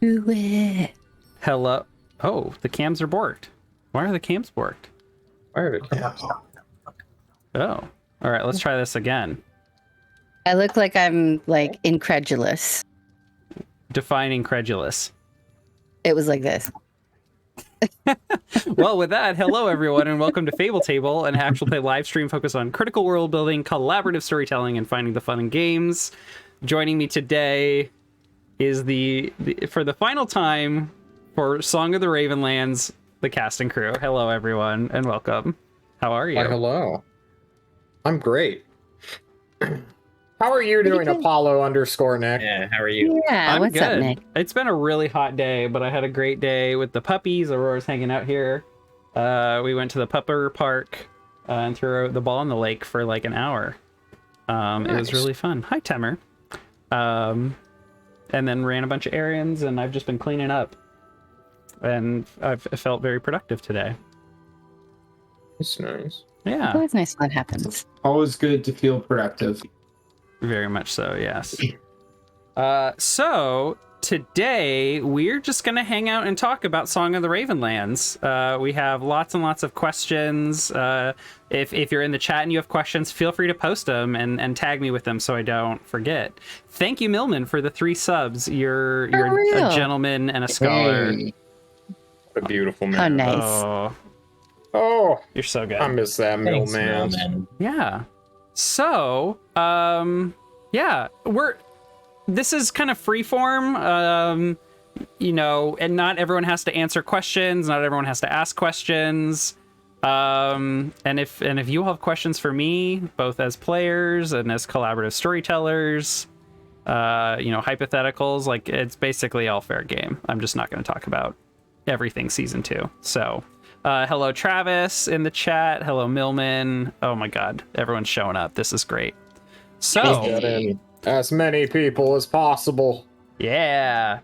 Do it. Hello. Oh, the cams are borked. Why are the cams borked? Why are the cams? Oh. All right, let's try this again. I look like I'm like incredulous. Define incredulous. It was like this. Well, with that, hello everyone, and welcome to Fable Table, an actual play live stream focused on critical world building, collaborative storytelling, and finding the fun in games. Joining me today is for the final time for Song of the Ravenlands, the cast and crew. Hello everyone, and welcome. How are you? Why, hello. I'm great. How are you doing, Apollo_Nick? Yeah, how are you? Yeah, I'm what's good. up, Nick? It's been a really hot day, but I had a great day with the puppies. Aurora's hanging out here. We went to the pupper park and threw the ball in the lake for like an hour. It was really fun. Hi, Temer. And then ran a bunch of errands, and I've just been cleaning up. And I've felt very productive today. It's nice. Yeah, Always nice when that happens. Always good to feel productive. very much so, yes. So today we're just gonna hang out and talk about Song of the Ravenlands. We have lots and lots of questions. If you're in the chat and you have questions, feel free to post them and tag me with them so I don't forget. Thank you, Millman, for the 3 subs. You're real. a gentleman and a scholar. Hey. What a beautiful man. Oh, nice. Oh, Oh, you're so good. I miss that middle Thanks, man. Millman. Yeah. So, yeah, this is kind of freeform, and not everyone has to answer questions. Not everyone has to ask questions. And if you have questions for me, both as players and as collaborative storytellers, hypotheticals, like it's basically all fair game. I'm just not going to talk about everything season 2. So, hello Travis in the chat. Hello Millman. Oh my God, everyone's showing up. This is great. So, Get in as many people as possible. yeah.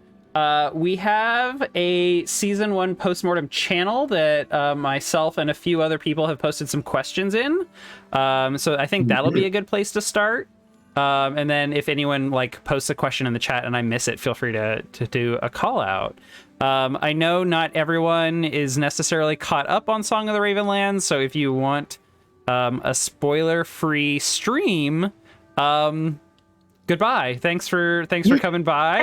We have a season 1 postmortem channel that myself and a few other people have posted some questions in. So I think that'll be a good place to start. And then if anyone posts a question in the chat and I miss it, feel free to do a call out. I know not everyone is necessarily caught up on Song of the Ravenlands, so if you want a spoiler-free stream, goodbye. Thanks for coming by.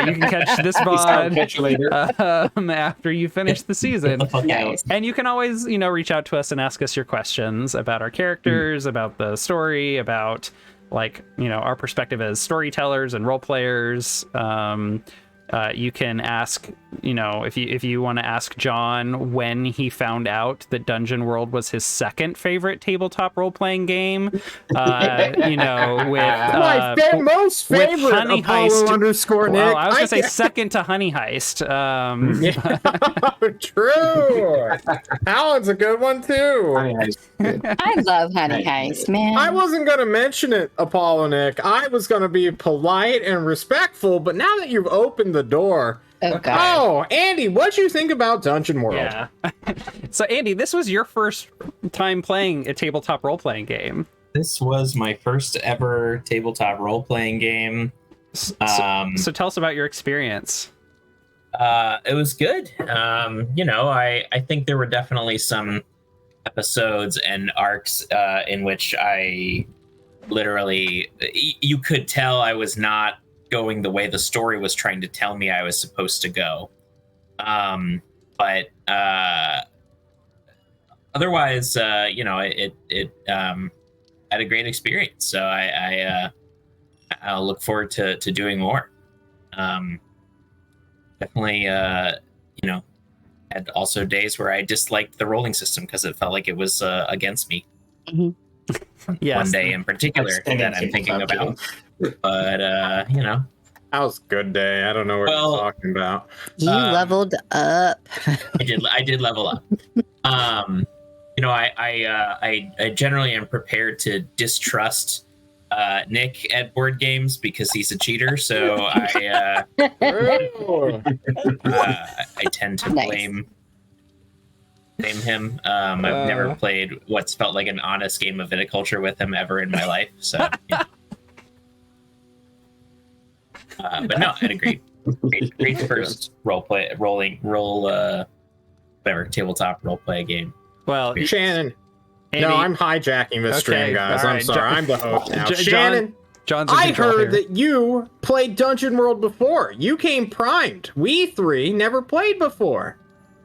You can catch this VOD Catch you later. after you finish the season. Nice. And you can always, reach out to us and ask us your questions about our characters, about the story, about our perspective as storytellers and role players. You can ask, if you want to ask John when he found out that Dungeon World was his second favorite tabletop role-playing game. With My most with favorite Honey Heist. Apollo_Nick. Well, I was gonna say second to Honey Heist. True. Alan's a good one too. I love Honey Heist, man. I wasn't gonna mention it, ApolloNik. I was gonna be polite and respectful, but now that you've opened the door. Oh, God. Oh, Andy, what'd you think about Dungeon World? Yeah. So Andy, this was your first time playing a tabletop role-playing game. This was my first ever tabletop role-playing game. So tell us about your experience. It was good. I think there were definitely some episodes and arcs in which I literally, you could tell I was not going the way the story was trying to tell me I was supposed to go. But otherwise, it had a great experience. So I'll look forward to doing more. Definitely, had also days where I disliked the rolling system because it felt like it was against me. Mm-hmm. Yes. One day in particular that I'm thinking about. But That was a good day. I don't know what you're talking about. You leveled up. I did level up. I generally am prepared to distrust Nick at board games because he's a cheater. So I tend to blame him. I've never played what's felt like an honest game of viticulture with him ever in my life. So, but no, I'd agree. Great first whatever tabletop role play game. Well, Shannon. Andy, No, I'm hijacking this stream, Okay, guys. all I'm right, sorry. John- I'm the host now. John- Shannon, John's in I control heard here. that you played Dungeon World before. You came primed. We three never played before.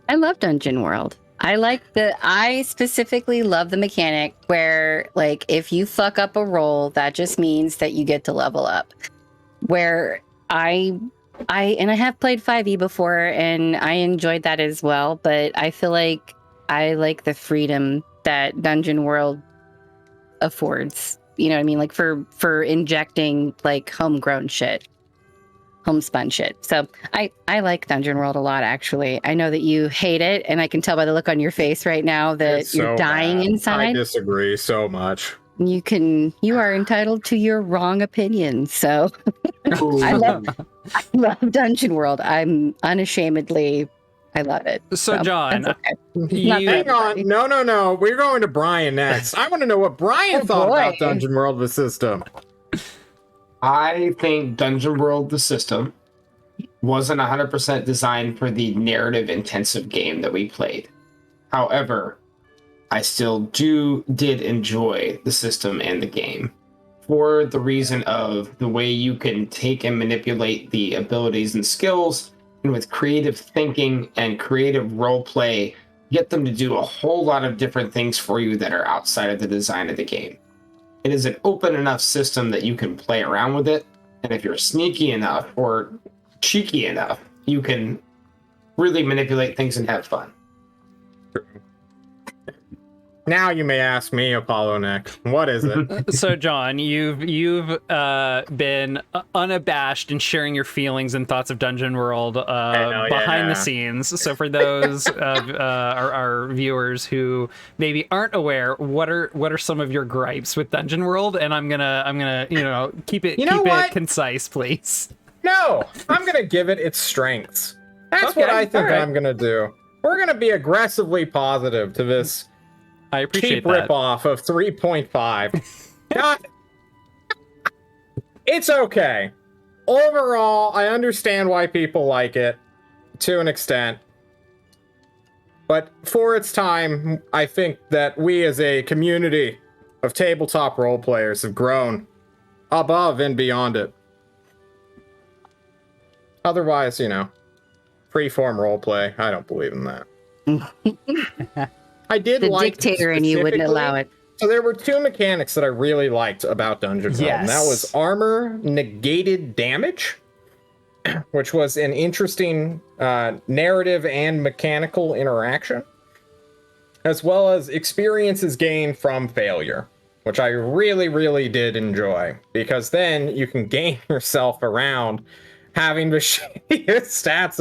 I love Dungeon World. I specifically love the mechanic where, like, if you fuck up a roll, that just means that you get to level up. Where I have played 5e before and I enjoyed that as well, but I feel like I like the freedom that Dungeon World affords. You know what I mean? Like for injecting like homegrown shit. Homespun shit. So I like Dungeon World a lot, actually. I know that you hate it, and I can tell by the look on your face right now that It's you're so dying bad. I inside. disagree so much. You are entitled to your wrong opinion. So I love Dungeon World. I'm unashamedly, I love it. So, John, that's okay. you, Hang on. No. We're going to Brian next. I want to know what Brian Oh, thought boy. about Dungeon World, the system. I think Dungeon World, the system, wasn't 100% designed for the narrative intensive game that we played. However, I still did enjoy the system and the game for the reason of the way you can take and manipulate the abilities and skills, and with creative thinking and creative role play, get them to do a whole lot of different things for you that are outside of the design of the game. It is an open enough system that you can play around with it, and if you're sneaky enough or cheeky enough, you can really manipulate things and have fun. Now you may ask me, ApolloNik, what is it? so John, you've been unabashed in sharing your feelings and thoughts of Dungeon World behind the scenes. So for those of our viewers who maybe aren't aware, what are some of your gripes with Dungeon World? And I'm gonna keep it concise, please. No, I'm going to give it its strengths. That's Okay, what I think all right. I'm going to do. We're going to be aggressively positive to this I appreciate cheap that. ripoff of 3.5. It's okay. Overall, I understand why people like it to an extent. But for its time, I think that we as a community of tabletop role players have grown above and beyond it. Otherwise, freeform roleplay. I don't believe in that. I did The like dictator in you wouldn't allow it. So there were two mechanics that I really liked about Dungeon World. And that was armor negated damage, which was an interesting narrative and mechanical interaction, as well as experiences gained from failure, which I really, really did enjoy, because then you can gain yourself around having the shittiest stats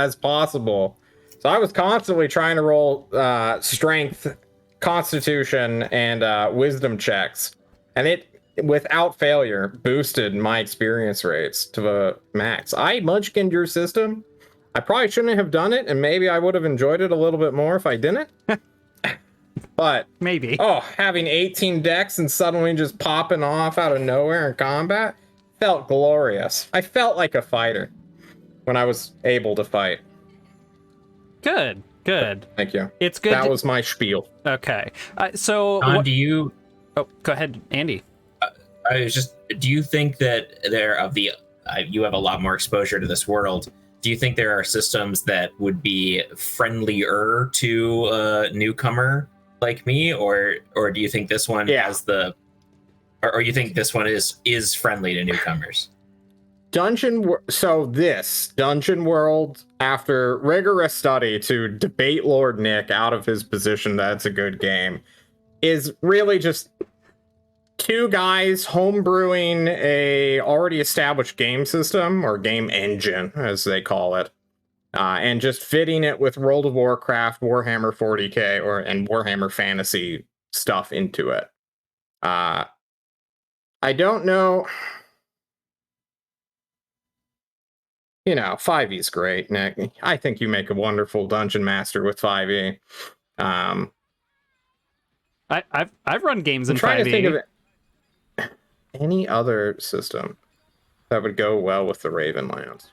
as possible. So I was constantly trying to roll strength, constitution, and wisdom checks, and it, without failure, boosted my experience rates to the max. I munchkined your system. I probably shouldn't have done it, and maybe I would have enjoyed it a little bit more if I didn't. But maybe. Having 18 decks and suddenly just popping off out of nowhere in combat felt glorious. I felt like a fighter when I was able to fight. Good. Thank you. It's good. That was my spiel. Okay. So, Don, do you? Oh, go ahead, Andy. Do you think that you have a lot more exposure to this world? Do you think there are systems that would be friendlier to a newcomer like me, or do you think this one has or you think this one is friendly to newcomers? Dungeon World, after rigorous study to debate Lord Nick out of his position that it's a good game, is really just two guys homebrewing a already established game system, or game engine as they call it, and just fitting it with World of Warcraft, Warhammer 40k, and Warhammer Fantasy stuff into it. I don't know. 5e is great, Nick. I think you make a wonderful dungeon master with 5e. I've run games in 5e. Trying to think of any other system that would go well with the Ravenlands.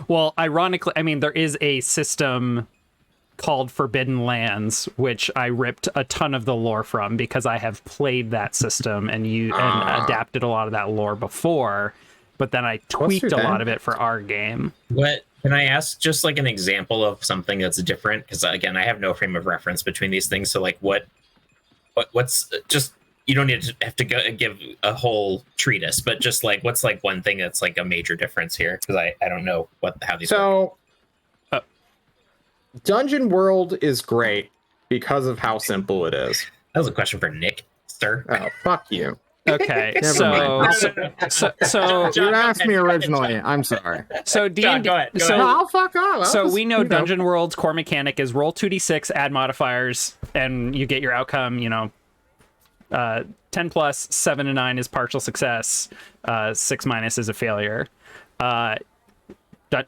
Well, ironically, I mean, there is a system called Forbidden Lands, which I ripped a ton of the lore from because I have played that system and adapted a lot of that lore before, but then I tweaked a lot of it for our game. What can I ask? Just like an example of something that's different, because again, I have no frame of reference between these things. So, like, what's just, you don't need to have to give a whole treatise, but just like what's like one thing that's like a major difference here? Because I don't know how these work. Dungeon World is great because of how simple it is. That was a question for Nick, sir. Oh, fuck you. Okay, Never so you asked me originally. I'm sorry. So John, go ahead. So I'll fuck off. So we know Dungeon World's core mechanic is roll 2d6, add modifiers, and you get your outcome. 10 plus, 7 to 9 is partial success, 6 minus is a failure.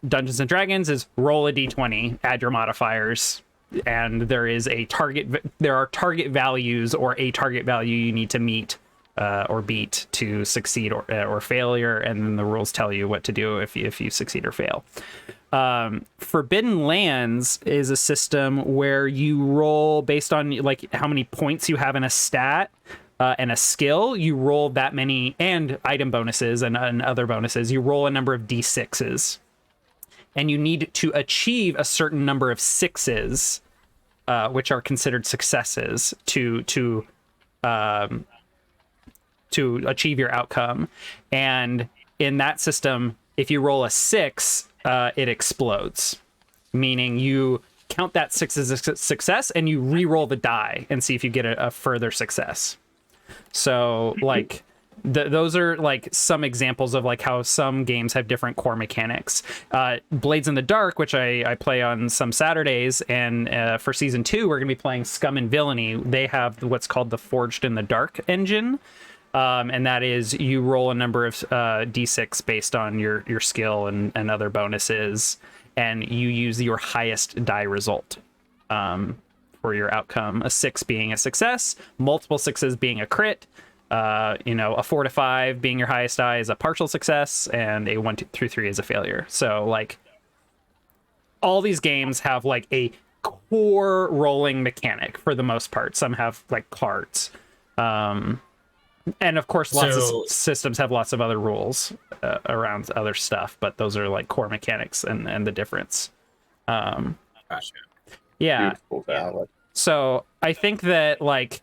Dungeons and Dragons is roll a d20, add your modifiers, and there are target values or a target value you need to meet or beat to succeed or failure, and then the rules tell you what to do if you succeed or fail. Forbidden Lands is a system where you roll based on like how many points you have in a stat and a skill. You roll that many, and item bonuses and other bonuses. You roll a number of d6s, and you need to achieve a certain number of 6s, which are considered successes to achieve your outcome. And in that system, if you roll a 6, it explodes, meaning you count that 6 as a success and you re-roll the die and see if you get a further success. So like those are like some examples of like how some games have different core mechanics. Blades in the Dark, which I play on some Saturdays, and for season 2 we're gonna be playing Scum and Villainy. They have what's called the Forged in the Dark engine. And that is you roll a number of d6 based on your skill and other bonuses, and you use your highest die result for your outcome. A 6 being a success, multiple 6s being a crit, a 4 to 5 being your highest die is a partial success, and a 1 through 3 is a failure. So like all these games have like a core rolling mechanic for the most part. Some have like cards. And of course, lots of systems have lots of other rules around other stuff, but those are like core mechanics and the difference. Gotcha. Yeah. So I think that like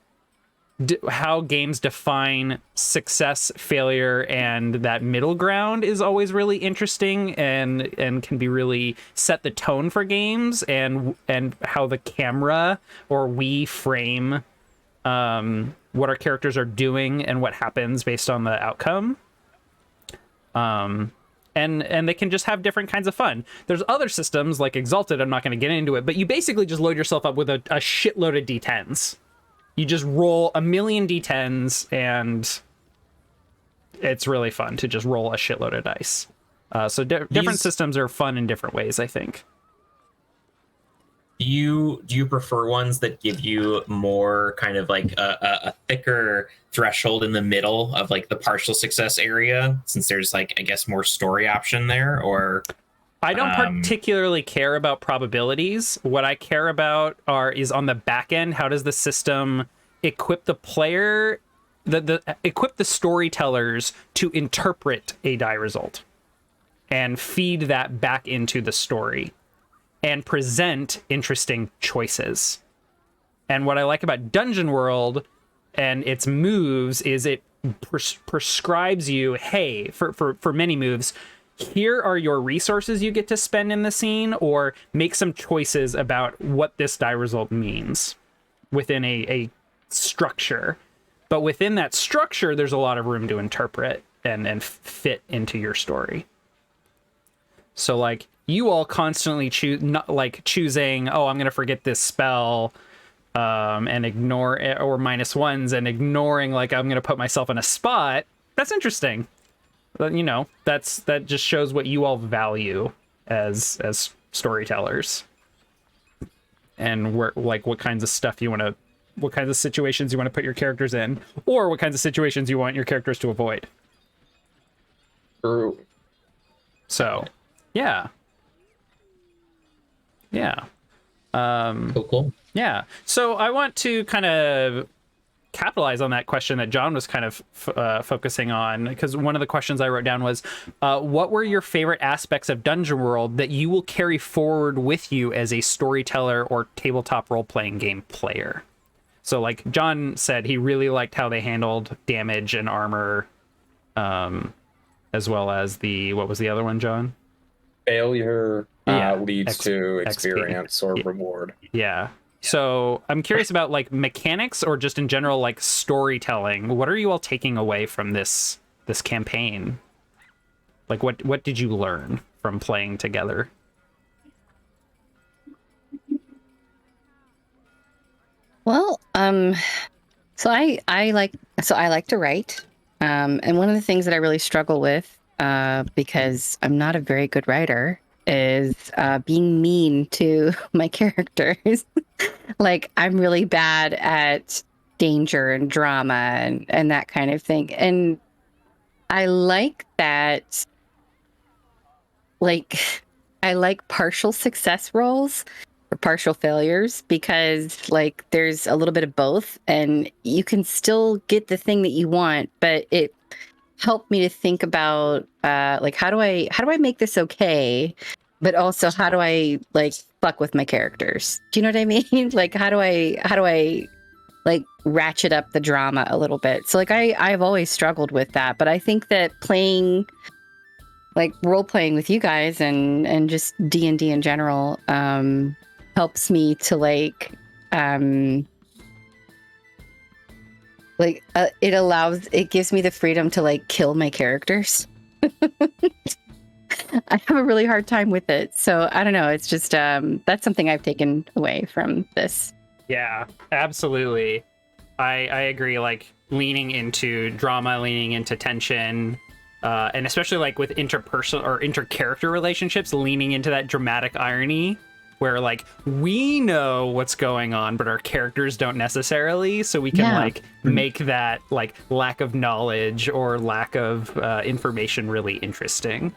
how games define success, failure, and that middle ground is always really interesting and can be really set the tone for games, and how the camera or we frame what our characters are doing and what happens based on the outcome. And they can just have different kinds of fun. There's other systems like Exalted, I'm not going to get into it, but you basically just load yourself up with a shitload of d10s. You just roll a million d10s, and it's really fun to just roll a shitload of dice. So different systems are fun in different ways, I think. Do you prefer ones that give you more kind of like a thicker threshold in the middle of like the partial success area, since there's like, I guess, more story option there? Or I don't particularly care about probabilities. What I care about is on the back end, how does the system equip the player, equip the storytellers to interpret a die result and feed that back into the story and present interesting choices. And what I like about Dungeon World and its moves is it prescribes you, hey, for many moves, here are your resources you get to spend in the scene, or make some choices about what this die result means within a structure. But within that structure, there's a lot of room to interpret and fit into your story. So like you all constantly choosing, oh, I'm going to forget this spell and ignore it, or -1s, and ignoring like I'm going to put myself in a spot. That's interesting. You know, that just shows what you all value as storytellers, and where like what kinds of stuff you want to, what kinds of situations you want to put your characters in, or what kinds of situations you want your characters to avoid. True. So, yeah. Yeah. Cool. Yeah. So I want to kind of capitalize on that question that John was kind of focusing on, because one of the questions I wrote down was, what were your favorite aspects of Dungeon World that you will carry forward with you as a storyteller or tabletop role-playing game player? So like John said, he really liked how they handled damage and armor, as well as what was the other one, John? Failure leads X- to XP. experience or reward. Yeah. So I'm curious about like mechanics or just in general like storytelling. What are you all taking away from this campaign? Like what did you learn from playing together? Well, so I like to write. And one of the things that I really struggle with, because I'm not a very good writer, is being mean to my characters. Like I'm really bad at danger and drama and that kind of thing. And I like that, like, I like partial success roles or partial failures, because like there's a little bit of both and you can still get the thing that you want, but it helped me to think about like how do I make this okay, but also how do I like fuck with my characters? Do you know what I mean? Like how do I like ratchet up the drama a little bit? So like I've always struggled with that, but I think that playing like role playing with you guys and just D&D in general helps me to like it gives me the freedom to like kill my characters. I have a really hard time with it. So I don't know. It's just that's something I've taken away from this. Yeah, absolutely. I agree. Like leaning into drama, leaning into tension, and especially like with interpersonal or intercharacter relationships, leaning into that dramatic irony where like we know what's going on, but our characters don't necessarily. So we can like make that like lack of knowledge or lack of information really interesting.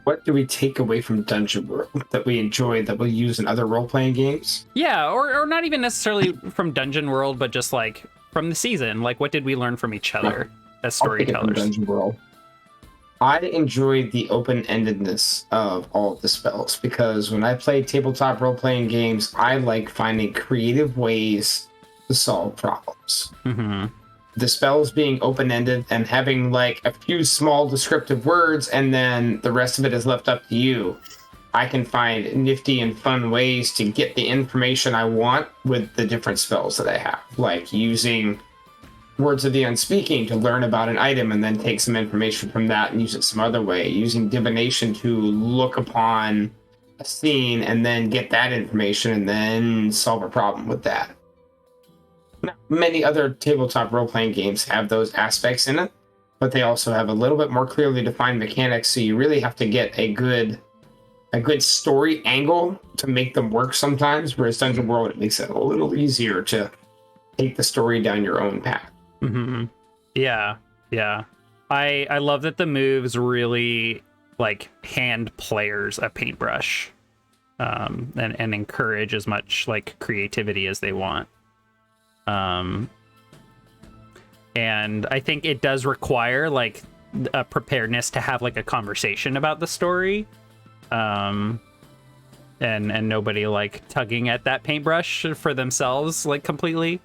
What do we take away from Dungeon World that we enjoy that we'll use in other role-playing games? Yeah, or not even necessarily from Dungeon World, but just like from the season. Like, what did we learn from each other as storytellers? Dungeon World. I enjoyed the open-endedness of all of the spells, because when I play tabletop role-playing games, I like finding creative ways to solve problems. Mm-hmm. The spells being open-ended and having like a few small descriptive words and then the rest of it is left up to you. I can find nifty and fun ways to get the information I want with the different spells that I have, like using Words of the Unspeaking to learn about an item and then take some information from that and use it some other way, using divination to look upon a scene and then get that information and then solve a problem with that. Many other tabletop role-playing games have those aspects in it, but they also have a little bit more clearly defined mechanics, so you really have to get a good story angle to make them work sometimes, whereas Dungeon World, it makes it a little easier to take the story down your own path. Mm-hmm. Yeah. I love that the moves really like hand players a paintbrush, and encourage as much like creativity as they want. And I think it does require like a preparedness to have like a conversation about the story, and nobody like tugging at that paintbrush for themselves like completely.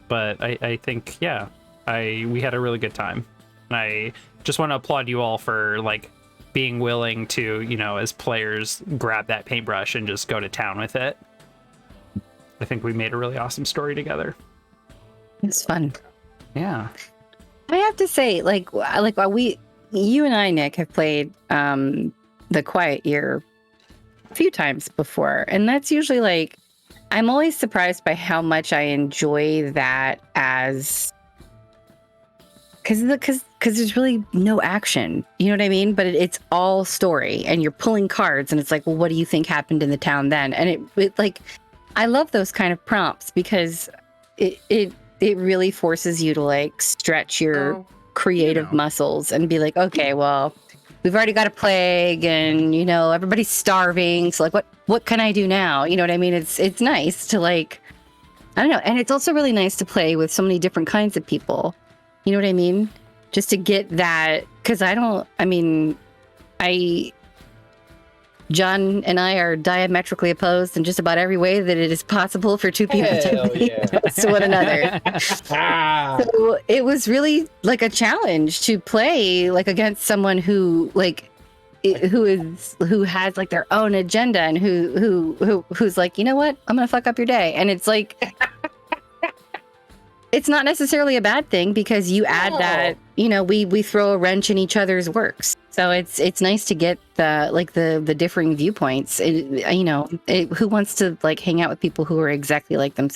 But I think we had a really good time, and I just want to applaud you all for like being willing to, you know, as players, grab that paintbrush and just go to town with it. I think we made a really awesome story together. It's fun. Yeah. I have to say, you and I, Nick, have played The Quiet Year a few times before. And that's usually like, I'm always surprised by how much I enjoy that because there's really no action. You know what I mean? But it's all story and you're pulling cards and it's like, well, what do you think happened in the town then? And it like, I love those kind of prompts because it really forces you to like stretch your creative muscles and be like, okay, well, we've already got a plague and, you know, everybody's starving. So like, what can I do now? You know what I mean? It's nice to like, I don't know. And it's also really nice to play with so many different kinds of people. You know what I mean? Just to get that, because John and I are diametrically opposed in just about every way that it is possible for two people to be opposed to one another. So it was really like a challenge to play like against someone who like who has like their own agenda and who's like, you know what, I'm gonna fuck up your day. And it's like it's not necessarily a bad thing because you add that, you know, we throw a wrench in each other's works. So it's nice to get the differing viewpoints. Who wants to like hang out with people who are exactly like them?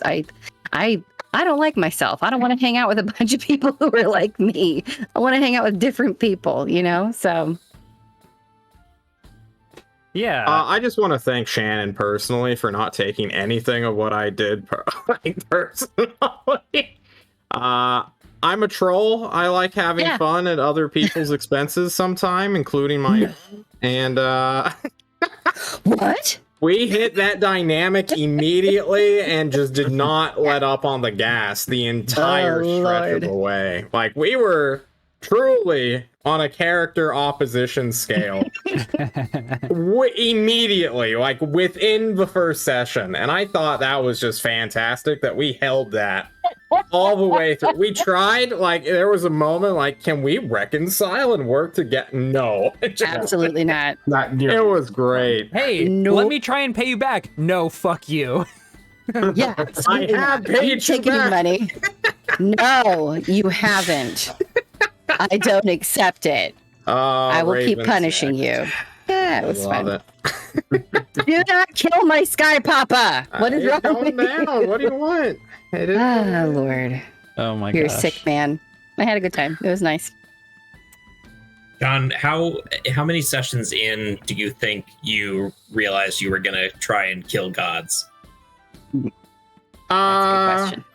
I don't like myself. I don't want to hang out with a bunch of people who are like me. I want to hang out with different people, you know? So yeah. I just want to thank Shannon personally for not taking anything of what I did personally. I'm a troll. I like having fun at other people's expenses sometime, including my own. And what? We hit that dynamic immediately and just did not let up on the gas the entire stretch of the way. Like, we were truly on a character opposition scale immediately, like within the first session. And I thought that was just fantastic that we held that all the way through. We tried, like, there was a moment like, can we reconcile and work together? No. Absolutely not. It was great. Hey, let me try and pay you back. No, fuck you. Yeah. I have paid taken your money. No, you haven't. I don't accept it. I will keep punishing you. Yeah, it was fun. Do not kill my Sky Papa. What is wrong with you? What do you want? Oh, Lord. Oh, my God. You're a sick man. I had a good time. It was nice. John, how many sessions in do you think you realized you were going to try and kill gods? That's a good question.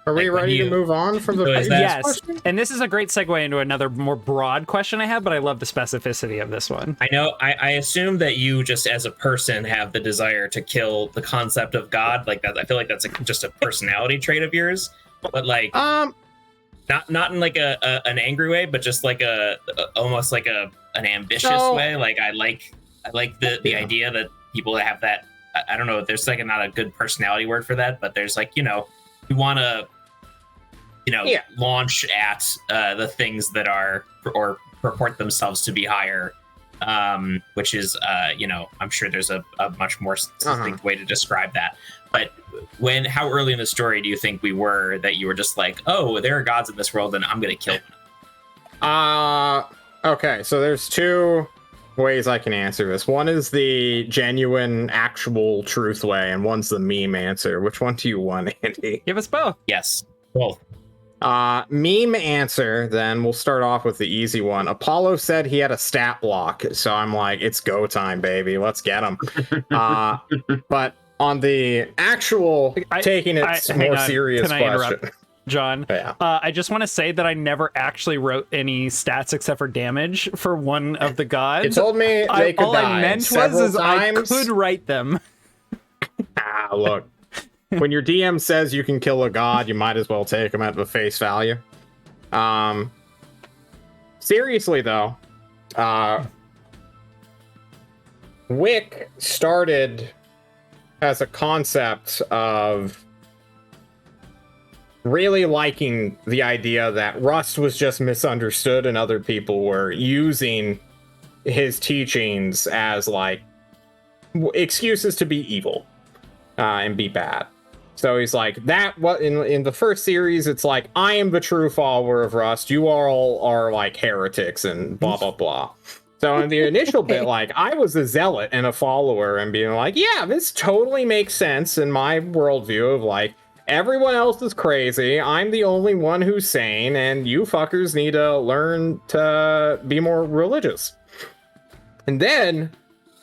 Are we ready to move on from the yes, question? And this is a great segue into another more broad question I have, but I love the specificity of this one. I know, I assume that you just as a person have the desire to kill the concept of God, like that. I feel like that's just a personality trait of yours, but like, not in like an angry way, but just like almost like an ambitious way. Like I like the idea that people have that. I don't know. There's like not a good personality word for that, but there's like, you know, you want to, launch at the things that are or purport themselves to be higher, which is, I'm sure there's a much more succinct way to describe that. But how early in the story do you think we were that you were just like, oh, there are gods in this world and I'm going to kill them? Okay, so there's two ways I can answer this. One is the genuine, actual truth way, and one's the meme answer. Which one do you want, Andy? Give us both. Yes, both. Meme answer, then we'll start off with the easy one. Apollo said he had a stat block, so I'm like, it's go time, baby. Let's get him. But on the actual taking it more serious question. John, I just want to say that I never actually wrote any stats except for damage for one of the gods. You told me they could all die I meant several times. I could write them. Look, when your DM says you can kill a god, you might as well take him at the face value. Seriously though, Wick started as a concept of really liking the idea that Rust was just misunderstood and other people were using his teachings as like excuses to be evil and be bad. So he's like, that what in the first series, it's like, I am the true follower of Rust. You all are like heretics and blah, blah, blah. So in the initial bit, like, I was a zealot and a follower and being like, yeah, this totally makes sense in my worldview of like, everyone else is crazy. I'm the only one who's sane, and you fuckers need to learn to be more religious. And then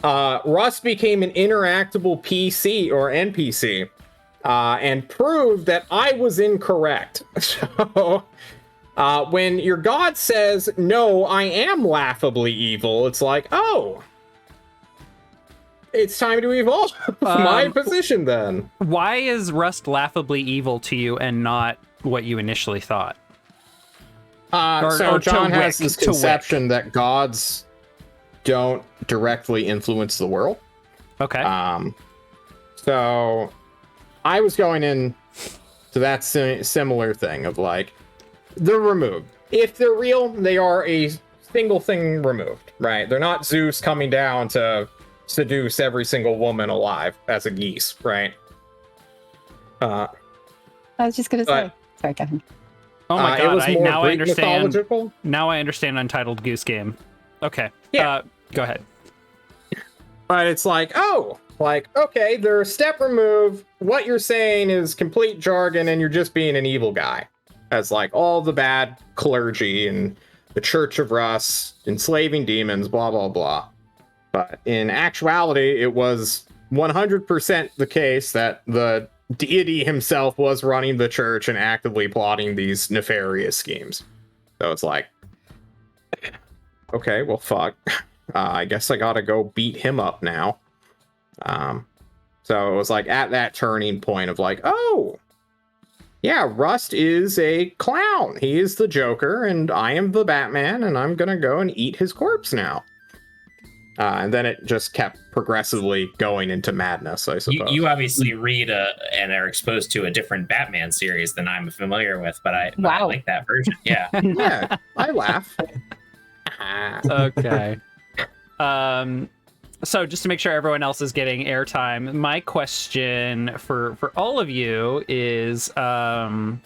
Rust became an interactable PC or NPC and proved that I was incorrect. So When your god says, no, I am laughably evil, it's like, oh, it's time to evolve my position then. Why is Rust laughably evil to you and not what you initially thought? So John has Wick, this conception that gods don't directly influence the world. Okay. So I was going in to that similar thing of like, they're removed. If they're real, they are a single thing removed, right? They're not Zeus coming down to seduce every single woman alive as a geese, right? I was just gonna say. Sorry, Kevin. Oh my god! It was more now I Greek understand. mythological. Now I understand Untitled Goose Game. Okay. Yeah. Go ahead. But it's like, oh, like, okay, they're a step removed. What you're saying is complete jargon, and you're just being an evil guy. As like all the bad clergy and the Church of Rust, enslaving demons, blah blah blah. But in actuality, it was 100% the case that the deity himself was running the church and actively plotting these nefarious schemes. So it's like, okay, well, fuck. I guess I gotta go beat him up now. So it was like at that turning point of like, oh, yeah, Rust is a clown. He is the Joker, and I am the Batman, and I'm gonna go and eat his corpse now. And then it just kept progressively going into madness, I suppose. You obviously read and are exposed to a different Batman series than I'm familiar with, but I like that version. Yeah. Yeah, I laugh. Okay. So just to make sure everyone else is getting airtime, my question for all of you is, for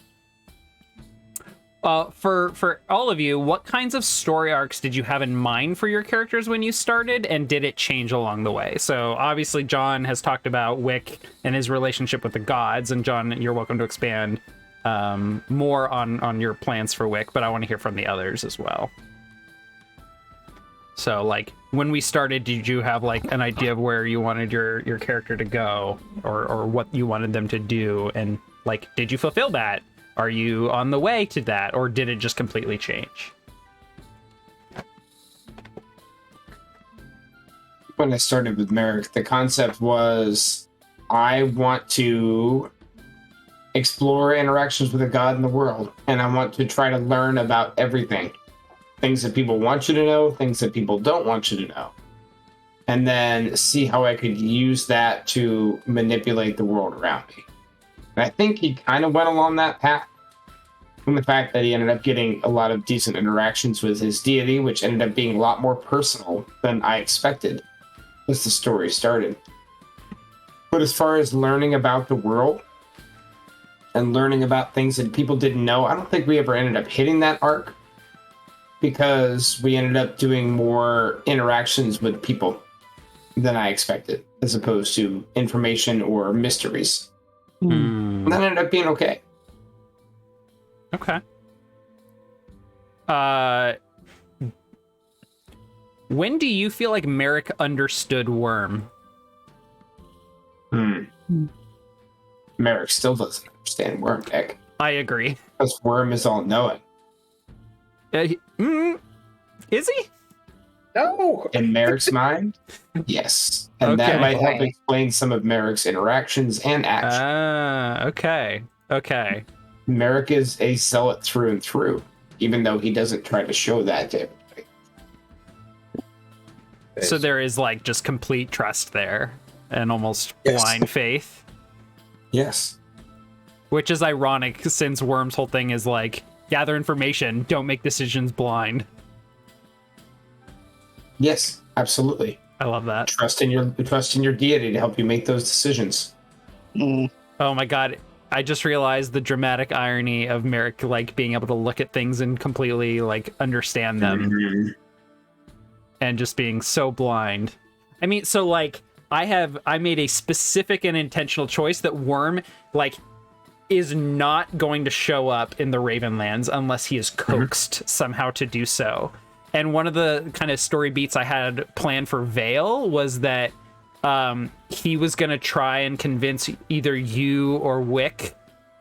all of you, what kinds of story arcs did you have in mind for your characters when you started, and did it change along the way? So obviously John has talked about Wick and his relationship with the gods, and John, you're welcome to expand more on your plans for Wick, but I want to hear from the others as well. So, like, when we started, did you have, like, an idea of where you wanted your character to go, or what you wanted them to do, and, like, did you fulfill that? Are you on the way to that, or did it just completely change? When I started with Merrick, the concept was I want to explore interactions with a god in the world, and I want to try to learn about everything. Things that people want you to know, things that people don't want you to know. And then see how I could use that to manipulate the world around me. And I think he kind of went along that path. From the fact that he ended up getting a lot of decent interactions with his deity, which ended up being a lot more personal than I expected as the story started. But as far as learning about the world and learning about things that people didn't know, I don't think we ever ended up hitting that arc, because we ended up doing more interactions with people than I expected, as opposed to information or mysteries. And that ended up being okay. Okay. When do you feel like Merrick understood Worm? Merrick still doesn't understand Worm, Nick. I agree. Because Worm is all-knowing. Is he? No. In Merrick's mind, yes. And that might help explain some of Merrick's interactions and actions. Okay. Merrick is a zealot through and through, even though he doesn't try to show that to everybody. So there is, like, just complete trust there and almost blind faith. Yes. Which is ironic, since Worm's whole thing is, like, gather information, don't make decisions blind. Yes, absolutely. I love that. Trust in your deity to help you make those decisions. Oh my god. I just realized the dramatic irony of Merrick, like, being able to look at things and completely, like, understand them. And just being so blind. I mean, so, like, I made a specific and intentional choice that Worm, like, is not going to show up in the Ravenlands unless he is coaxed somehow to do so. And one of the kind of story beats I had planned for Vale was that he was going to try and convince either you or Wick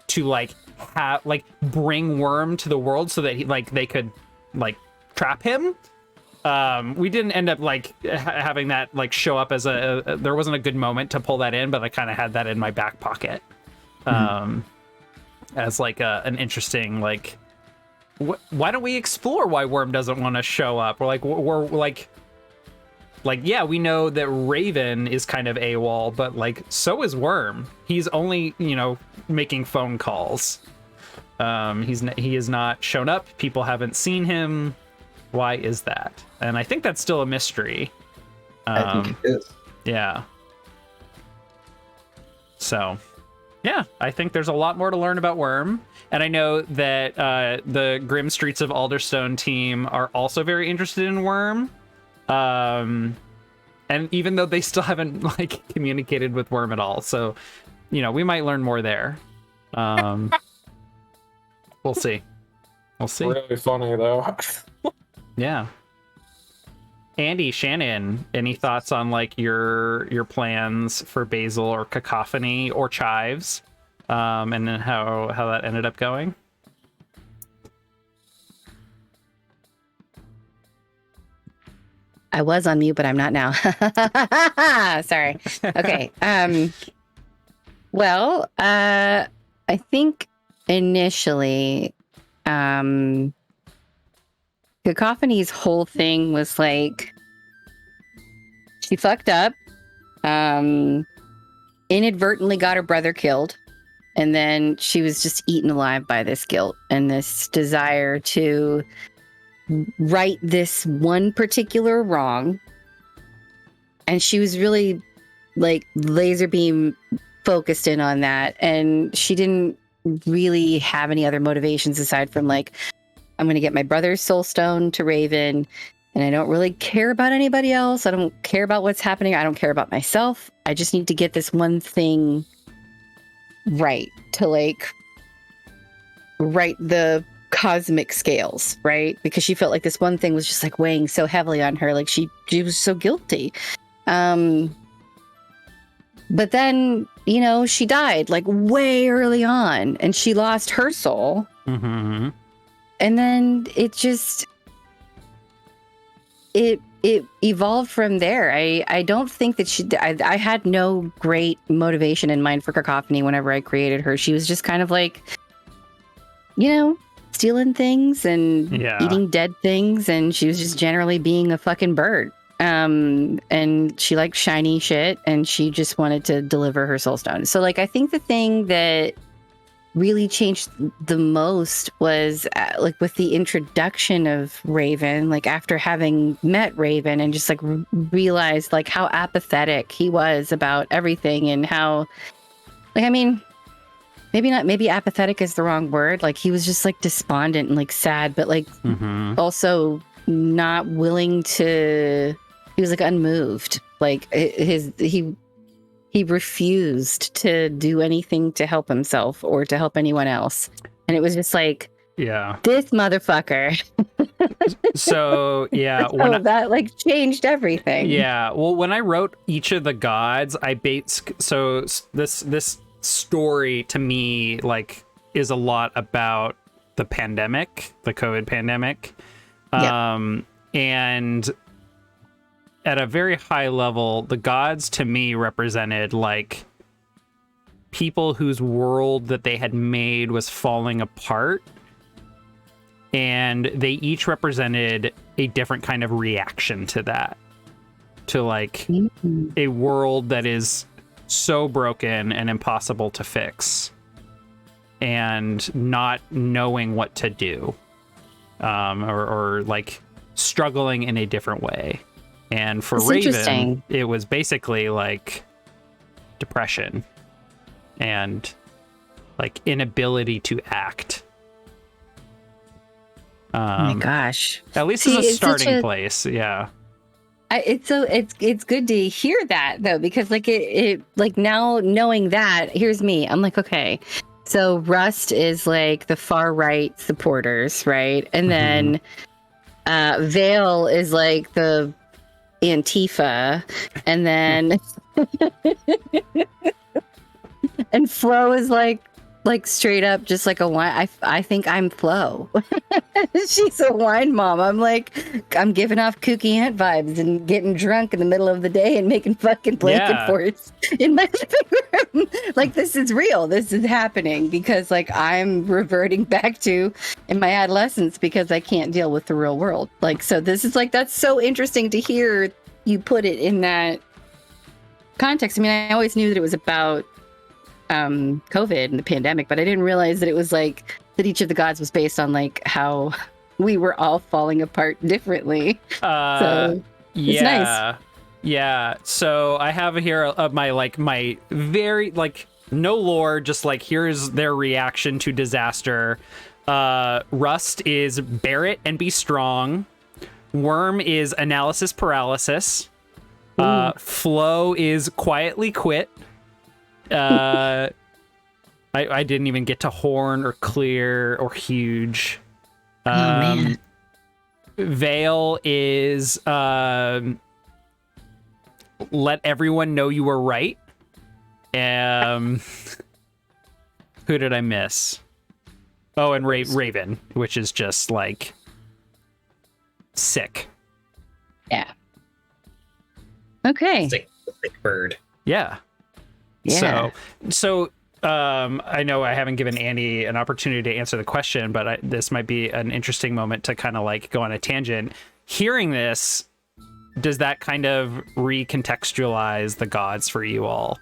to like have like bring Worm to the world so that they could like trap him. We didn't end up like having that like show up as there wasn't a good moment to pull that in, but I kind of had that in my back pocket as like an interesting like why don't we explore why Worm doesn't want to show up? We're like yeah, we know that Raven is kind of AWOL, but like so is Worm. He's only, you know, making phone calls. He has not shown up. People haven't seen him. Why is that? And I think that's still a mystery. I think it is. Yeah. So, yeah, I think there's a lot more to learn about Worm. And I know that the Grim Streets of Alderstone team are also very interested in Worm. And even though they still haven't like communicated with Worm at all. So, you know, we might learn more there. We'll see. We'll see. Really funny though. Yeah. Andy, Shannon, any thoughts on like your plans for Basil or Cacophony or Chives, and then how that ended up going? I was on mute, but I'm not now. Sorry. Okay. Well, I think initially, Cacophony's whole thing was like she fucked up, inadvertently got her brother killed, and then she was just eaten alive by this guilt and this desire to right this one particular wrong. And she was really like laser beam focused in on that, and she didn't really have any other motivations aside from like, I'm going to get my brother's soul stone to Raven, and I don't really care about anybody else. I don't care about what's happening. I don't care about myself. I just need to get this one thing right to like right the cosmic scales, right? Because she felt like this one thing was just like weighing so heavily on her. Like she was so guilty. But then, you know, she died like way early on and she lost her soul. Mm-hmm. And then it evolved from there. I don't think that I had no great motivation in mind for Cacophony whenever I created her. She was just kind of like, you know, stealing things and eating dead things. And she was just generally being a fucking bird. And she liked shiny shit and she just wanted to deliver her soul stone. So like, I think the thing that really changed the most was like with the introduction of Raven, like after having met Raven and just like realized like how apathetic he was about everything and how, like, I mean, maybe apathetic is the wrong word. Like he was just like despondent and like sad, but like also not willing to, he was like unmoved. Like he refused to do anything to help himself or to help anyone else. And it was just like, yeah, this motherfucker. So yeah, so that like changed everything. Yeah. Well, when I wrote each of the gods, so this story to me like is a lot about the pandemic, the COVID pandemic. And at a very high level, the gods to me represented like people whose world that they had made was falling apart. And they each represented a different kind of reaction to that. To like a world that is so broken and impossible to fix. And not knowing what to do. Or like struggling in a different way. And for Raven, it was basically like depression and like inability to act. Oh my gosh. At least as a starting place, yeah. It's good to hear that though, because like it like now knowing that, here's me. I'm like, okay. So Rust is like the far right supporters, right? And then Vale is like the Antifa, and then and Flo is like like straight up just like a wine. I think I'm Flo. She's a wine mom. I'm like, I'm giving off kooky aunt vibes and getting drunk in the middle of the day and making fucking blanket forts in my living room. Like, this is real. This is happening because like I'm reverting back to in my adolescence because I can't deal with the real world. Like, so this is like, that's so interesting to hear you put it in that context. I mean, I always knew that it was about COVID and the pandemic, but I didn't realize that it was like that each of the gods was based on like how we were all falling apart differently. So it's nice. Yeah. So I have here of my very like no lore, just like here's their reaction to disaster. Rust is bear it and be strong. Worm is analysis paralysis. Flow is quietly quit. I didn't even get to horn or clear or huge. Man. Veil is let everyone know you were right. Who did I miss? Oh, and Raven, which is just like sick. Yeah. Okay. Sick bird. Yeah. So I know I haven't given Andy an opportunity to answer the question, but this might be an interesting moment to kind of like go on a tangent. Hearing this, does that kind of recontextualize the gods for you all?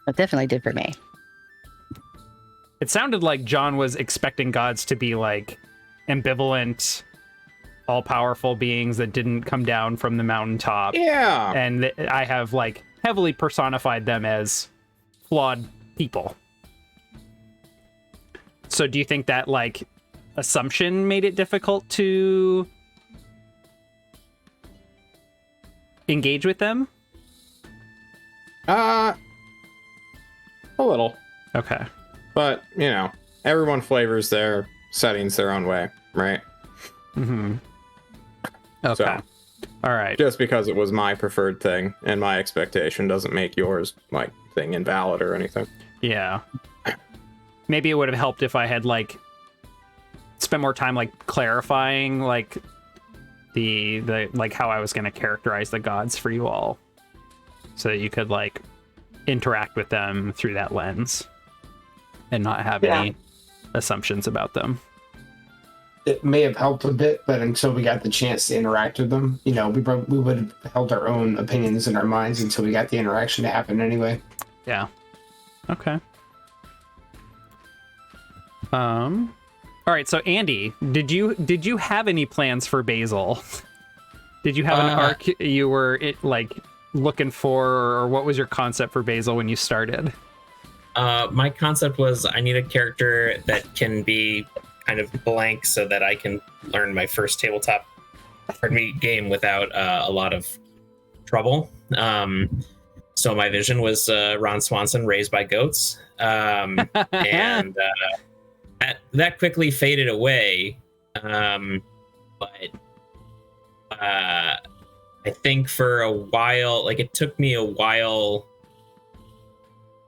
It definitely did for me. It sounded like John was expecting gods to be like ambivalent, all-powerful beings that didn't come down from the mountaintop. Yeah. And I have like heavily personified them as flawed people. So do you think that like assumption made it difficult to engage with them? A little. Okay. But, you know, everyone flavors their settings their own way, right? Mm-hmm. Okay. So, all right. just because it was my preferred thing and my expectation doesn't make yours, like, thing invalid or anything. Yeah. Maybe it would have helped if I had, like, spent more time, like, clarifying, like, the like, how I was going to characterize the gods for you all. So that you could, like, interact with them through that lens and not have any assumptions about them. It may have helped a bit, but until we got the chance to interact with them, you know, we would have held our own opinions in our minds until we got the interaction to happen anyway. Yeah. Okay. All right. So Andy, did you have any plans for Basil? Did you have an arc you were looking for, or what was your concept for Basil when you started? My concept was I need a character that can be kind of blank so that I can learn my first tabletop game without a lot of trouble. So my vision was Ron Swanson raised by goats. And that quickly faded away. But I think for a while, like it took me a while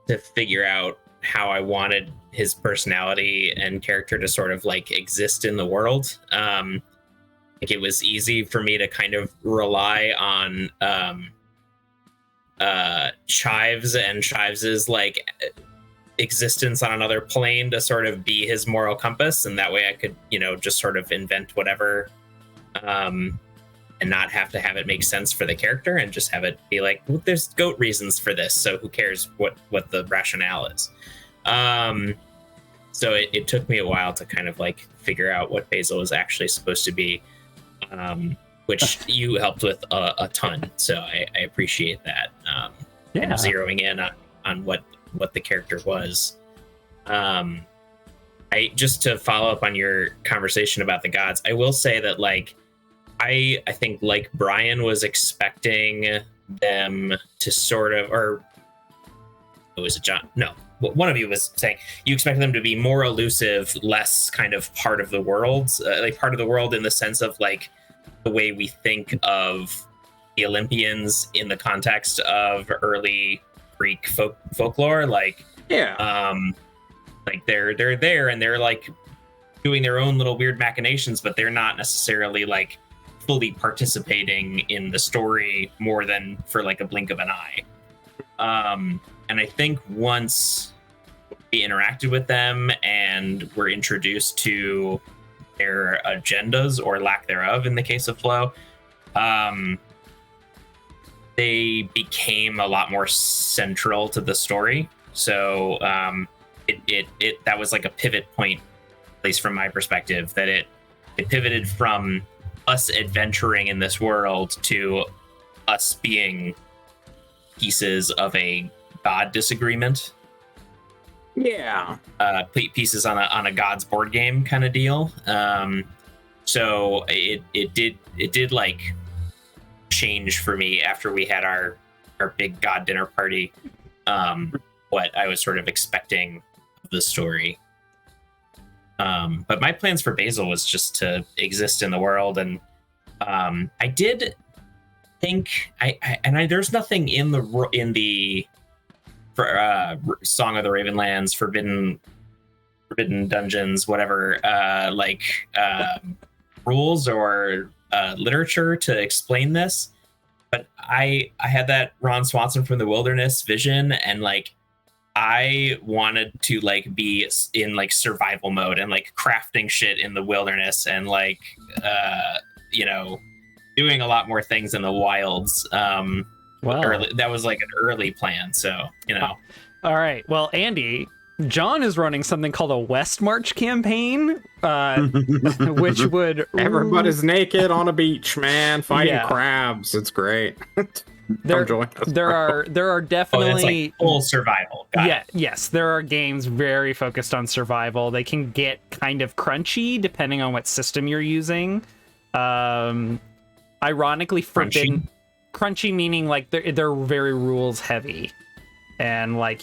to figure out how I wanted his personality and character to sort of like exist in the world. Like it was easy for me to kind of rely on Chives and Chives's like existence on another plane to sort of be his moral compass, and that way I could, you know, just sort of invent whatever and not have to have it make sense for the character and just have it be like, well, there's goat reasons for this, so who cares what the rationale is. So it took me a while to kind of like figure out what Basil was actually supposed to be, which you helped with a ton. So I appreciate that. Kind of zeroing in on what the character was. I just to follow up on your conversation about the gods, I will say that like I think like Brian was expecting them to sort of, or was it John? No, one of you was saying you expected them to be more elusive, less kind of part of the world, like part of the world in the sense of like the way we think of the Olympians in the context of early Greek folklore. Like, Yeah. Like they're there and they're like doing their own little weird machinations, but they're not necessarily like fully participating in the story more than for like a blink of an eye. And I think once we interacted with them and were introduced to their agendas or lack thereof in the case of Flo, they became a lot more central to the story. So that was like a pivot point, at least from my perspective, that it pivoted from us adventuring in this world to us being pieces of a god disagreement. Yeah. Pieces on a god's board game kind of deal. So it did like change for me after we had our big god dinner party. What I was sort of expecting of the story. But my plans for Basil was just to exist in the world, and I did think there's nothing in the Song of the Ravenlands, Forbidden Dungeons, whatever, rules or literature to explain this. But I had that Ron Swanson from the Wilderness vision, and like I wanted to like be in like survival mode and like crafting shit in the wilderness and like doing a lot more things in the wilds. That was like an early plan, so All right, well, Andy, John is running something called a West March campaign, which would Everybody's naked on a beach, man, fighting crabs. It's great. There are definitely it's like full survival. Yes, there are games very focused on survival. They can get kind of crunchy depending on what system you're using. Ironically, crunchy meaning like they're very rules heavy, and like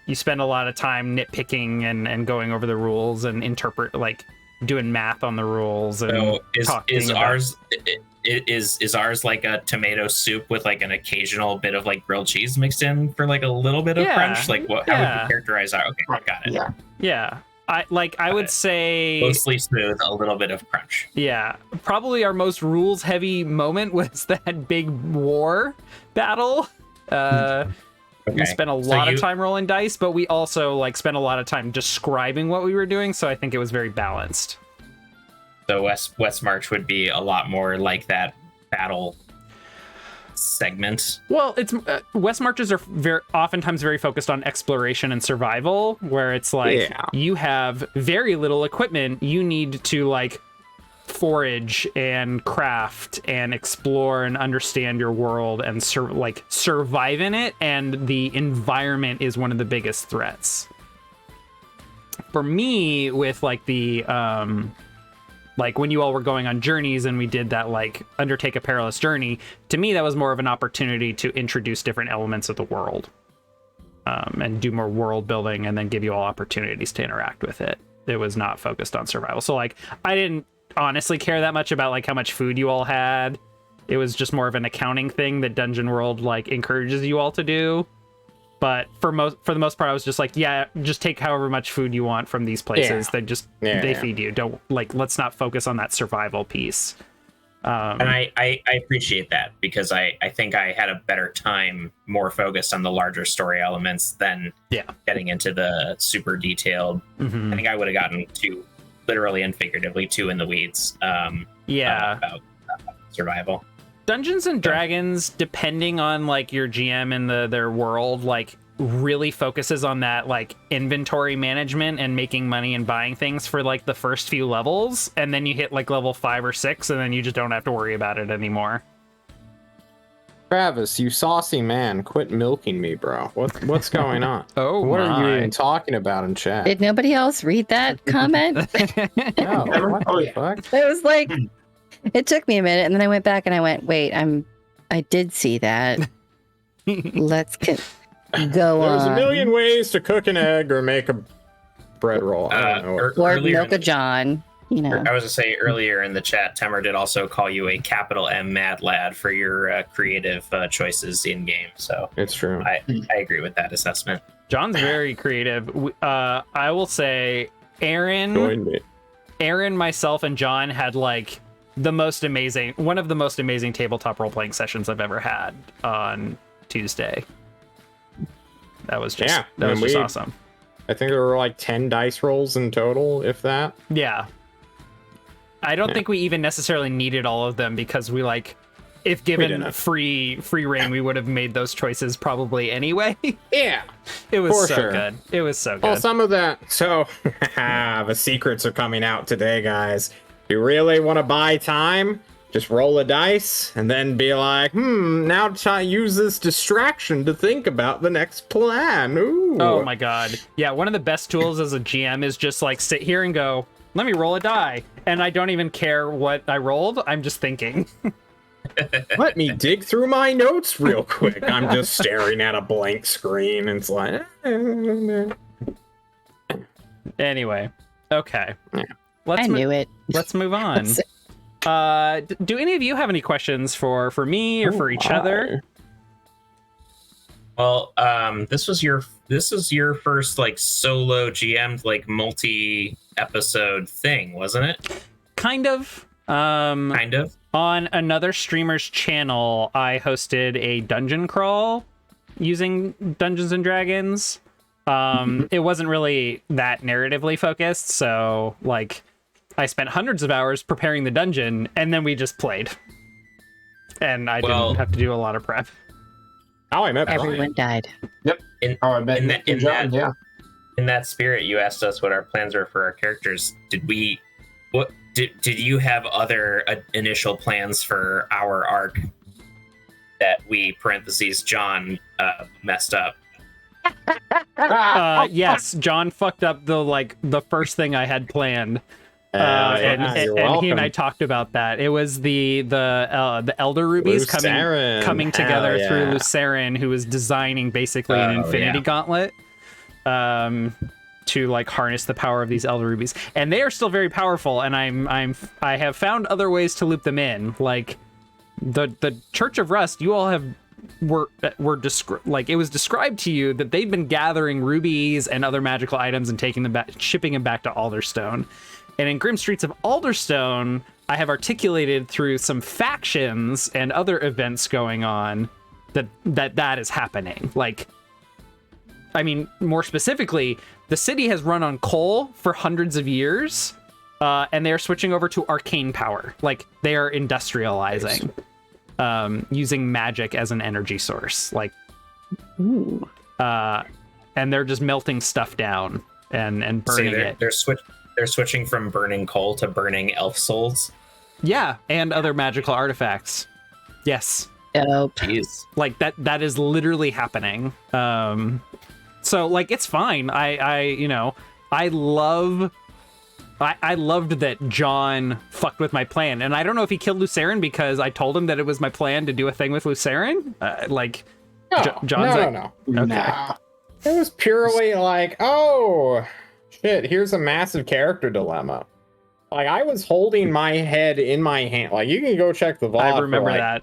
you spend a lot of time nitpicking and going over the rules and like doing math on the rules. And so is ours like a tomato soup with like an occasional bit of like grilled cheese mixed in for like a little bit of crunch? Like how would you characterize our? Okay, got it. Yeah. I would say mostly smooth, a little bit of crunch. Yeah, probably our most rules heavy moment was that big war battle. We spent a lot of time rolling dice, but we also like spent a lot of time describing what we were doing, so I think it was very balanced. So West March would be a lot more like that battle segment. Well, it's West Marches are oftentimes very focused on exploration and survival, where it's like you have very little equipment. You need to like forage and craft and explore and understand your world and survive in it, and the environment is one of the biggest threats. For me, with like the like when you all were going on journeys and we did that like undertake a perilous journey, to me that was more of an opportunity to introduce different elements of the world, and do more world building and then give you all opportunities to interact with it. It was not focused on survival. So like I didn't honestly care that much about like how much food you all had. It was just more of an accounting thing that Dungeon World like encourages you all to do. But for the most part, I was just like, just take however much food you want from these places. They feed you. Don't like, let's not focus on that survival piece. And I appreciate that, because I think I had a better time more focused on the larger story elements than getting into the super detailed. Mm-hmm. I think I would have gotten too literally and figuratively too in the weeds. About survival. Dungeons and Dragons, depending on like your GM and their world, like really focuses on that like inventory management and making money and buying things for like the first few levels, and then you hit like level 5 or 6 and then you just don't have to worry about it anymore. Travis, you saucy man, quit milking me, bro. What's going on? What are you even talking about in chat? Did nobody else read that comment? No, what the fuck? It was like, it took me a minute, and then I went back and I went, wait, I did see that. Let's go on. There's a million ways to cook an egg or make a bread roll. I don't know. Or milk a John. you know. I was going to say earlier in the chat, Temer did also call you a capital M mad lad for your creative choices in game. So It's true. I agree with that assessment. John's very creative. I will say, Join me. Aaron, myself, and John had like one of the most amazing tabletop role playing sessions I've ever had on Tuesday. That was just awesome. I think there were like 10 dice rolls in total, if that. Yeah. I don't think we even necessarily needed all of them because we like, if given free reign, we would have made those choices probably anyway. Yeah. It was so good. It was so good. Well, some of that. So the secrets are coming out today, guys. If you really want to buy time, just roll a dice and then be like, now try use this distraction to think about the next plan. Ooh. Oh my god. Yeah, one of the best tools as a GM is just like sit here and go, let me roll a die. And I don't even care what I rolled. I'm just thinking. Let me dig through my notes real quick. I'm just staring at a blank screen and it's like... Anyway. Okay. I knew it. Let's move on. Do any of you have any questions for me or for each other? Well, this was your first like solo GM like multi-episode thing, wasn't it? Kind of. Kind of. On another streamer's channel, I hosted a dungeon crawl using Dungeons and Dragons. It wasn't really that narratively focused, so like I spent hundreds of hours preparing the dungeon, and then we just played. And I didn't have to do a lot of prep. How I met Everyone died. Yep. In that spirit, you asked us what our plans were for our characters. Did you have other initial plans for our arc that we (parentheses John) messed up? Yes, John fucked up the first thing I had planned. And he and I talked about that. It was the Elder Rubies coming together through Luceren, who was designing basically an Infinity Gauntlet to like harness the power of these Elder Rubies, and they are still very powerful. And I have found other ways to loop them in, like the Church of Rust. You all were it was described to you that they've been gathering rubies and other magical items and taking them back, shipping them back to Alderstone. And in Grim Streets of Alderstone, I have articulated through some factions and other events going on that is happening. Like, I mean, more specifically, the city has run on coal for hundreds of years, and they're switching over to arcane power. Like, they are industrializing, using magic as an energy source. Like, Ooh. And they're just melting stuff down and burning it. They're switching from burning coal to burning elf souls. Yeah, and other magical artifacts. Yes. Dope. Jeez. Like that is literally happening. So like it's fine. I loved that John fucked with my plan. And I don't know if he killed Luceren because I told him that it was my plan to do a thing with Luceren. No. Okay. Nah. It was purely like, oh shit, here's a massive character dilemma. Like, I was holding my head in my hand. Like, you can go check the VOD. I remember for, that.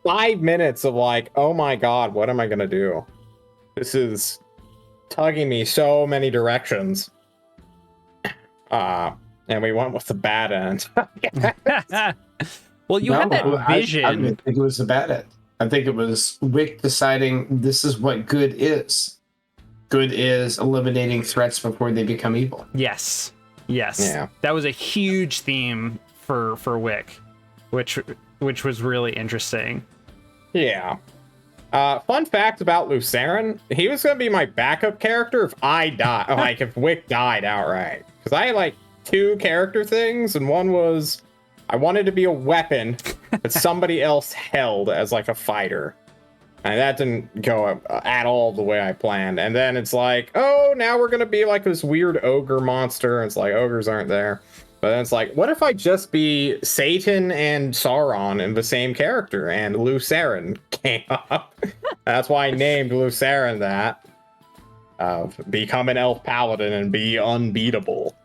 5 minutes of like, oh my god, what am I gonna do? This is tugging me so many directions. And we went with the bad end. Well, you had that vision. I didn't think it was a bad end. I think it was Wick deciding this is what good is. Good is eliminating threats before they become evil. Yes. Yeah. That was a huge theme for Wick, which was really interesting. Yeah. Fun fact about Luceren, he was going to be my backup character if I died, like if Wick died outright. Because I had like 2 character things, and one was I wanted to be a weapon that somebody else held as like a fighter. And that didn't go at all the way I planned. And then it's like, oh, now we're going to be like this weird ogre monster. And it's like, ogres aren't there. But then it's like, what if I just be Satan and Sauron in the same character? And Luceren came up. That's why I named Luceren that. Become an elf paladin and be unbeatable.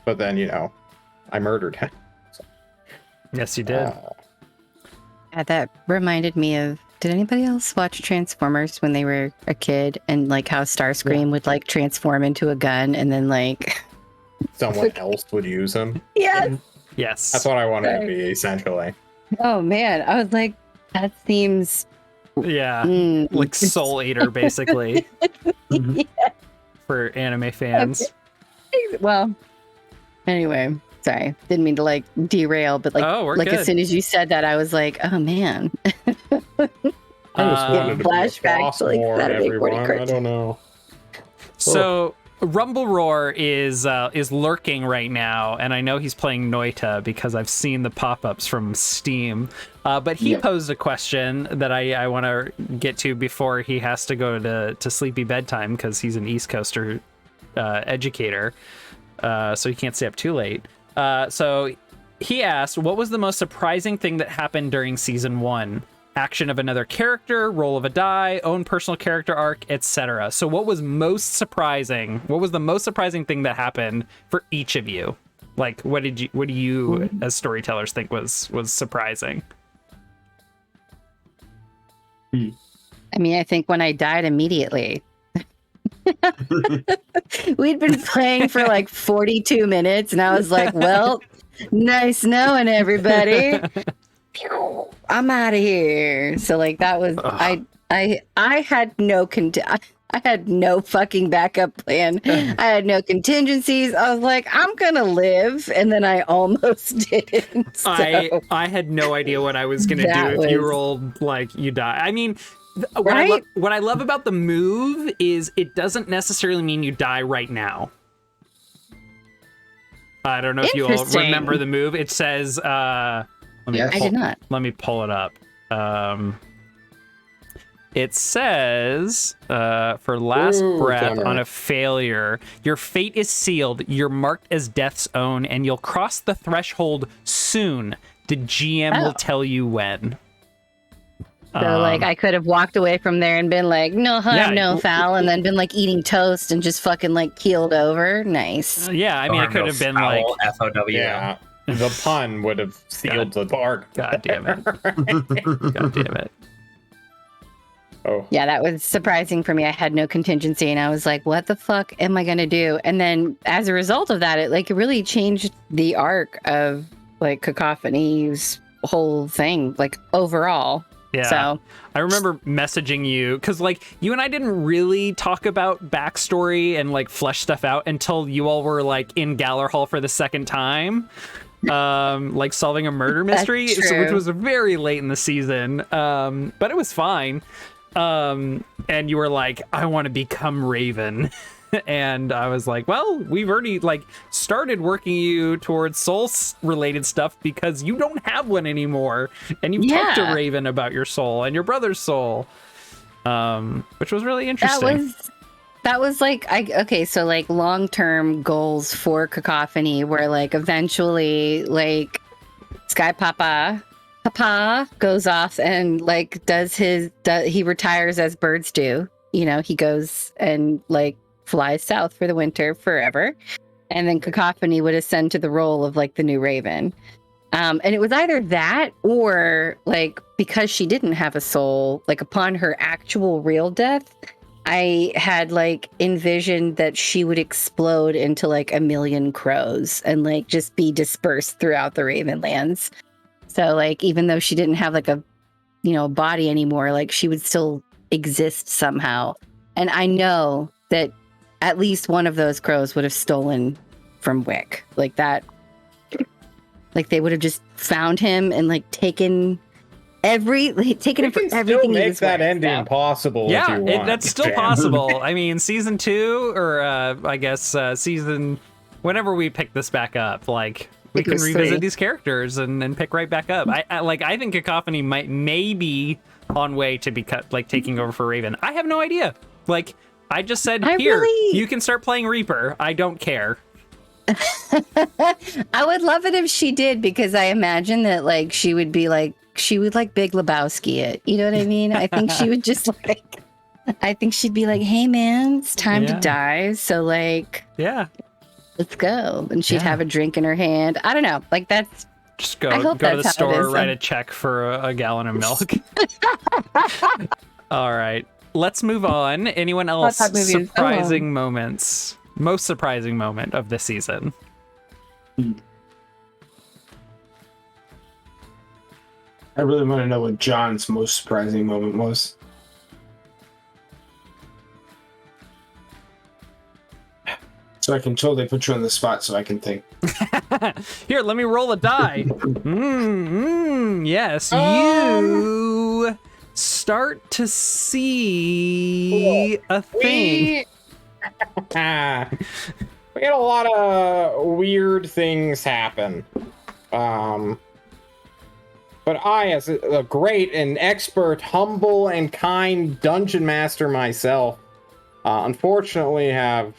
but then, I murdered him. So, Yes, you did. Yeah, that reminded me of, did anybody else watch Transformers when they were a kid, and like how Starscream would like transform into a gun and then like someone else would use him. Yes. Yes. That's what I wanted to be, essentially. Oh man, I was like, that seems like Soul Eater, basically. Yeah. For anime fans. Okay. Well, anyway, sorry, didn't mean to like derail, but like, good. as soon as you said that, I was like, oh man. I just wanted to flashbacks be a boss to, like, more, Saturday morning everyone. I cartoon. don't know. So Rumble Roar is lurking right now, and I know he's playing Noita because I've seen the pop-ups from Steam. But he posed a question that I want to get to before he has to go to sleepy bedtime, because he's an East Coaster educator, so he can't stay up too late. So he asked, what was the most surprising thing that happened during season 1? Action of another character, roll of a die, own personal character arc, etc. So what was most surprising? What was the most surprising thing that happened for each of you? Like, what do you as storytellers think was surprising? I mean, I think when I died immediately. We'd been playing for like 42 minutes, and I was like, well, nice knowing everybody. I'm out of here. So like that was I had no I had no fucking backup plan. I had no contingencies. I was like, I'm gonna live, and then I almost didn't. So. I had no idea what I was gonna do if you rolled like you die. I mean, what I love about the move is it doesn't necessarily mean you die right now. I don't know if you all remember the move. It says I did not. Let me pull it up. It says, for last breath on a failure, your fate is sealed, you're marked as death's own, and you'll cross the threshold soon. The GM will tell you when. So, like, I could have walked away from there and been like, no harm, no foul, and then been, like, eating toast and just fucking, like, keeled over. Nice. Yeah, I mean, it could have been, like... FOW. Yeah. The pun would have sealed the bark. God damn it. God damn it. Oh. Yeah, that was surprising for me. I had no contingency, and I was like, what the fuck am I going to do? And then as a result of that, it really changed the arc of, like, Cacophony's whole thing, like, overall. Yeah. So I remember messaging you because like you and I didn't really talk about backstory and like flesh stuff out until you all were like in Galler Hall for the second time, like solving a murder mystery, which was very late in the season. But it was fine. And you were like, I want to become Raven. And I was like, well, we've already like started working you towards soul related stuff because you don't have one anymore. And you've talked to Raven about your soul and your brother's soul, which was really interesting. That was like, so like long-term goals for Cacophony were like eventually like Sky Papa goes off and like he retires as birds do. You know, he goes and like flies south for the winter forever, and then Cacophony would ascend to the role of like the new Raven, and it was either that or like because she didn't have a soul, like upon her actual real death, I had like envisioned that she would explode into like a million crows and like just be dispersed throughout the Ravenlands. So like even though she didn't have like a body anymore, like she would still exist somehow. And I know that at least one of those crows would have stolen from Wick. Like that, like they would have just found him and like taken him for everything. Still make that ending possible. Yeah, if you want. That's still possible. I mean, season 2 or I guess season whenever we pick this back up, like we can revisit these characters and pick right back up. I think Cacophony may be on way to be taking over for Raven. I have no idea. Like. I just said, you can start playing Reaper. I don't care. I would love it if she did, because I imagine that like she would Big Lebowski it. You know what I mean? I think she would just like, I think she'd be like, hey man, it's time to die. So like, yeah. let's go. And she'd have a drink in her hand. I don't know. Like that's Just go I hope to the that's how it store, is. write a check for a gallon of milk. All right. Let's move on. Anyone else? Hot Dog movie is so Surprising moments. Most surprising moment of the season. I really want to know what John's most surprising moment was. So I can totally put you on the spot so I can think. Here, let me roll a die. Yes, you start to see a thing. We had a lot of weird things happen. But I, as a great and expert, humble and kind dungeon master myself, unfortunately have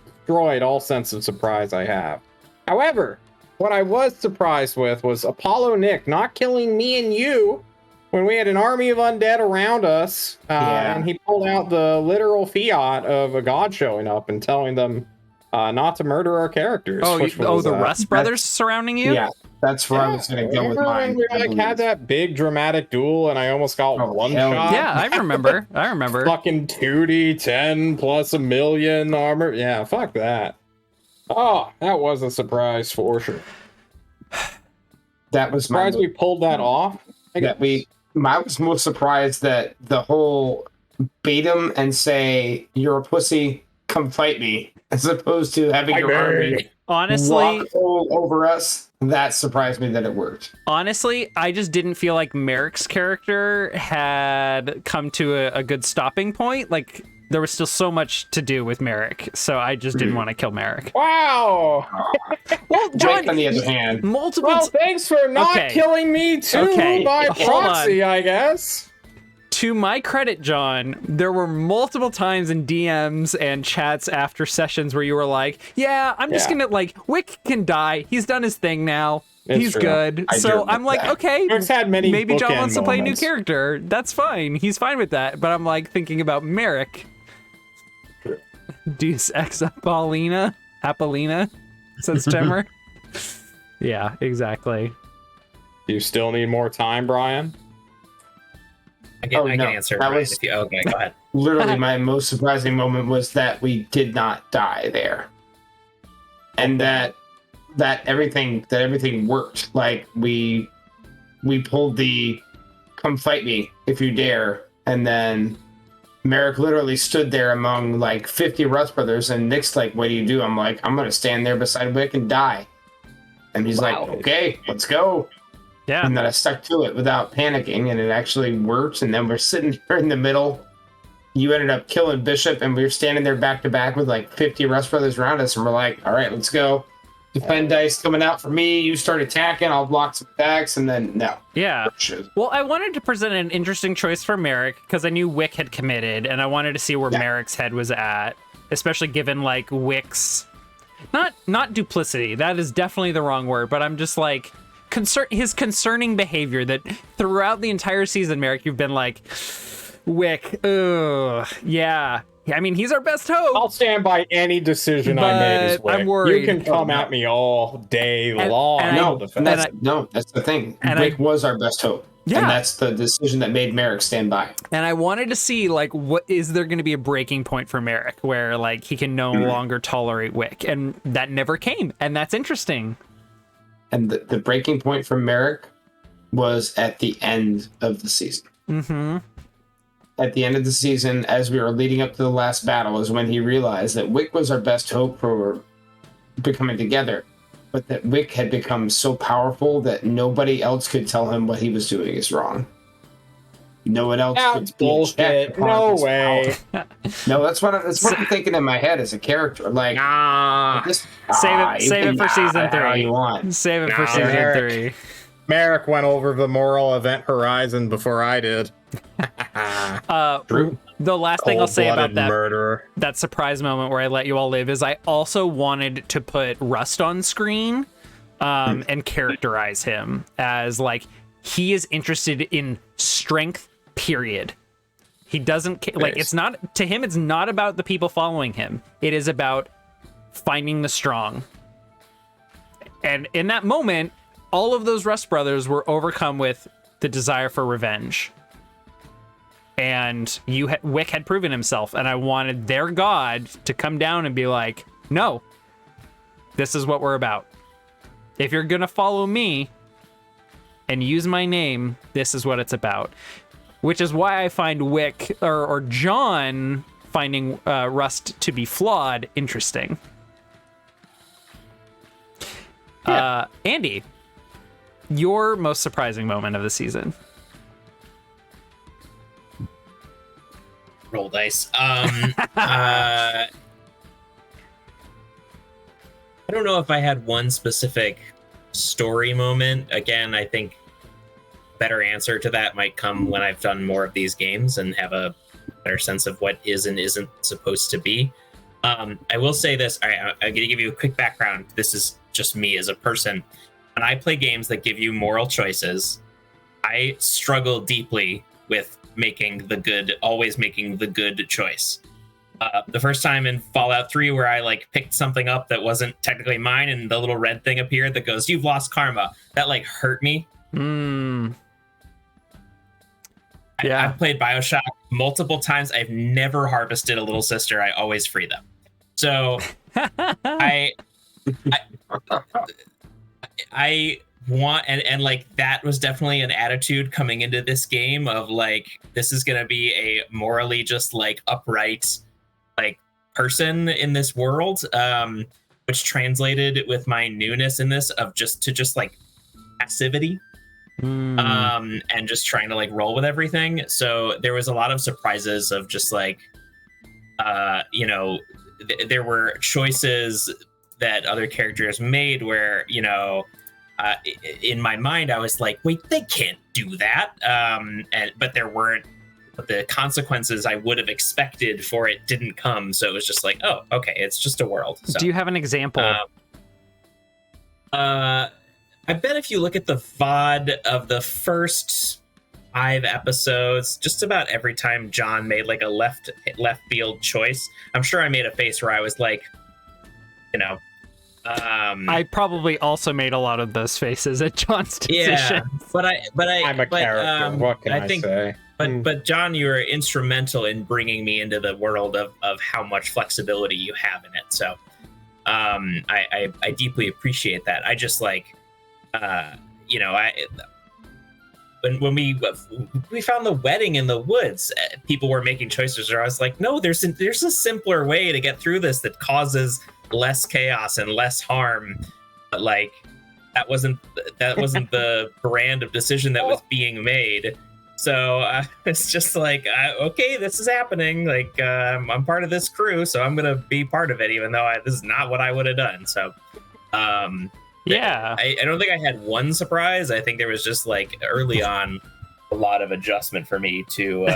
destroyed all sense of surprise I have. However, what I was surprised with was ApolloNik not killing me and you when we had an army of undead around us, and he pulled out the literal fiat of a god showing up and telling them not to murder our characters. The Rust brothers surrounding you? Yeah, that's where I was going to go with mine. We had that big dramatic duel, and I almost got one shot. Yeah, I remember. Fucking 2d10 plus $1 million armor. Yeah, fuck that. Oh, that was a surprise for sure. That was surprised we pulled that off. I was most surprised that the whole bait him and say, "You're a pussy, come fight me," as opposed to having your army walk all over us. That surprised me that it worked. Honestly, I just didn't feel like Merrick's character had come to a good stopping point. Like, there was still so much to do with Merrick, so I just didn't want to kill Merrick. Wow! Well, John, on the other hand, thanks for not killing me too by proxy, I guess. To my credit, John, there were multiple times in DMs and chats after sessions where you were like, yeah, I'm just gonna, like, Wick can die. He's done his thing now. He's good. So I'm like, okay, maybe John wants to play a new character. That's fine. He's fine with that. But I'm like thinking about Merrick. Deus Ex Apollina? Says Timmer. Yeah, exactly. Do you still need more time, Brian? I can answer. Brian, if you, okay, go ahead. Literally, my most surprising moment was that we did not die there, and that everything worked. Like we pulled the "come fight me if you dare," and then Merrick literally stood there among like 50 Rust brothers, and Nick's like, "What do you do?" I'm like, "I'm gonna stand there beside Wick and die," and he's like, "Okay, let's go." Yeah. And then I stuck to it without panicking, and it actually worked. And then we're sitting here in the middle. You ended up killing Bishop, and we were standing there back to back with like 50 Rust brothers around us, and we're like, all right, let's go. Defend dice coming out for me. You start attacking, I'll block some attacks, and then no. Yeah. Well, I wanted to present an interesting choice for Merrick because I knew Wick had committed, and I wanted to see where Merrick's head was at, especially given like Wick's not duplicity. That is definitely the wrong word, but I'm just like his concerning behavior that throughout the entire season, Merrick, you've been like, Wick, yeah. I mean, he's our best hope. I'll stand by any decision I made as Wick. I'm worried. You can come at me all day long. That's the thing. Wick was our best hope. Yeah. And that's the decision that made Merrick stand by. And I wanted to see, like, what is there going to be a breaking point for Merrick where, like, he can no longer tolerate Wick? And that never came. And that's interesting. And the breaking point for Merrick was at the end of the season. Mm-hmm. At the end of the season, as we were leading up to the last battle, is when he realized that Wick was our best hope for becoming together, but that Wick had become so powerful that nobody else could tell him what he was doing is wrong. No one else could bullshit. No way. No, that's what I'm thinking in my head as a character. Like, save it for season 3. You want. Save it for season 3. Merrick went over the moral event horizon before I did. True. The last thing I'll say about that that surprise moment where I let you all live is I also wanted to put Rust on screen and characterize him as like he is interested in strength, period. He doesn't like it's not to him, it's not about the people following him. It is about finding the strong. And in that moment, all of those Rust brothers were overcome with the desire for revenge. And Wick had proven himself, and I wanted their god to come down and be like, no, this is what we're about. If you're gonna follow me and use my name, this is what it's about. Which is why I find Wick or John finding Rust to be flawed interesting. Yeah. Andy, your most surprising moment of the season. Roll dice. I don't know if I had one specific story moment. Again, I think a better answer to that might come when I've done more of these games and have a better sense of what is and isn't supposed to be. I will say this. I'm going to give you a quick background. This is just me as a person. When I play games that give you moral choices, I struggle deeply with always making the good choice. The first time in Fallout 3 where I picked something up that wasn't technically mine and the little red thing appeared that goes, "You've lost karma," that hurt me. Yeah. I've played BioShock multiple times. I've never harvested a little sister. I always free them. So I want and that was definitely an attitude coming into this game of this is gonna be a morally just upright person in this world, which translated with my newness in this of just passivity. And just trying to roll with everything. So there was a lot of surprises of just there were choices that other characters made where in my mind I was like, wait, they can't do that, but there weren't. The consequences I would have expected for it didn't come, so it was just oh, okay, it's just a world. So, do you have an example? I bet if you look at the VOD of the first 5 episodes, just about every time John made a left field choice, I'm sure I made a face where I was I probably also made a lot of those faces at John's decision. Yeah, but I'm a character. What can I say? But John, you were instrumental in bringing me into the world of how much flexibility you have in it. So I deeply appreciate that. I just when we found the wedding in the woods, people were making choices where I was like, no, there's a simpler way to get through this that causes less chaos and less harm. But that wasn't the brand of decision that was being made. So it's just okay, this is happening. I'm part of this crew, so I'm gonna be part of it, even though this is not what I would have done. So, yeah, I don't think I had one surprise. I think there was just early on a lot of adjustment for me to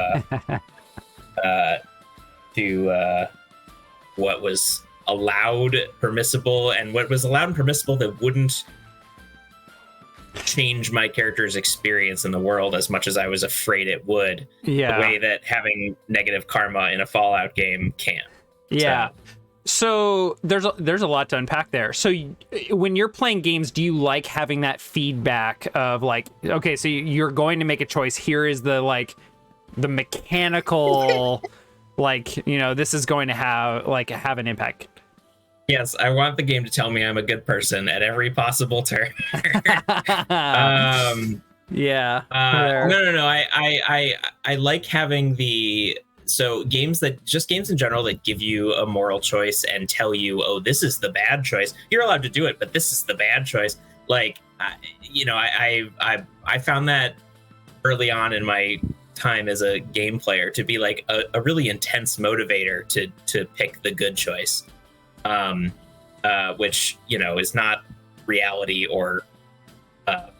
what was allowed, permissible, and what was allowed and permissible that wouldn't change my character's experience in the world as much as I was afraid it would. Yeah. The way that having negative karma in a Fallout game can. Yeah. So there's a lot to unpack there. So when you're playing games, do you like having that feedback of okay, so you're going to make a choice. Here is the mechanical, this is going to have an impact. Yes, I want the game to tell me I'm a good person at every possible turn. Yeah. No. I like having games in general that give you a moral choice and tell you, oh, this is the bad choice. You're allowed to do it, but this is the bad choice. I found that early on in my time as a game player to be a really intense motivator to pick the good choice. Which is not reality or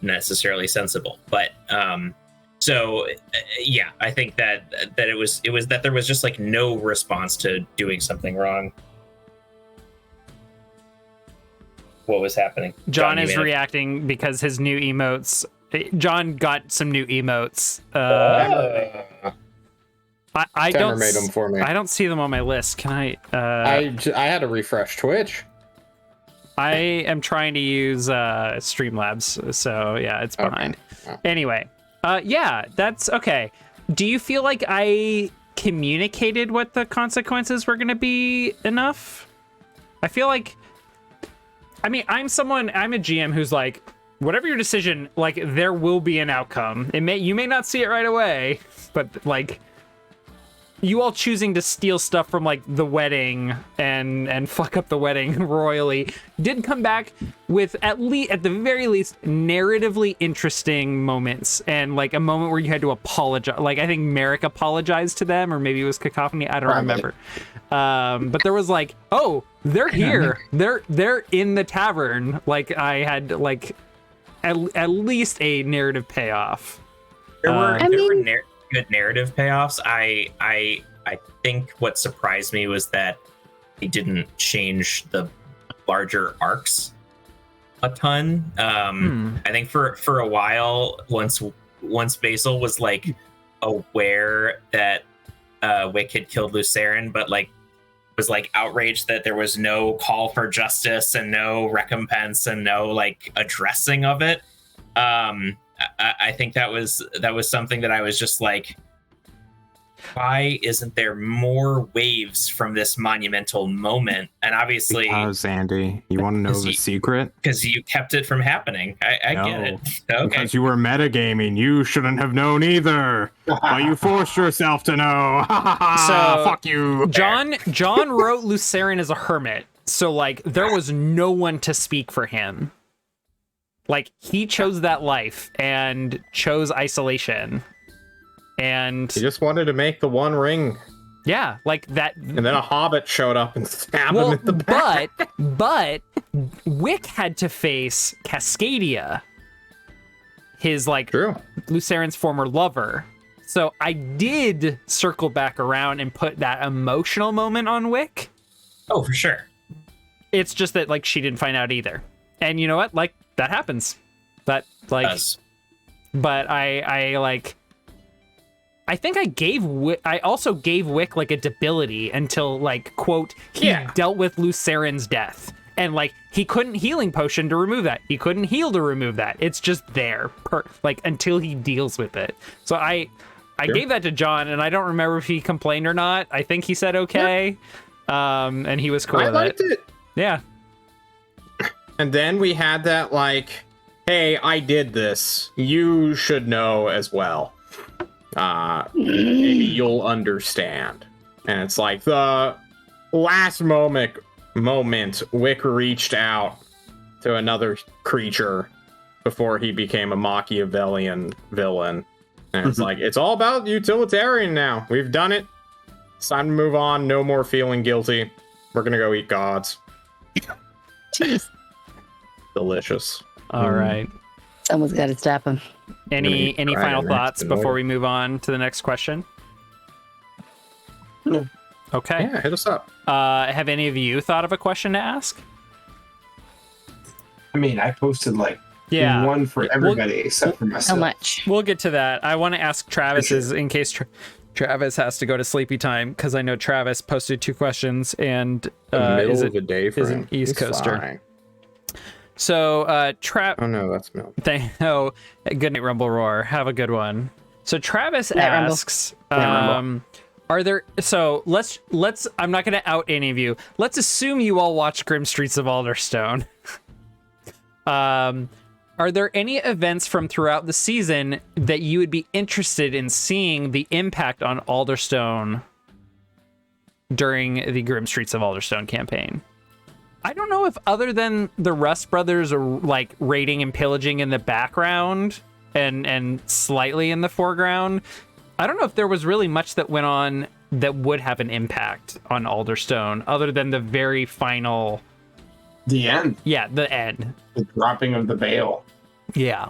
necessarily sensible, but yeah, I think that it was that there was just no response to doing something wrong. What was happening? John is reacting because his new emotes. John got some new emotes. I don't made them for me. I don't see them on my list. Can I? I had to refresh Twitch. I am trying to use Streamlabs, so yeah, it's behind. Okay. Anyway, yeah, that's okay. Do you feel like I communicated what the consequences were going to be enough? I feel like, I mean, I'm a GM who's like, whatever your decision, like, there will be an outcome. You may not see it right away, but like, you all choosing to steal stuff from like the wedding and fuck up the wedding royally did come back with at the very least narratively interesting moments, and like a moment where you had to apologize. Like, I think Merrick apologized to them, or maybe it was Cacophony, I don't remember. But there was like, oh, they're here, they're in the tavern. Like, I had like at least a narrative payoff. There were good narrative payoffs. I think what surprised me was that they didn't change the larger arcs a ton. I think for a while, once Basil was like aware that Wick had killed Lucerne, but like was like outraged that there was no call for justice and no recompense and no like addressing of it. I think that was something that I was just like, why isn't there more waves from this monumental moment? And obviously, because Andy, you want to know the secret? Because you kept it from happening. I get it. Okay. Because you were metagaming. You shouldn't have known either. But you forced yourself to know. So fuck you. John wrote Lucerne as a hermit, so like there was no one to speak for him. Like, he chose that life and chose isolation. And he just wanted to make the One Ring. Yeah, like that. And then a hobbit showed up and stabbed him in the back. But Wick had to face Cascadia, his like Lucerne's former lover. So I did circle back around and put that emotional moment on Wick. Oh, for sure. It's just that like she didn't find out either. And you know what? Like, that happens. That like, but I like. I think I also gave Wick like a debility until like, quote, he dealt with Lucerne's death, and like he couldn't healing potion to remove that. He couldn't heal to remove that. It's just there like until he deals with it. So I gave that to John, and I don't remember if he complained or not. I think he said okay. And he was cool with it. I liked it. Yeah. And then we had that like, hey, I did this. You should know as well. Maybe you'll understand. And it's like the last moment Wick reached out to another creature before he became a Machiavellian villain. And it's like, it's all about utilitarian now. We've done it. It's time to move on. No more feeling guilty. We're gonna go eat gods. Jeez. Delicious. All right. Someone's got to stop him. Any final thoughts before we move on to the next question? No. Okay. Yeah, hit us up. Have any of you thought of a question to ask? I mean, I posted like one for everybody except for myself. How much? We'll get to that. I want to ask Travis's in case Travis has to go to sleepy time, because I know Travis posted 2 questions and middle of the day for is him. an East He's Coaster. fine. So oh no, that's milk. Good night, Rumble Roar. Have a good one. So Travis Night, asks, are there? So let's. I'm not going to out any of you. Let's assume you all watch Grim Streets of Alderstone. Are there any events from throughout the season that you would be interested in seeing the impact on Alderstone during the Grim Streets of Alderstone campaign? I don't know if other than the Rust brothers are like raiding and pillaging in the background and slightly in the foreground, I don't know if there was really much that went on that would have an impact on Alderstone other than the very final... The end. Yeah, the end. The dropping of the veil. Yeah.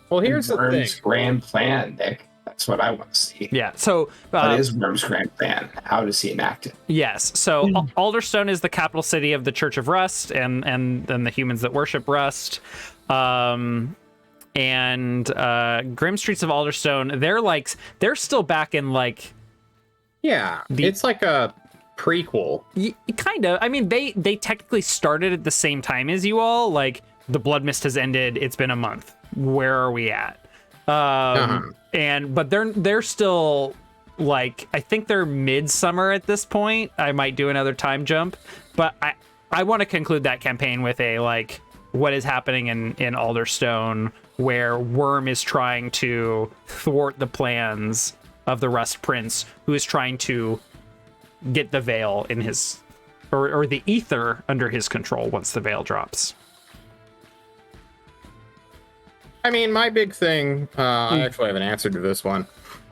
Well, here's the thing. Worm's grand plan, Nick. That's what I want to see. Yeah, so... what is Worm's grand plan? How does he enact it? Yes, so Alderstone is the capital city of the Church of Rust and the humans that worship Rust. And Grim Streets of Alderstone, they're still back in like... Yeah, it's like a prequel. Kind of. I mean, they technically started at the same time as you all. Like, the Blood Mist has ended. It's been a month. Where are we at? But they're still, like, I think they're midsummer at this point. I might do another time jump, but I want to conclude that campaign with a, like, what is happening in Alderstone, where Worm is trying to thwart the plans of the Rust Prince, who is trying to get the veil in his, or the ether under his control once the veil drops. I mean, my big thing, I actually have an answer to this one,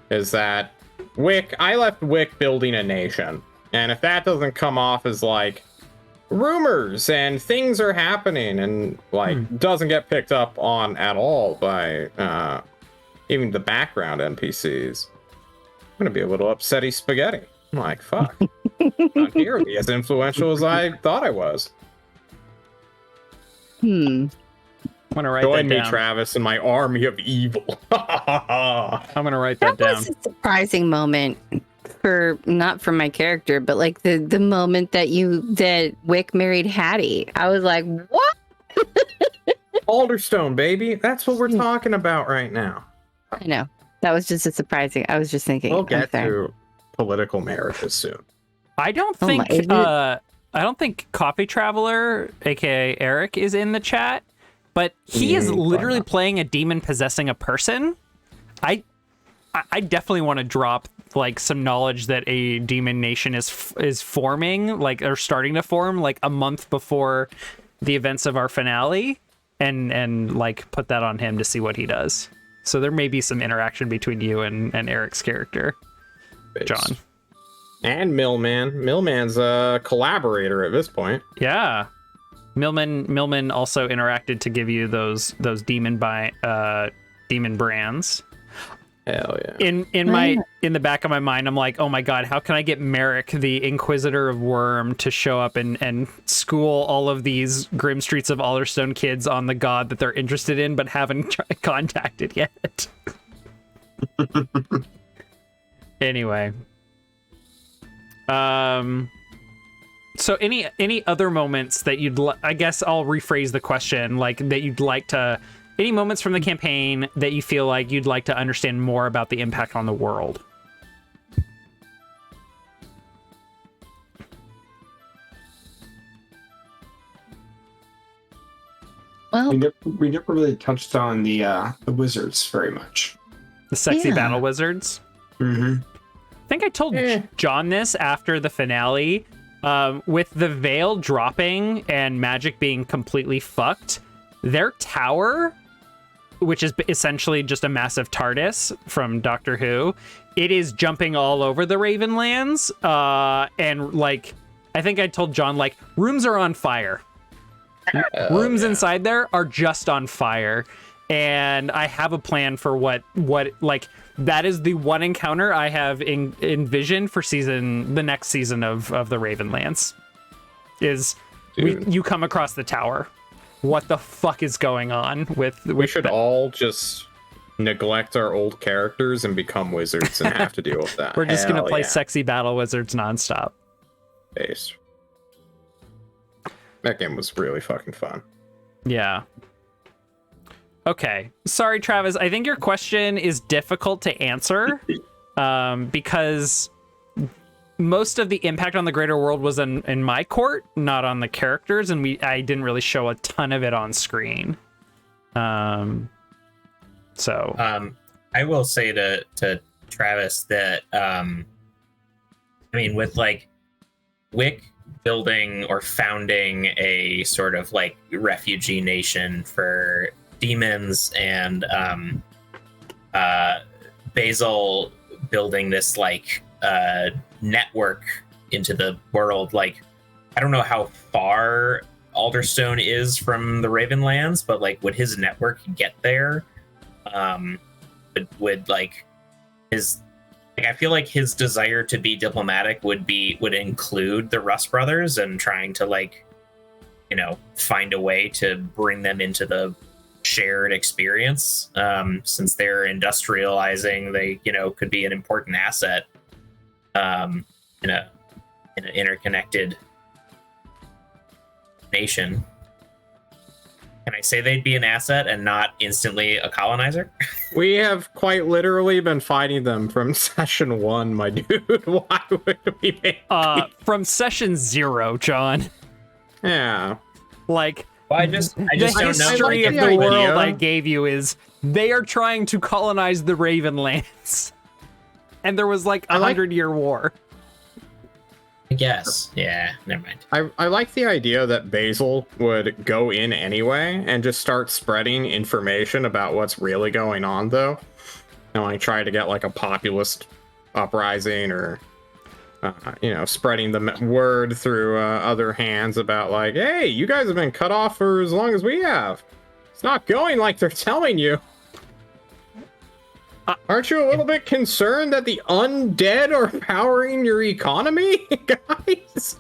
is that I left Wick building a nation. And if that doesn't come off as, like, rumors and things are happening and, like, doesn't get picked up on at all by even the background NPCs, I'm going to be a little upsetty spaghetti. I'm like, fuck. Not nearly as influential as I thought I was. I'm gonna write Join that me, down. Travis, in my army of evil. I'm gonna write that down. That was a surprising moment not for my character, but like the moment that Wick married Hattie. I was like, what? Alderstone, baby. That's what we're talking about right now. I know. That was just a surprising. I was just thinking. We'll get to political marriages soon. I don't think Coffee Traveler, aka Eric, is in the chat, but he is literally playing a demon possessing a person. I definitely want to drop, like, some knowledge that a demon nation is forming, like, or starting to form, like, a month before the events of our finale, and like put that on him to see what he does. So there may be some interaction between you and Eric's character, John. And Millman. Millman's a collaborator at this point. Yeah. Millman also interacted to give you those demon brands. Hell yeah. In the back of my mind, I'm like, oh my god, how can I get Merrick, the Inquisitor of Worm, to show up and school all of these Grim Streets of Alderstone kids on the god that they're interested in but haven't contacted yet. Anyway. So any other moments that I guess I'll rephrase the question, like, that you'd like to, any moments from the campaign that you feel like you'd like to understand more about the impact on the world? Well, we never really touched on the wizards very much. The sexy battle wizards? Mm-hmm. I think I told John this after the finale. With the veil dropping and magic being completely fucked, their tower, which is essentially just a massive TARDIS from Doctor Who, it is jumping all over the Ravenlands. And, like, I think I told John, like, rooms are on fire. Rooms inside there are just on fire. And I have a plan for what like, that is the one encounter I have envisioned for the next season of the Ravenlands. Is you come across the tower. What the fuck is going on with we should all just neglect our old characters and become wizards and have to deal with that. We're just gonna play sexy battle wizards nonstop. Based. That game was really fucking fun. Yeah. Okay. Sorry, Travis. I think your question is difficult to answer because most of the impact on the greater world was in my court, not on the characters, and I didn't really show a ton of it on screen. I will say to Travis that I mean, with, like, Wick building or founding a sort of, like, refugee nation for demons, and Basil building this, like, network into the world. Like, I don't know how far Alderstone is from the Ravenlands, but, like, would his network get there? Would like his, like, I feel like his desire to be diplomatic would include the Rust brothers and trying to, like, you know, find a way to bring them into the shared experience. Since they're industrializing, they, you know, could be an important asset in a in an interconnected nation. Can I say they'd be an asset and not instantly a colonizer? We have quite literally been fighting them from session 1, my dude. Why would we make from session 0, John. Yeah. Like, well, I just the don't know. history like of the the idea. world I gave you is they are trying to colonize the Ravenlands. And there was like 100-year war. I guess. Yeah, never mind. I like the idea that Basil would go in anyway and just start spreading information about what's really going on, though. And like try to get like a populist uprising or, spreading the word through other hands about like, hey, you guys have been cut off for as long as we have. It's not going like they're telling you. Aren't you a little bit concerned that the undead are powering your economy, guys?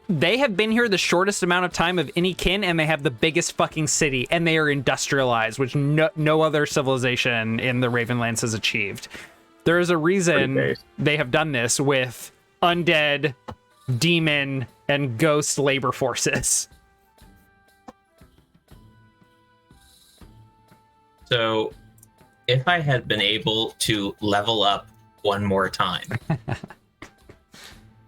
They have been here the shortest amount of time of any kin, and they have the biggest fucking city, and they are industrialized, which no other civilization in the Ravenlands has achieved. There is a reason they have done this with undead, demon, and ghost labor forces. So, if I had been able to level up one more time,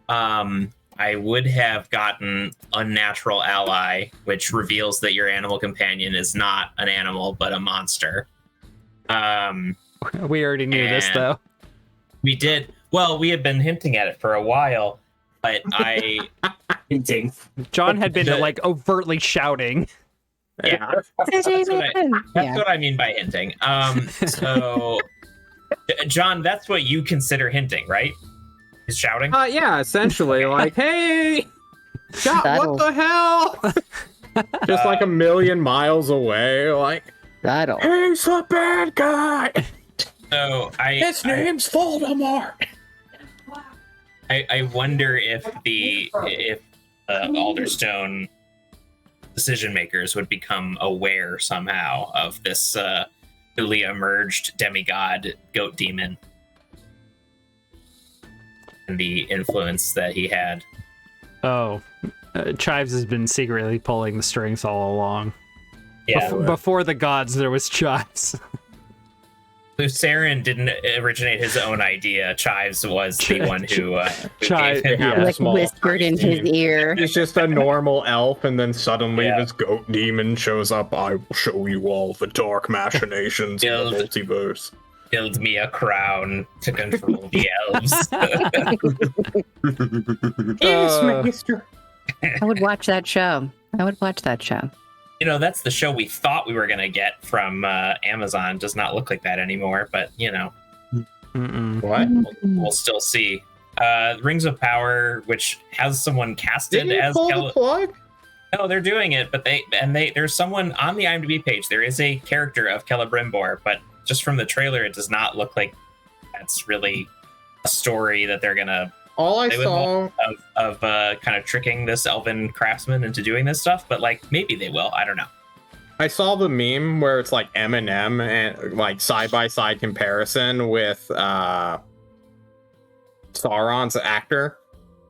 I would have gotten Unnatural Ally, which reveals that your animal companion is not an animal, but a monster. We already knew this, though. We did. Well, we had been hinting at it for a while, but Hinting. John had been like overtly shouting. Yeah, that's what I mean by hinting. So, John, that's what you consider hinting, right? Is shouting? Yeah, essentially. Like, hey, God, what the hell? Just like a million miles away. Like, he's the bad guy. So his name's Voldemort. I wonder if Alderstone decision makers would become aware somehow of this newly emerged demigod goat demon and the influence that he had. Oh, Chives has been secretly pulling the strings all along. Yeah. Before the gods, there was Chives. Lucarin didn't originate his own idea. Chives was the one who Chives, gave him Like whispered in his ear. He's just a normal elf, and then suddenly this goat demon shows up. I will show you all the dark machinations of the multiverse. Build me a crown to control the elves. Yes, Maester. I would watch that show. You know, that's the show we thought we were going to get from Amazon. Does not look like that anymore, but, you know. What? We'll still see. Rings of Power, which has someone casted Didn't you as pull the plug? No, they're doing it, but there's someone on the IMDb page. There is a character of Celebrimbor, but just from the trailer, it does not look like that's really a story that they're going to All I saw of kind of tricking this elven craftsman into doing this stuff, but like maybe they will. I don't know. I saw the meme where it's like Eminem and like side by side comparison with Sauron's actor,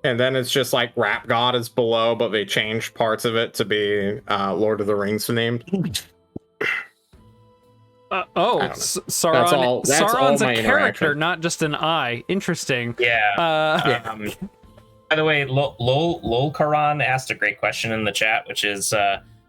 and then it's just like Rap God is below, but they changed parts of it to be Lord of the Rings named. Sauron. That's all Sauron's my a character, interaction. not just an eye. Interesting. Yeah. By the way, Lol Karan asked a great question in the chat, which is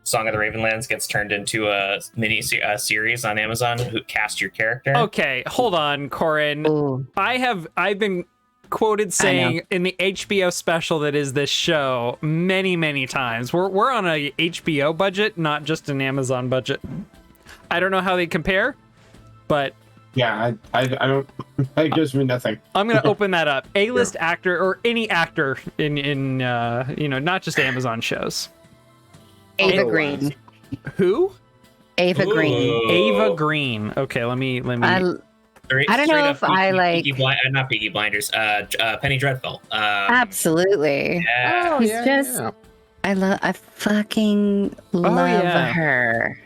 Song of the Ravenlands gets turned into a mini series on Amazon. Who cast your character? Okay, hold on, Corin. Ooh. I've been quoted saying in the HBO special that is this show many times. We're on a HBO budget, not just an Amazon budget. I don't know how they compare, but yeah, I don't. That gives me nothing. I'm gonna open that up. A-list actor or any actor in not just Amazon shows. Ava Green. Who? Ava Green. Ava Green. Okay, let me. I don't know if I like. Not Peaky Blinders. Penny Dreadful. Absolutely. Yeah. He's just. I fucking love her.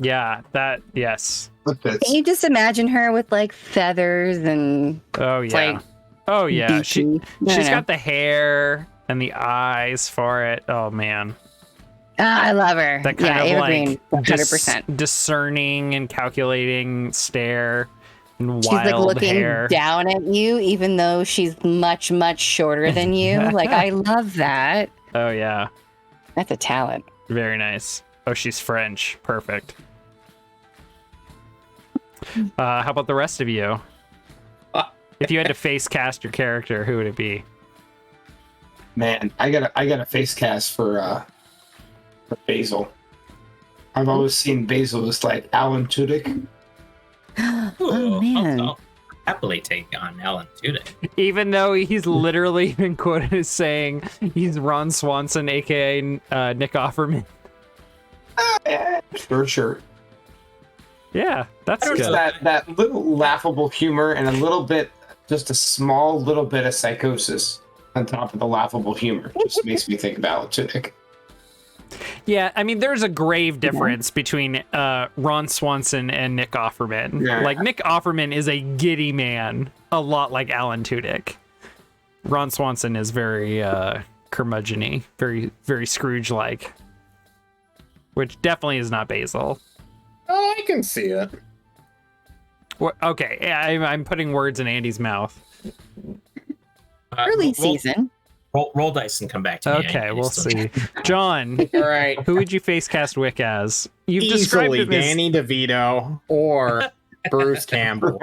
Yeah, yes. Look, Can you just imagine her with like feathers and Oh yeah. like Oh yeah, beachy. she's got the hair and the eyes for it. Oh man, I love her. that kind of Ava like Green, 100%. discerning and calculating stare and She's like wild looking hair. down at you, even though she's much, much shorter than you. Like, I love that. Oh yeah, That's a talent. very nice. Oh, she's French. Perfect. How about the rest of you? If you had to face cast your character, who would it be? Man, I got a face cast for Basil. I've always seen Basil as like Alan Tudyk. Oh, man. I'll happily take on Alan Tudyk. Even though he's literally been quoted as saying he's Ron Swanson, aka Nick Offerman. Sure. Yeah, that's There's good. that little laughable humor and a little bit, just a small little bit of psychosis on top of the laughable humor. Just makes me think of Alan Tudyk. Yeah, I mean, there's a grave difference between Ron Swanson and Nick Offerman. Yeah. Like, Nick Offerman is a giddy man, a lot like Alan Tudyk. Ron Swanson is very curmudgeon-y, very, very Scrooge-like, which definitely is not Basil. Oh, I can see it. Okay, yeah, I'm putting words in Andy's mouth. Early season. Roll dice and come back to me. Okay, we'll see. John, All right. who would you face cast Wick as? You've described Easily him as Danny DeVito or Bruce Campbell.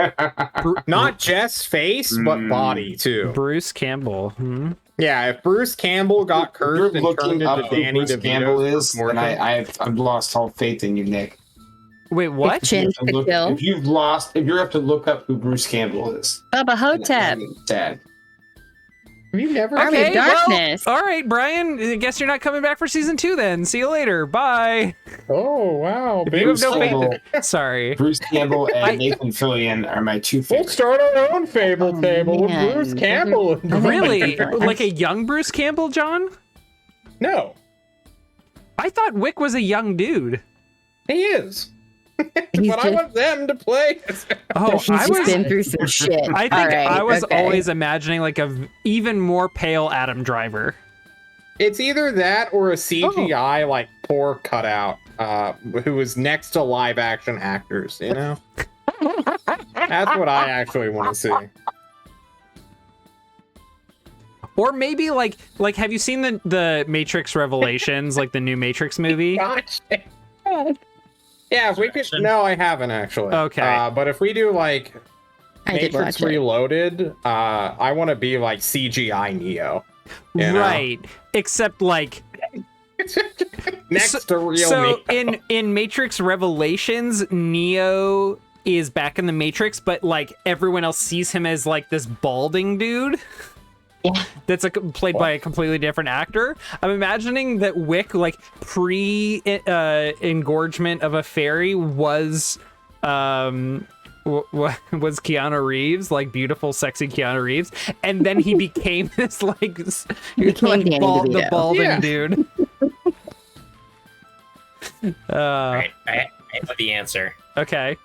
Not just face, but body too. Bruce Campbell. Hmm? Yeah, if Bruce Campbell got You're cursed and turned looking up into who Danny Bruce DeVito, Campbell is, Mortem. and I've lost all faith in you, Nick. Wait, what? Chin to kill. If you're up to look up who Bruce Campbell is, Bubba Hotep. I'm sad. Have you never? Army of Darkness. Well, all right, Brian. I guess you're not coming back for season 2 then. See you later. Bye. Oh wow, You have big no Campbell. faith in- Sorry. Bruce Campbell and Nathan Fillion are my two We'll favorites. start our own Fable Oh, table man. with Bruce Campbell. Really? Like a young Bruce Campbell, John? No, I thought Wick was a young dude. he is. He's But I just- want them to play. Oh, He's I just was. been through some shit. I think All right, I was okay. always imagining like a even more pale Adam Driver. It's either that or a CGI like poor cutout, who is next to live action actors. You know, that's what I actually want to see. Or maybe like have you seen the Matrix Revelations, like the new Matrix movie? Gosh. Yeah, if we could. No, I haven't actually. Okay. But if we do like I did Matrix watch it. Reloaded, I want to be like CGI Neo. You know? Right. Except like Next to real so Neo. in Matrix Revelations, Neo is back in the Matrix, but like everyone else sees him as like this balding dude. Yeah. That's played by a completely different actor. I'm imagining that Wick, like engorgement of a fairy, was was Keanu Reeves, like beautiful, sexy Keanu Reeves, and then he became this like Became Danny the DeVito. balding Yeah. dude. Right, I have the answer. Okay.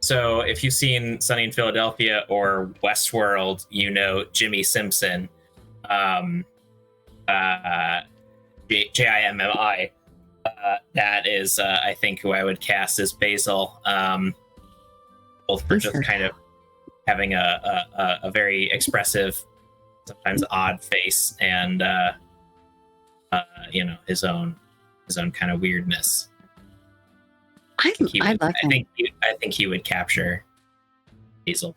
So if you've seen Sunny in Philadelphia or Westworld, you know Jimmy Simpson, Jimmi. That is, I think, who I would cast as Basil. Both for just kind of having a very expressive, sometimes odd face, and his own kind of weirdness. I love him. I think he would capture Basil.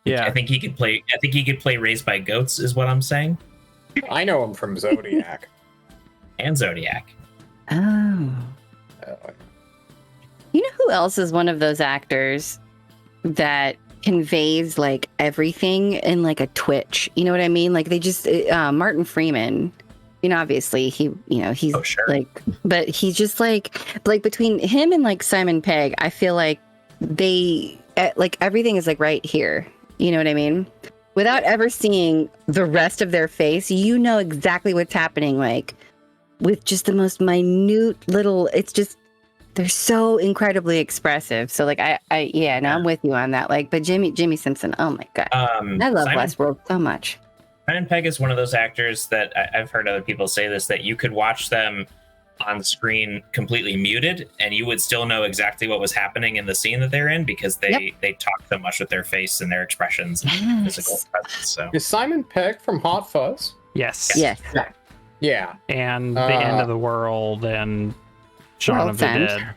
Yeah. I think he could play Raised by Goats, is what I'm saying, I know him from Zodiac. and Zodiac. Oh. You know who else is one of those actors that conveys like everything in like a twitch? You know what I mean? Like they just Martin Freeman. You know, obviously he's Oh, sure. like, but he's just like between him and like Simon Pegg, I feel like they like everything is like right here. You know what I mean? Without ever seeing the rest of their face, you know exactly what's happening. Like with just the most minute little, it's they're so incredibly expressive. So like I'm with you on that. Like, but Jimmy Simpson, oh my god, I love Westworld so much. Simon Pegg is one of those actors that I've heard other people say this, that you could watch them on screen completely muted and you would still know exactly what was happening in the scene that they're in, because they talk so much with their face and their expressions and physical presence. So is Simon Pegg from Hot Fuzz? Yes. Yeah. And The End of the World and Shaun of the Dead.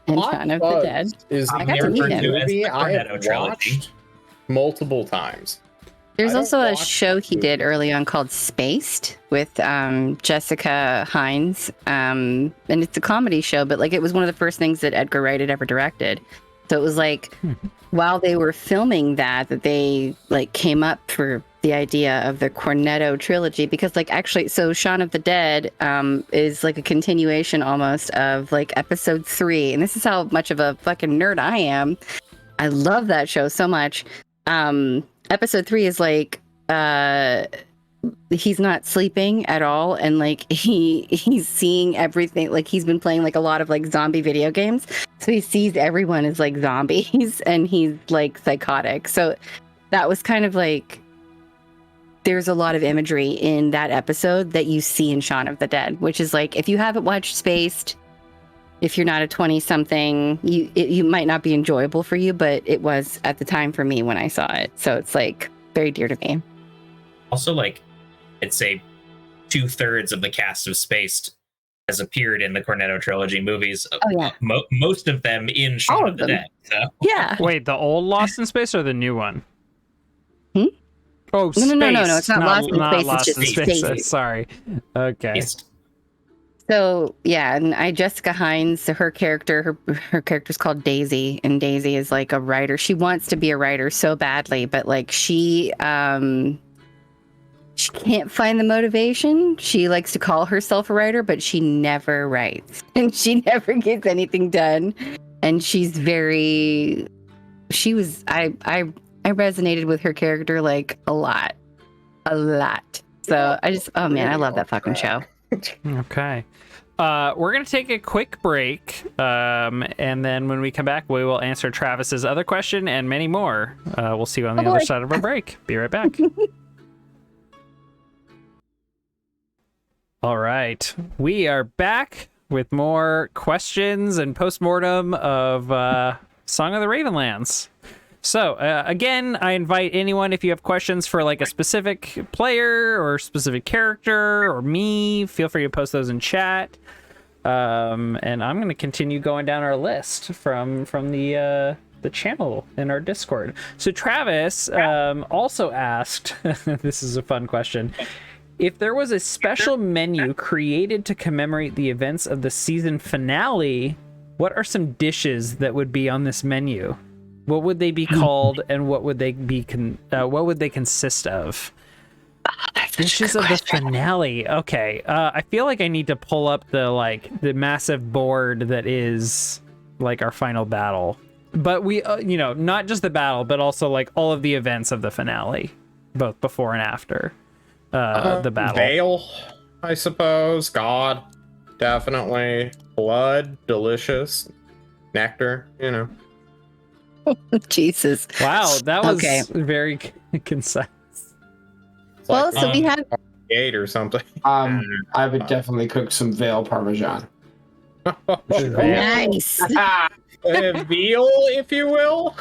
And Hot Shaun of Fuzz the Dead. Is I got to meet him. movie I have Cornetto trilogy. watched multiple times. There's I also don't a watch show he movies. did early on called Spaced with Jessica Hines. And it's a comedy show, but like it was one of the first things that Edgar Wright had ever directed. So it was like while they were filming that they like came up for the idea of the Cornetto trilogy, because like actually, so Shaun of the Dead is like a continuation almost of like episode 3. And this is how much of a fucking nerd I am. I love that show so much. Episode 3 is like he's not sleeping at all, and like he's seeing everything. Like he's been playing like a lot of like zombie video games, so he sees everyone as like zombies, and he's like psychotic. So that was kind of like, there's a lot of imagery in that episode that you see in Shaun of the Dead, which is like, if you haven't watched Spaced, if you're not a 20-something, you might not be enjoyable for you, but it was at the time for me when I saw it. So it's like very dear to me. Also, like, I'd say 2/3 of the cast of Spaced has appeared in the Cornetto trilogy movies. Oh yeah, Most of them in Shaun of the Dead. So. yeah. Wait, the old Lost in Space or the new one? Oh, No, Space. no. It's not Lost in Space. It's Lost just in Space. Space. Sorry. Okay. So yeah, and Jessica Hines, her character's called Daisy, and Daisy is like a writer. She wants to be a writer so badly, but like she can't find the motivation. She likes to call herself a writer, but she never writes, and she never gets anything done. And I resonated with her character like a lot. So I love that fucking show. Okay. We're going to take a quick break, and then when we come back, we will answer Travis's other question and many more. We'll see you on the other side of our break. Be right back. All right. We are back with more questions and postmortem of Song of the Ravenlands. So, again, I invite anyone, if you have questions for like a specific player or specific character or me, feel free to post those in chat. And I'm going to continue going down our list from the channel in our Discord. So Travis also asked, this is a fun question, if there was a special menu created to commemorate the events of the season finale, what are some dishes that would be on this menu? What would they be called, and what would they be? What would they consist of? Dishes of the finale. Okay, I feel like I need to pull up the massive board that is like our final battle. But we, not just the battle, but also like all of the events of the finale, both before and after the battle. Veil, I suppose. God, definitely. Blood, delicious. Nectar, Jesus. Wow, that was Okay. very concise. Well, so we have 8 or something. I would definitely cook some veal parmesan. nice. Veal, if you will.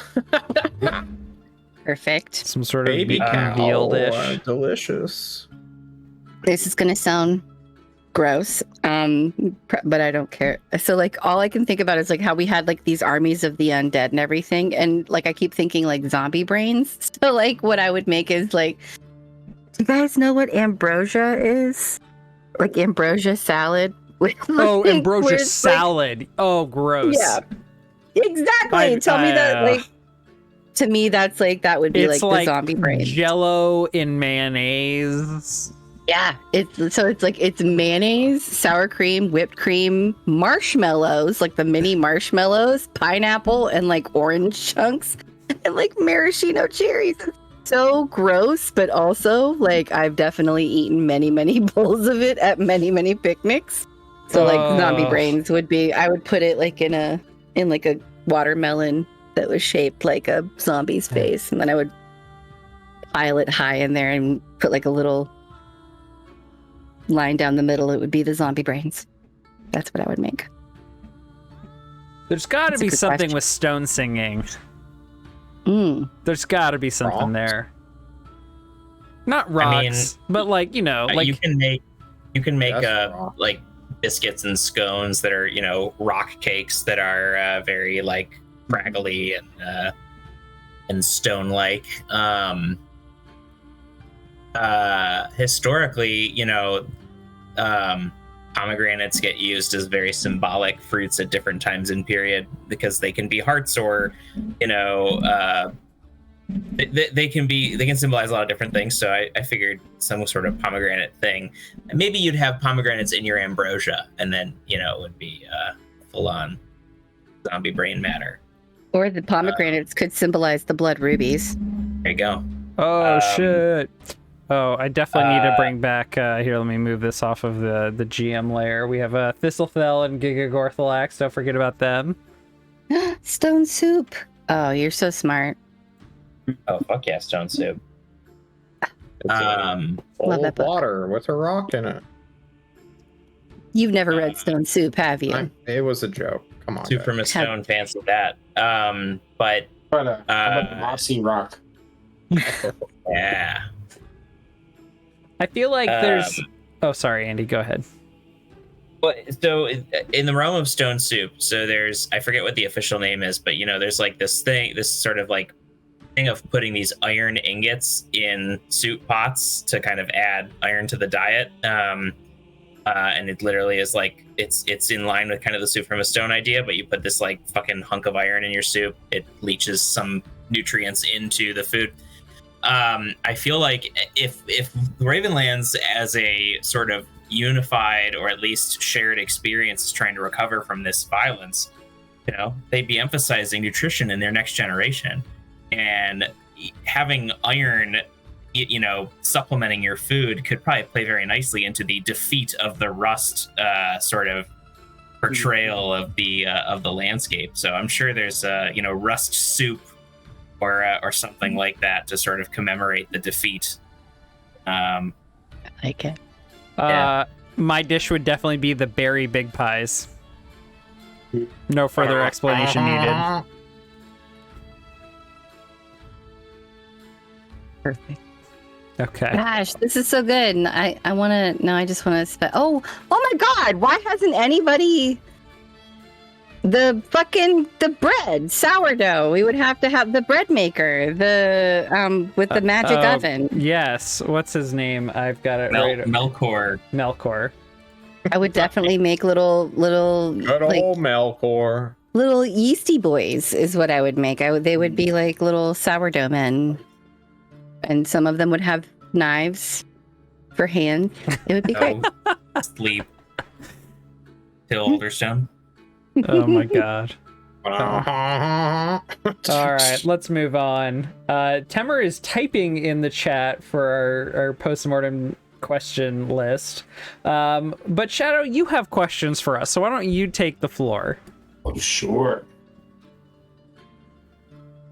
Perfect. Some sort of Baby cow. veal dish. Delicious. This is gonna sound gross, but I don't care. So like all I can think about is like how we had like these armies of the undead and everything, and like I keep thinking like zombie brains. So like what I would make is like, do you guys know what ambrosia is? Like ambrosia salad with Ambrosia where it's, salad. like, Oh, gross. yeah, exactly. Tell me that like, to me that's like that would be It's like the zombie brain. Jello in mayonnaise. Yeah, it's mayonnaise, sour cream, whipped cream, marshmallows, like the mini marshmallows, pineapple, and like orange chunks, and like maraschino cherries. It's so gross, but also like I've definitely eaten many bowls of it at many picnics. So like zombie Oh. brains would be, I would put it like in a watermelon that was shaped like a zombie's face, and then I would pile it high in there and put like a little line down the middle. It would be the zombie brains. That's what I would make. There's got to That's a be good something question. with stone singing. Mm. There's got to be something Rocks? there. Not rocks, but like, you know, like you can make That's raw. like biscuits and scones that are, you know, rock cakes that are very like craggly and stone like. Historically, you know, pomegranates get used as very symbolic fruits at different times in period because they can be hearts, or, you know, they can symbolize a lot of different things. So I figured some sort of pomegranate thing. Maybe you'd have pomegranates in your ambrosia, and then, you know, it would be full on zombie brain matter. Or the pomegranates could symbolize the blood rubies. There you go. oh shit. Oh, I definitely need to bring back here, let me move this off of the GM layer. We have Thistlefell and Gigagorthalax. Don't forget about them. Stone soup. Oh, you're so smart. Oh fuck yeah, stone soup. It's a bowl Love that of book. water with a rock in it. You've never read Stone Soup, have you? It was a joke. Come on. Soup guys. from a stone, fancy that. But But how about the mossy rock? yeah. I feel like there's... Oh, sorry, Andy, go ahead. But so in the realm of stone soup, so there's, I forget what the official name is, but, you know, there's like this sort of like thing of putting these iron ingots in soup pots to kind of add iron to the diet. And it literally is like, it's in line with kind of the soup from a stone idea, but you put this like fucking hunk of iron in your soup, it leaches some nutrients into the food. I feel like if Ravenlands as a sort of unified or at least shared experience is trying to recover from this violence, you know, they'd be emphasizing nutrition in their next generation, and having iron, you know, supplementing your food could probably play very nicely into the defeat of the rust sort of portrayal of the landscape. So I'm sure there's you know, rust soup or something like that to sort of commemorate the defeat. I like it. My dish would definitely be the berry big pies. No further explanation needed. Perfect. Okay. Gosh, this is so good. And I want to, now I just want to oh my God, why hasn't anybody, the bread, sourdough, we would have to have the bread maker, with the magic oven. Yes. What's his name? I've got it right. Melkor. Melkor. I would definitely make little Good like old Melkor. little yeasty boys is what I would make. They would be like little sourdough men, and some of them would have knives for hands. It would be great. Sleep till Alderstone. Oh my god. All All right, let's move on. Temer is typing in the chat for our postmortem question list. But Shadow, you have questions for us, so why don't you take the floor? Oh, sure.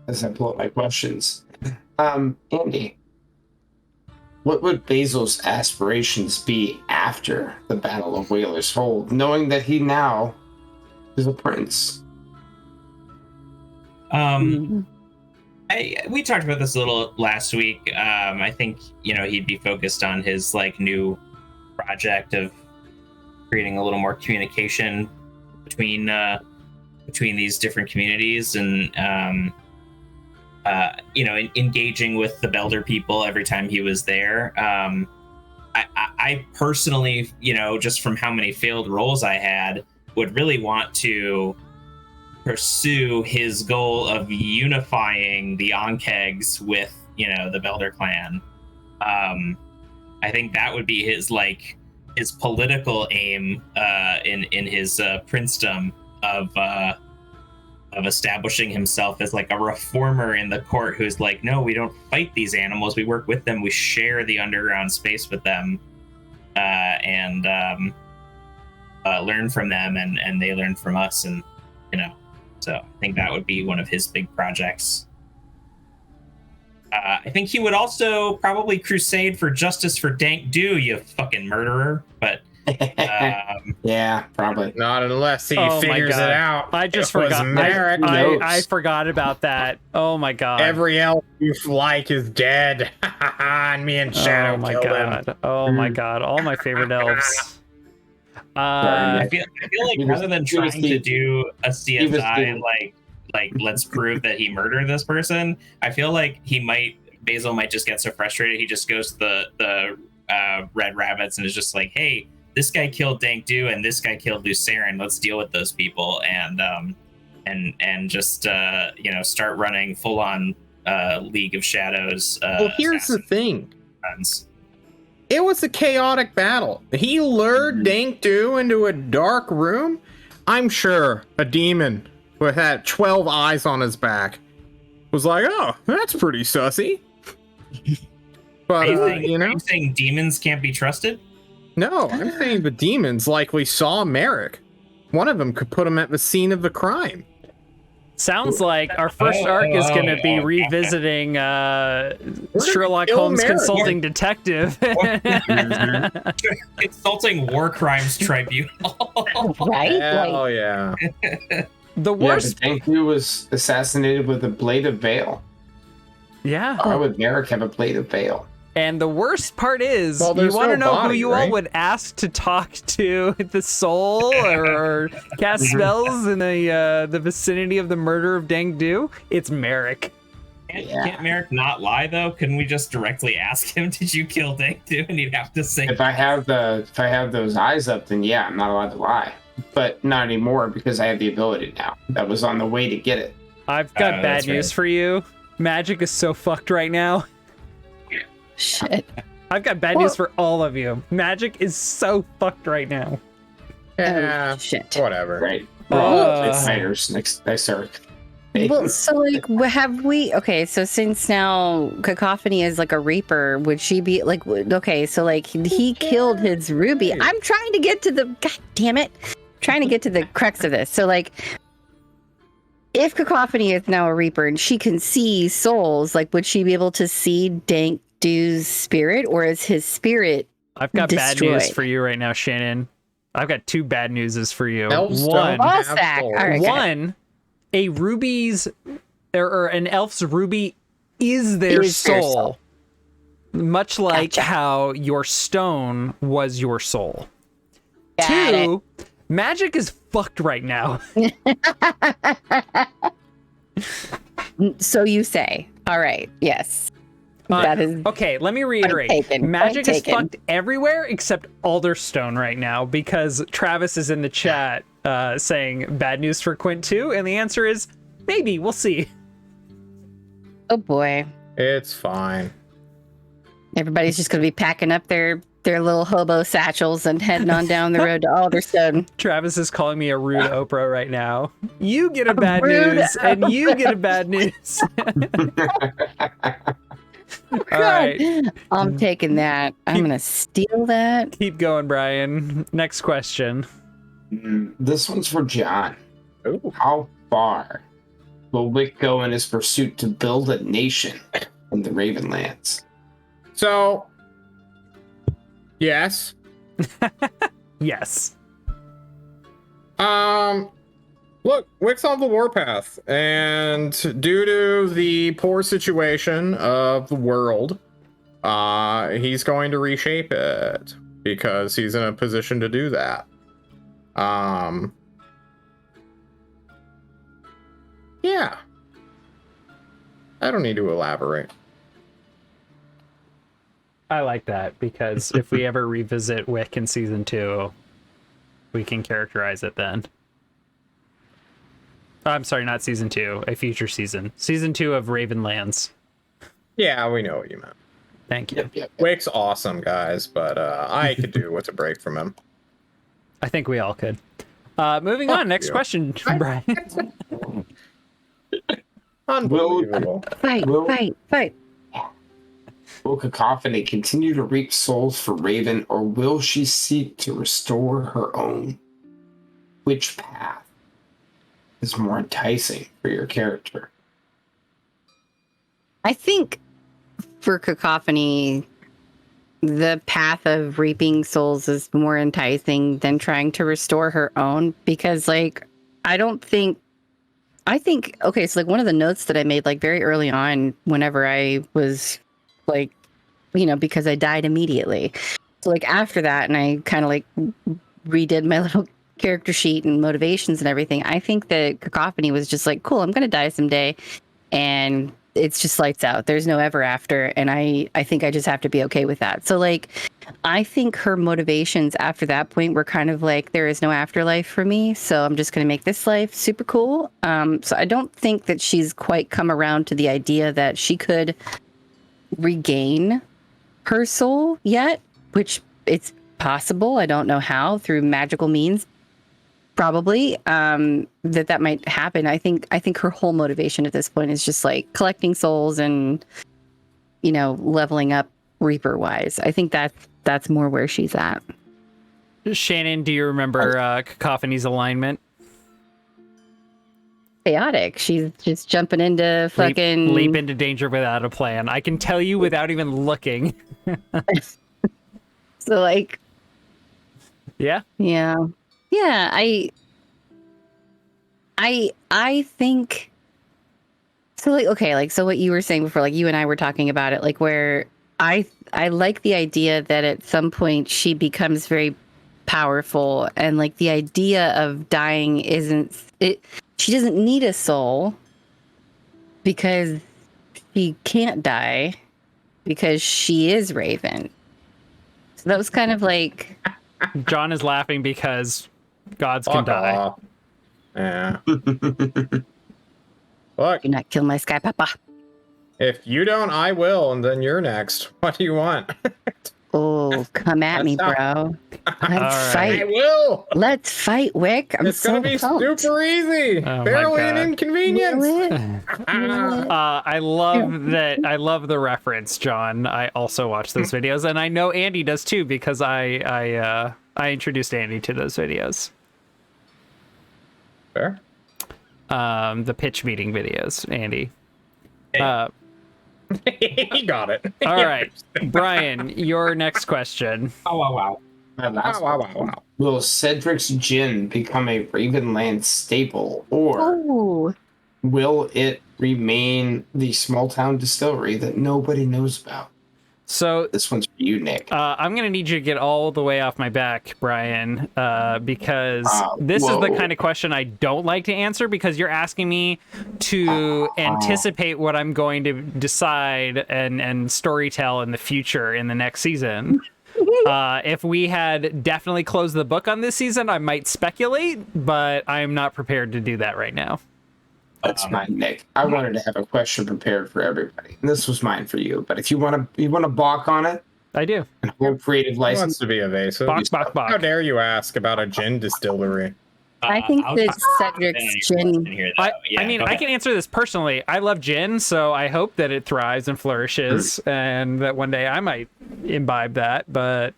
As I pull up my questions. Andy, what would Basil's aspirations be after the Battle of Whaler's Hold, knowing that he now is a prince? We talked about this a little last week. I think, you know, he'd be focused on his like new project of creating a little more communication between these different communities, and you know, engaging with the Belder people every time he was there. I personally, you know, just from how many failed roles I had, would really want to pursue his goal of unifying the Onkegs with, you know, the Belder clan. I think that would be his political aim in his princedom of establishing himself as like a reformer in the court who's like, no, we don't fight these animals, we work with them, we share the underground space with them, and learn from them, and they learn from us, and so I think that would be one of his big projects. I think he would also probably crusade for justice for Dank Do, you fucking murderer. But yeah, probably not unless he figures it out. I just forgot. I forgot about that. Oh my god! Every elf you like is dead, and me and Shannon killed him. Oh my god! All my favorite elves. I feel like rather than trying to do a CSI like let's prove that he murdered this person, I feel like Basil might just get so frustrated he just goes to the Red Rabbits and is just like, hey, this guy killed Dank Do and this guy killed Lucerne. Let's deal with those people and just start running full on League of Shadows. Well, here's the thing. It was a chaotic battle. He lured Dank Do into a dark room. I'm sure a demon with had 12 eyes on his back was like, oh, that's pretty sussy. But are you saying demons can't be trusted? No, I'm saying the demons likely saw Merrick. One of them could put him at the scene of the crime. Sounds like our first arc is going to be revisiting Sherlock Holmes Consulting Detective. Consulting War Crimes Tribunal. Right? Hell yeah. The worst. Yeah, Dank Do was assassinated with a blade of veil. Yeah. Why would Merrick have a blade of veil? And the worst part is, you want to know who you all would ask to talk to the soul or cast spells in the vicinity of the murder of Dank Do? It's Merrick. Can't Merrick not lie though? Couldn't we just directly ask him, "Did you kill Dank Do?" And he'd have to say. If I have those eyes up, then yeah, I'm not allowed to lie. But not anymore because I have the ability now. That was on the way to get it. I've got bad news for you. Magic is so fucked right now. Shit. I've got bad news for all of you. Magic is so fucked right now. Yeah, Oh, shit. Whatever. Right. We're all fighters next arc. Well, so like, have we? Okay, so since now Cacophony is like a Reaper, would she be like? Okay, so like he killed his Ruby. I'm trying to get to the. God damn it! Trying to get to the crux of this. So like, if Cacophony is now a Reaper and she can see souls, like, would she be able to see Dank Do's spirit, or is his spirit? I've got destroyed? bad news for you right now, Shannon. I've got two bad newses for you. One, one, a ruby's or an elf's ruby is their soul. Much like how your stone was your soul. Got Two, magic is fucked right now. So you say. All right. Yes. That is okay. Let me reiterate. Magic is fucked everywhere except Alderstone right now because Travis is in the chat saying bad news for Quint too, and the answer is maybe. We'll see. Oh boy. It's fine. Everybody's just going to be packing up their little hobo satchels and heading on down the road to Alderstone. Travis is calling me a rude Oprah right now. You get a bad news, and you get a bad news. All right. I'm taking that. I'm going to steal that. Keep going, Brian. Next question. This one's for John. Ooh. How far will Wick go in his pursuit to build a nation in the Ravenlands? So, yes. Yes. Look, Wick's on the warpath, and due to the poor situation of the world, he's going to reshape it because he's in a position to do that. Yeah. I don't need to elaborate. I like that because if we ever revisit Wick in season 2, we can characterize it then. I'm sorry, not season 2, a future season. Season 2 of Ravenlands. Yeah, we know what you meant. Thank you. Yep. Wick's awesome, guys, but I could do with a break from him. I think we all could. Moving on, next question, Brian. Unbelievable. Fight. Will Cacophony continue to reap souls for Raven, or will she seek to restore her own? which path is more enticing for your character? I think for Cacophony, the path of reaping souls is more enticing than trying to restore her own, because like I think okay, so like one of the notes that I made like very early on whenever I was like, because I died immediately. So like after that, and I kind of like redid my little character sheet and motivations and everything, I think that Cacophony was just like, cool, I'm gonna die someday, and it's just lights out. There's no ever after, and I think I just have to be okay with that. So like I think her motivations after that point were kind of like, there is no afterlife for me, so I'm just going to make this life super cool. So I don't think that she's quite come around to the idea that she could regain her soul yet, which it's possible. I don't know how, through magical means, probably, that might happen. I think her whole motivation at this point is just like collecting souls and, leveling up Reaper wise. I think that's more where she's at. Shannon, do you remember Cacophony's alignment? Chaotic. She's just jumping into fucking leap into danger without a plan. I can tell you without even looking. So like, yeah. I think so. Like, okay, like so what you were saying before, like you and I were talking about it, like where I like the idea that at some point she becomes very powerful, and like the idea of dying isn't it. She doesn't need a soul because she can't die because she is Raven. So that was kind of like. John is laughing because gods can Fuck die. off. Yeah. Look, Do not kill my sky papa. if you don't, I will, and then you're next. What do you want? Oh, come at me, That's bro. Let's right. fight. I will. Let's fight, Wick. I'm It's so gonna be pumped. super easy. Oh my Barely an God. inconvenience. Will it? I love that. I love the reference, John. I also watch those videos, and I know Andy does too because I introduced Andy to those videos. Fair. The pitch meeting videos, Andy. He got it. All right, Brian, your next question. Oh wow. My last Wow, one. wow, wow. Will Cedric's gin become a Ravenland staple, or Oh, will it remain the small town distillery that nobody knows about? So This one's for you, Nick. I'm going to need you to get all the way off my back, Brian, because this is the whoa. kind of question I don't like to answer because you're asking me to anticipate what I'm going to decide and storytell in the future in the next season. If we had definitely closed the book on this season, I might speculate, but I'm not prepared to do that right now. That's mine, Nick. I wanted to have a question prepared for everybody. And this was mine for you. But if you want to balk on it I do. and hold creative He wants license, to be evasive. Box. How dare you ask about a gin distillery? I think I'll that just Cedric's finish gin. here, though. I mean, I can answer this personally. I love gin, so I hope that it thrives and flourishes, and that one day I might imbibe that. But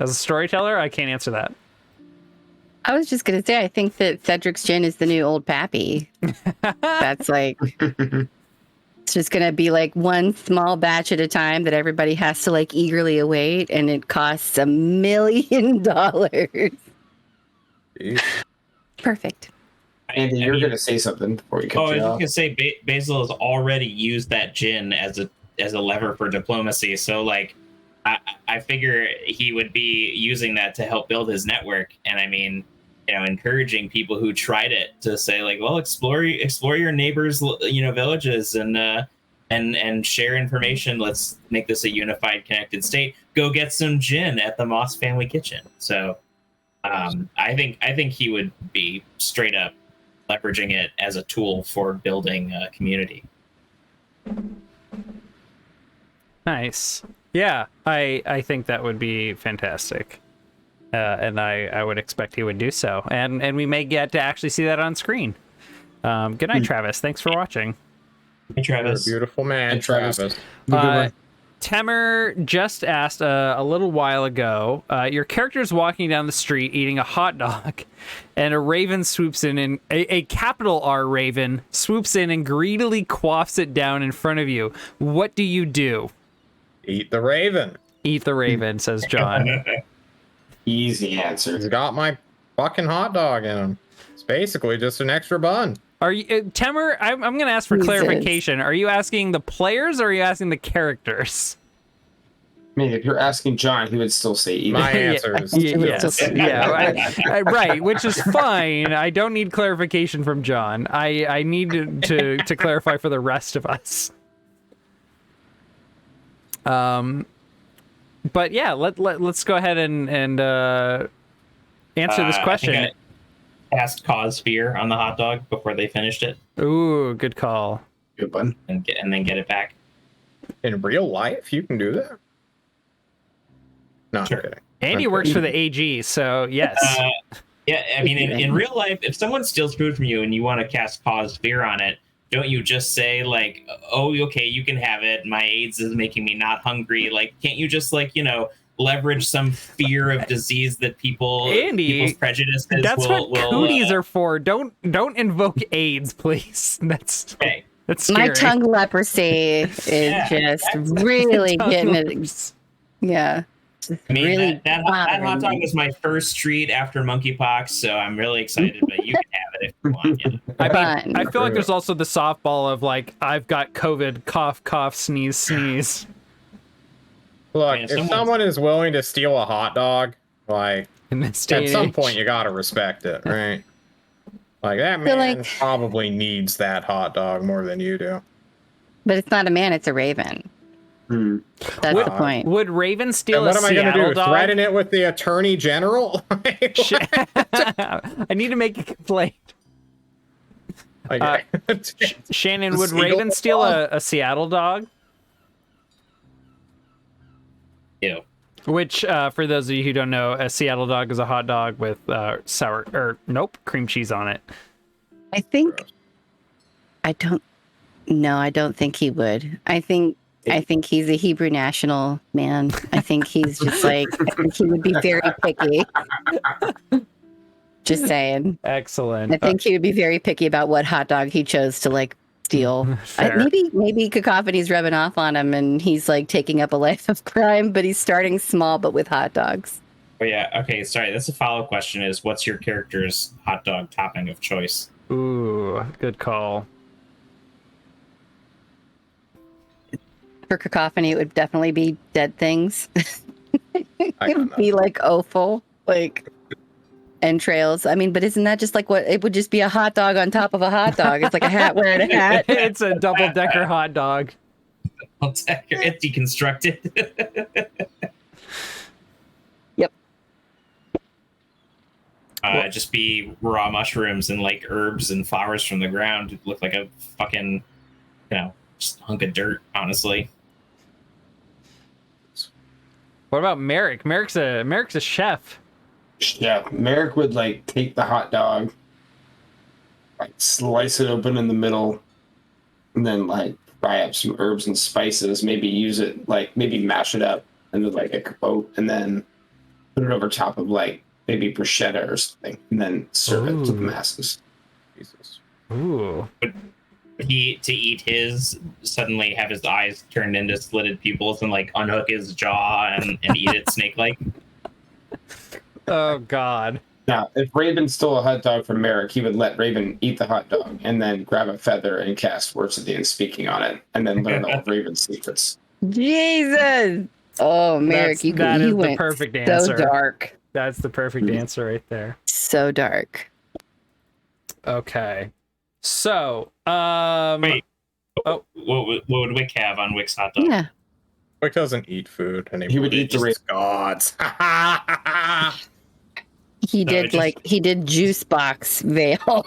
as a storyteller, I can't answer that. I was just gonna say, I think that Cedric's gin is the new Old Pappy. That's like, it's just gonna be like one small batch at a time that everybody has to like eagerly await, and it costs $1 million. Jeez. Perfect. Andy, I you're mean- going to say something before you Oh, cut I you was off. just gonna say Basil has already used that gin as a lever for diplomacy. So like, I figure he would be using that to help build his network. And I mean, encouraging people who tried it to say like, well, explore your neighbors, villages, and share information. Let's make this a unified, connected state. Go get some gin at the Moss Family Kitchen. So, I think he would be straight up leveraging it as a tool for building a community. Nice. Yeah, I think that would be fantastic. And I would expect he would do so. And we may get to actually see that on screen. Good night, Travis. Thanks for watching. Hey, You're a Travis. beautiful man, And Travis. Travis. Have a good one. Temer just asked a little while ago, your character's walking down the street eating a hot dog, and a raven swoops in, and a capital R raven swoops in and greedily quaffs it down in front of you. What do you do? Eat the raven. Eat the raven, says John. Easy answer. He's got my fucking hot dog in him. It's basically just an extra bun. Are you, Temer? I'm going to ask for clarification. Are you asking the players or are you asking the characters? I mean, if you're asking John, he would still say either. My answer is Yes. Yeah, right, which is fine. I don't need clarification from John. I need to clarify for the rest of us. But yeah, let's go ahead and answer this question. Cast cause fear on the hot dog before they finished it. Ooh, good call. Good one. And then get it back. in real life. You can do that. No, Sure. I'm kidding. Andy I'm works kidding. for the AG, so yes. Yeah, I mean, in real life, if someone steals food from you and you want to cast cause fear on it, don't you just say, like, oh, okay, you can have it. My AIDS is making me not hungry. Like, can't you just, like, you know, leverage some fear of disease that people's prejudices that's will... what cooties are for. Don't invoke AIDS, please. That's Okay. That's scary. My tongue leprosy is just really getting it. Yeah. I mean, really that hot bothering dog me. was my first treat after monkeypox, so I'm really excited, but you can have it if you want. You know? I Fun. feel like there's also the softball of like, I've got COVID, cough, cough, sneeze, sneeze. Look, Man, if someone is willing to steal a hot dog, like, In this day at and some age. point you gotta respect it, right? Like, that feel man like- probably needs that hot dog more than you do. But it's not a man, it's a raven. Hmm. That's Would- the point. Would Raven steal And what a am I gonna Seattle do? dog? Threaten it with the attorney general? Like, I need to make a complaint. like, Shannon, The would seagull Raven steal dog? a Seattle dog? Ew. Which, for those of you who don't know, a Seattle dog is a hot dog with cream cheese on it. I think I don't think he would. I think he's a Hebrew national man. I think he's just like he would be very picky. Just saying. Excellent. I think he would be very picky about what hot dog he chose to like steal. Fair. Maybe Cacophony's rubbing off on him and he's like taking up a life of crime, but he's starting small but with hot dogs. Oh, yeah, okay, sorry. That's a follow-up question is, what's your character's hot dog topping of choice? Ooh, good call. For Cacophony, it would definitely be dead things. I It don't would know. be like offal, like entrails. I mean, but isn't that just like what it would just be a hot dog on top of a hot dog? It's like a hat wearing a hat. It's a double-decker hot dog. It's deconstructed. Yep. Just be raw mushrooms and like herbs and flowers from the ground. It'd look like a fucking, just a hunk of dirt, honestly. What about Merrick? Merrick's a chef. Yeah, Merrick would like take the hot dog, like slice it open in the middle, and then like fry up some herbs and spices. Maybe use it like maybe mash it up into like a capote, and then put it over top of like maybe bruschetta or something, and then serve it to the Ooh. masses. Jesus. Ooh. He to eat his suddenly have his eyes turned into slitted pupils and like unhook his jaw and eat it snake-like. Oh God. Now, if Raven stole a hot dog from Merrick, he would let Raven eat the hot dog and then grab a feather and cast words of the speaking on it, and then learn all of Raven's secrets. Jesus. Oh, Merrick, That is you the went perfect so answer. dark. That's the perfect answer right there. So dark. Okay. So, Wait. Oh. What would Wick have on Wick's hot dog? Yeah. Wick doesn't eat food anymore. He would eat the Just gods. He No, did it just- like he did juice box veil.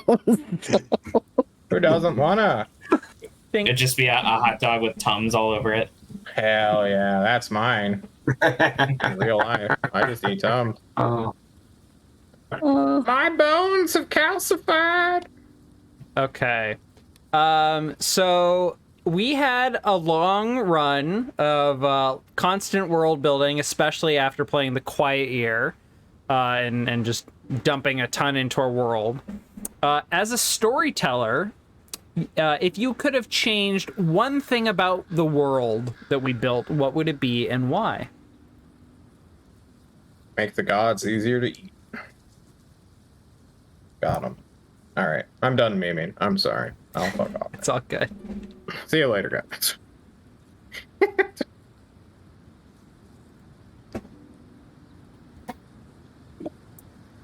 Who doesn't wanna? It'd just be a hot dog with Tums all over it. Hell yeah, that's mine. In real life, I just eat them. Oh, Oh. My bones have calcified. okay. So we had a long run of constant world building, especially after playing the Quiet Year, and just dumping a ton into our world. As a storyteller, if you could have changed one thing about the world that we built, what would it be and why? Make the gods easier to eat. Got him. All right, I'm done memeing. I'm sorry. I'll fuck off. It's all good. See you later, guys.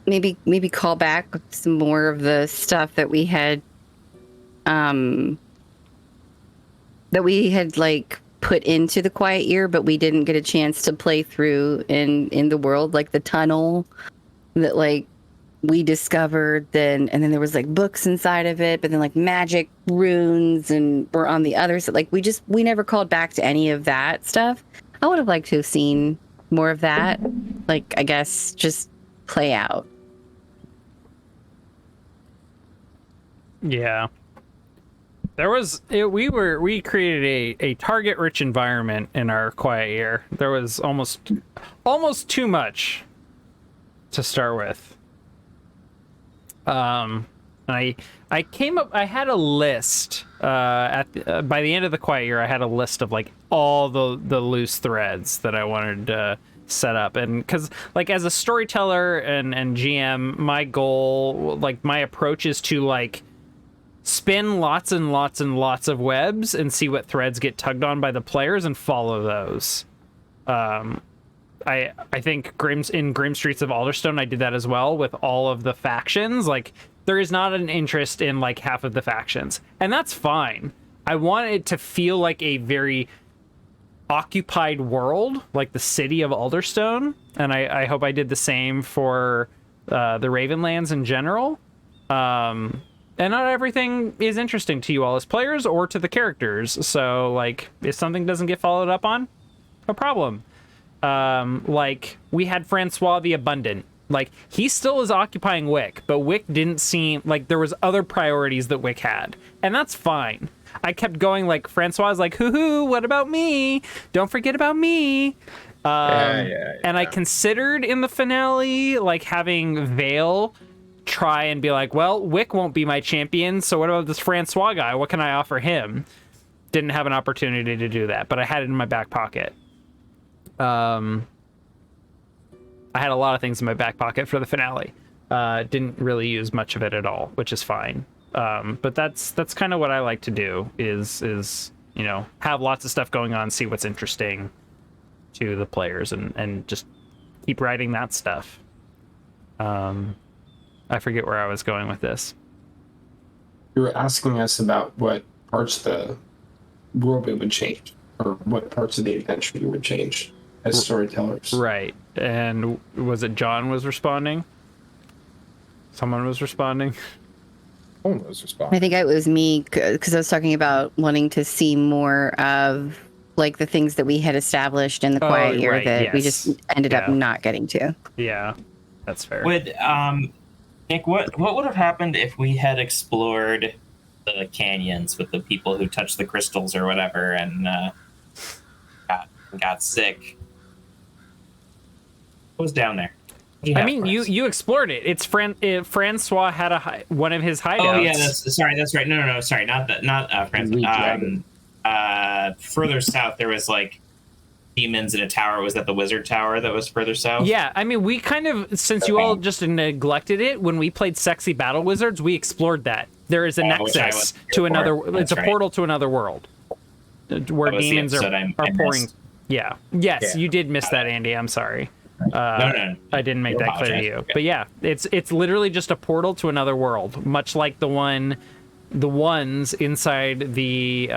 Maybe call back some more of the stuff that we had like put into the Quiet Year, but we didn't get a chance to play through in the world, like the tunnel that like we discovered, and then there was like books inside of it, but then like magic runes and we're on the other side. Like we never called back to any of that stuff. I would have liked to have seen more of that, like I guess just play out. Yeah. There was we created a target rich environment in our Quiet Year. There was almost too much to start with. I had a list by the end of the Quiet Year. I had a list of like all the loose threads that I wanted to set up, and because like as a storyteller and GM, my goal, like my approach is to like spin lots and lots and lots of webs and see what threads get tugged on by the players and follow those. I think in Grim Streets of Alderstone, I did that as well with all of the factions. Like, there is not an interest in, like, half of the factions. And that's fine. I want it to feel like a very occupied world, like the city of Alderstone. And I hope I did the same for the Ravenlands in general. And not everything is interesting to you all as players or to the characters. So, like, if something doesn't get followed up on, no problem. Like, we had Francois the Abundant. Like, he still is occupying Wick, but Wick didn't seem like there was other priorities that Wick had. And that's fine. I kept going, like, Francois is like, hoo-hoo, what about me? Don't forget about me. Yeah. And I considered in the finale, like, having Vale try and be like, well, Wick won't be my champion, so what about this Francois guy? What can I offer him? Didn't have an opportunity to do that, but I had it in my back pocket. I had a lot of things in my back pocket for the finale. Didn't really use much of it at all, which is fine. But that's kind of what I like to do is you know, have lots of stuff going on, see what's interesting to the players, and just keep writing that stuff. I forget where I was going with this. You were asking us about what parts of the world we would change, or what parts of the adventure you would change as storytellers. Right. And was it John was responding? Someone was responding? Someone was responding. I think it was me, because I was talking about wanting to see more of like the things that we had established in the Quiet Year that we just ended up not getting to. Yeah, that's fair. Would Nick, what would have happened if we had explored the canyons with the people who touched the crystals or whatever and got sick? What was down there? I mean, you explored it. It's Francois had one of his hideouts. Oh yeah, that's right. No, sorry, not Francois. Further south, there was like demons in a tower. Was that the wizard tower that was further south? Yeah, I mean, we kind of, since you all just neglected it, when we played Sexy Battle Wizards, we explored that. There is a nexus to another. It's a portal to another world where demons are pouring. Yeah. Yes, you did miss that, Andy. I'm sorry. No. I didn't make that clear to you. Okay. But yeah, it's literally just a portal to another world, much like the ones inside the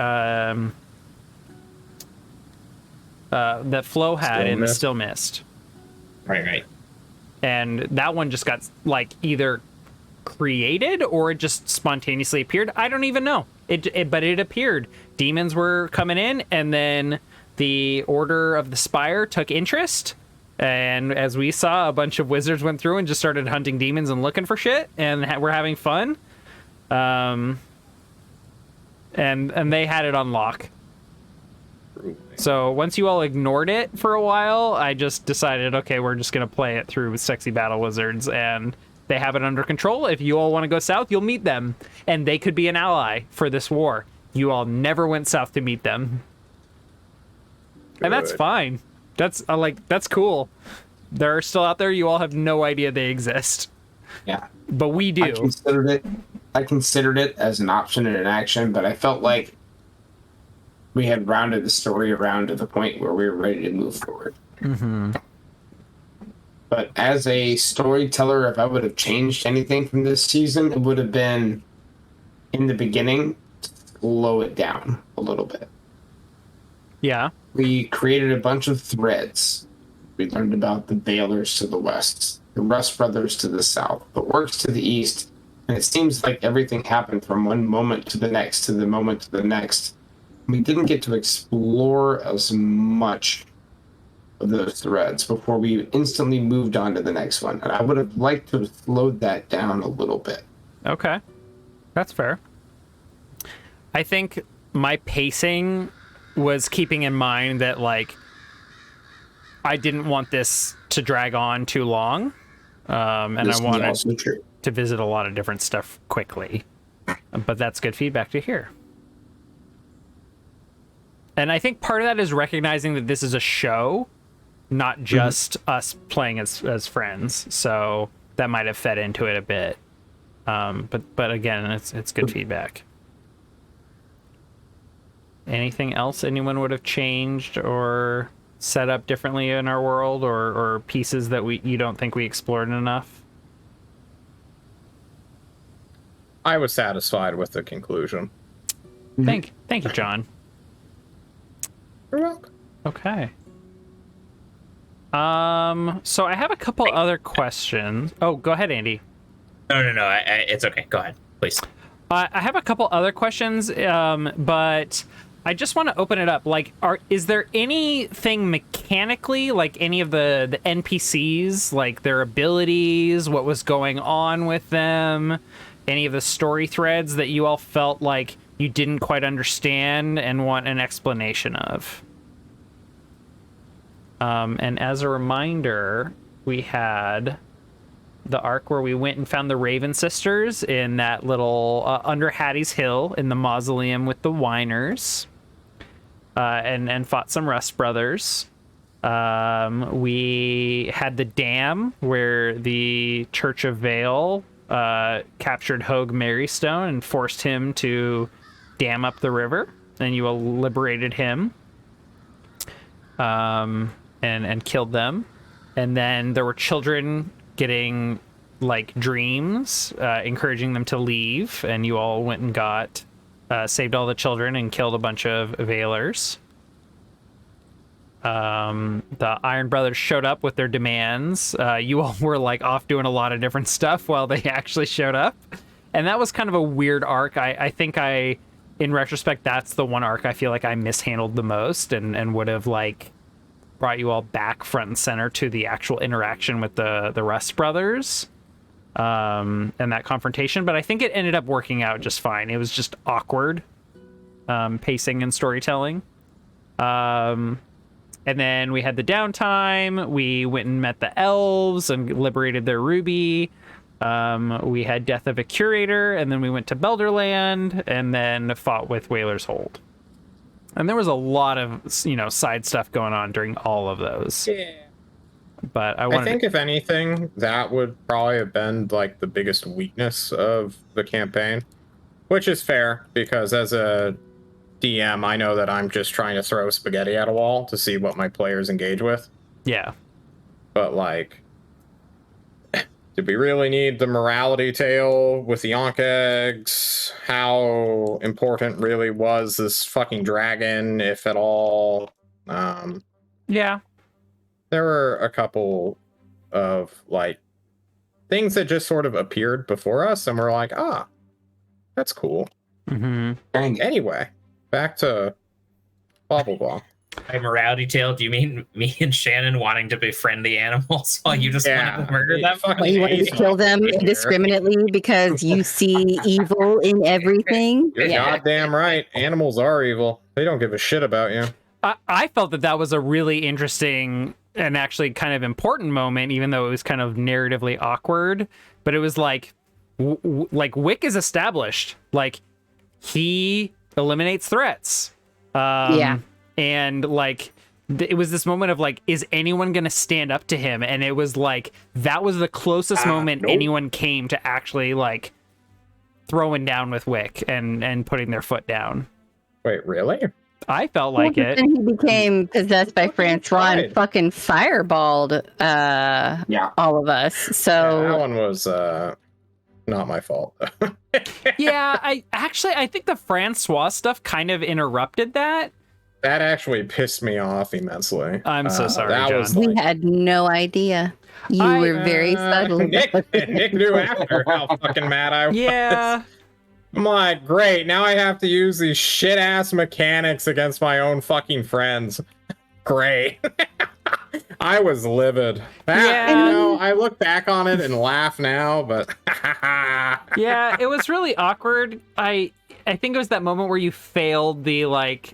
that Flo had in the Still Mist. Right. And that one just got like either created or it just spontaneously appeared. I don't even know. But it appeared. Demons were coming in, and then the Order of the Spire took interest. And as we saw, a bunch of wizards went through and just started hunting demons and looking for shit, and we're having fun. and they had it on lock. So once you all ignored it for a while, I just decided, okay, we're just going to play it through with Sexy Battle Wizards, and they have it under control. If you all want to go south, you'll meet them, and they could be an ally for this war. You all never went south to meet them. Good. And that's fine. That's that's cool. They're still out there. You all have no idea they exist. Yeah. But we do. I considered it as an option and an action, but I felt like we had rounded the story around to the point where we were ready to move forward. Mm-hmm. But as a storyteller, if I would have changed anything from this season, it would have been, in the beginning, slow it down a little bit. Yeah. We created a bunch of threads. We learned about the Baylors to the west, the Rust Brothers to the south, the Orcs to the east, and it seems like everything happened from one moment to the next to the moment to the next. We didn't get to explore as much of those threads before we instantly moved on to the next one, and I would have liked to have slowed that down a little bit. Okay. That's fair. I think my pacing was keeping in mind that, like, I didn't want this to drag on too long, and I wanted to visit a lot of different stuff quickly. But that's good feedback to hear. And I think part of that is recognizing that this is a show, not just us playing as friends. So that might have fed into it a bit. But again, it's good feedback. Anything else anyone would have changed or set up differently in our world, or pieces that you don't think we explored enough? I was satisfied with the conclusion. Thank you, John. You're welcome. Okay. So I have a couple other questions. Oh, go ahead, Andy. No. It's okay. Go ahead, please. I have a couple other questions, but I just want to open it up. Like, is there anything mechanically, like any of the NPCs, like their abilities, what was going on with them, any of the story threads that you all felt like you didn't quite understand and want an explanation of? And as a reminder, we had the arc where we went and found the Raven sisters in that little under Hattie's Hill in the mausoleum with the Whiners, and fought some Rust Brothers. We had the dam where the Church of Vale captured Hogue Marystone and forced him to dam up the river, and you all liberated him and killed them. And then there were children getting like dreams, encouraging them to leave, and you all went and got saved all the children and killed a bunch of Veilers. The Iron Brothers showed up with their demands. You all were like off doing a lot of different stuff while they actually showed up, and that was kind of a weird arc. I think in retrospect, that's the one arc I feel like I mishandled the most, and would have like brought you all back front and center to the actual interaction with the Rust Brothers, and that confrontation. But I think it ended up working out just fine. It was just awkward pacing and storytelling. And then we had the downtime. We went and met the elves and liberated their ruby. We had Death of a Curator, and then we went to Belderland, and then fought with Whaler's Hold. And there was a lot of, side stuff going on during all of those. Yeah. But I think if anything, that would probably have been like the biggest weakness of the campaign, which is fair because as a DM, I know that I'm just trying to throw spaghetti at a wall to see what my players engage with. Yeah. But like, did we really need the morality tale with the Ankh eggs? How important really was this fucking dragon, if at all? Yeah. There were a couple of like things that just sort of appeared before us, and we're like, that's cool. Mm-hmm. And anyway, back to blah blah blah. By morality tale, do you mean me and Shannon wanting to befriend the animals while you just wanted to murder them? Well, you wanted to kill them indiscriminately because you see evil in everything. You're goddamn right. Animals are evil. They don't give a shit about you. I felt that was a really interesting and actually kind of important moment, even though it was kind of narratively awkward. But it was like, like Wick is established. Like, he eliminates threats. And like, it was this moment of like, is anyone going to stand up to him? And it was like, that was the closest moment anyone came to actually like throwing down with Wick and putting their foot down. Wait, really? I felt like it. Then he became possessed by Francois and fucking fireballed all of us. So that one was not my fault. Yeah, I think the Francois stuff kind of interrupted that. That actually pissed me off immensely. I'm so sorry, John. We had no idea. You were very subtle. Nick knew after how fucking mad I was. Yeah. I'm like, great, now I have to use these shit-ass mechanics against my own fucking friends. Great. I was livid. I look back on it and laugh now, but... Yeah, it was really awkward. I think it was that moment where you failed the, like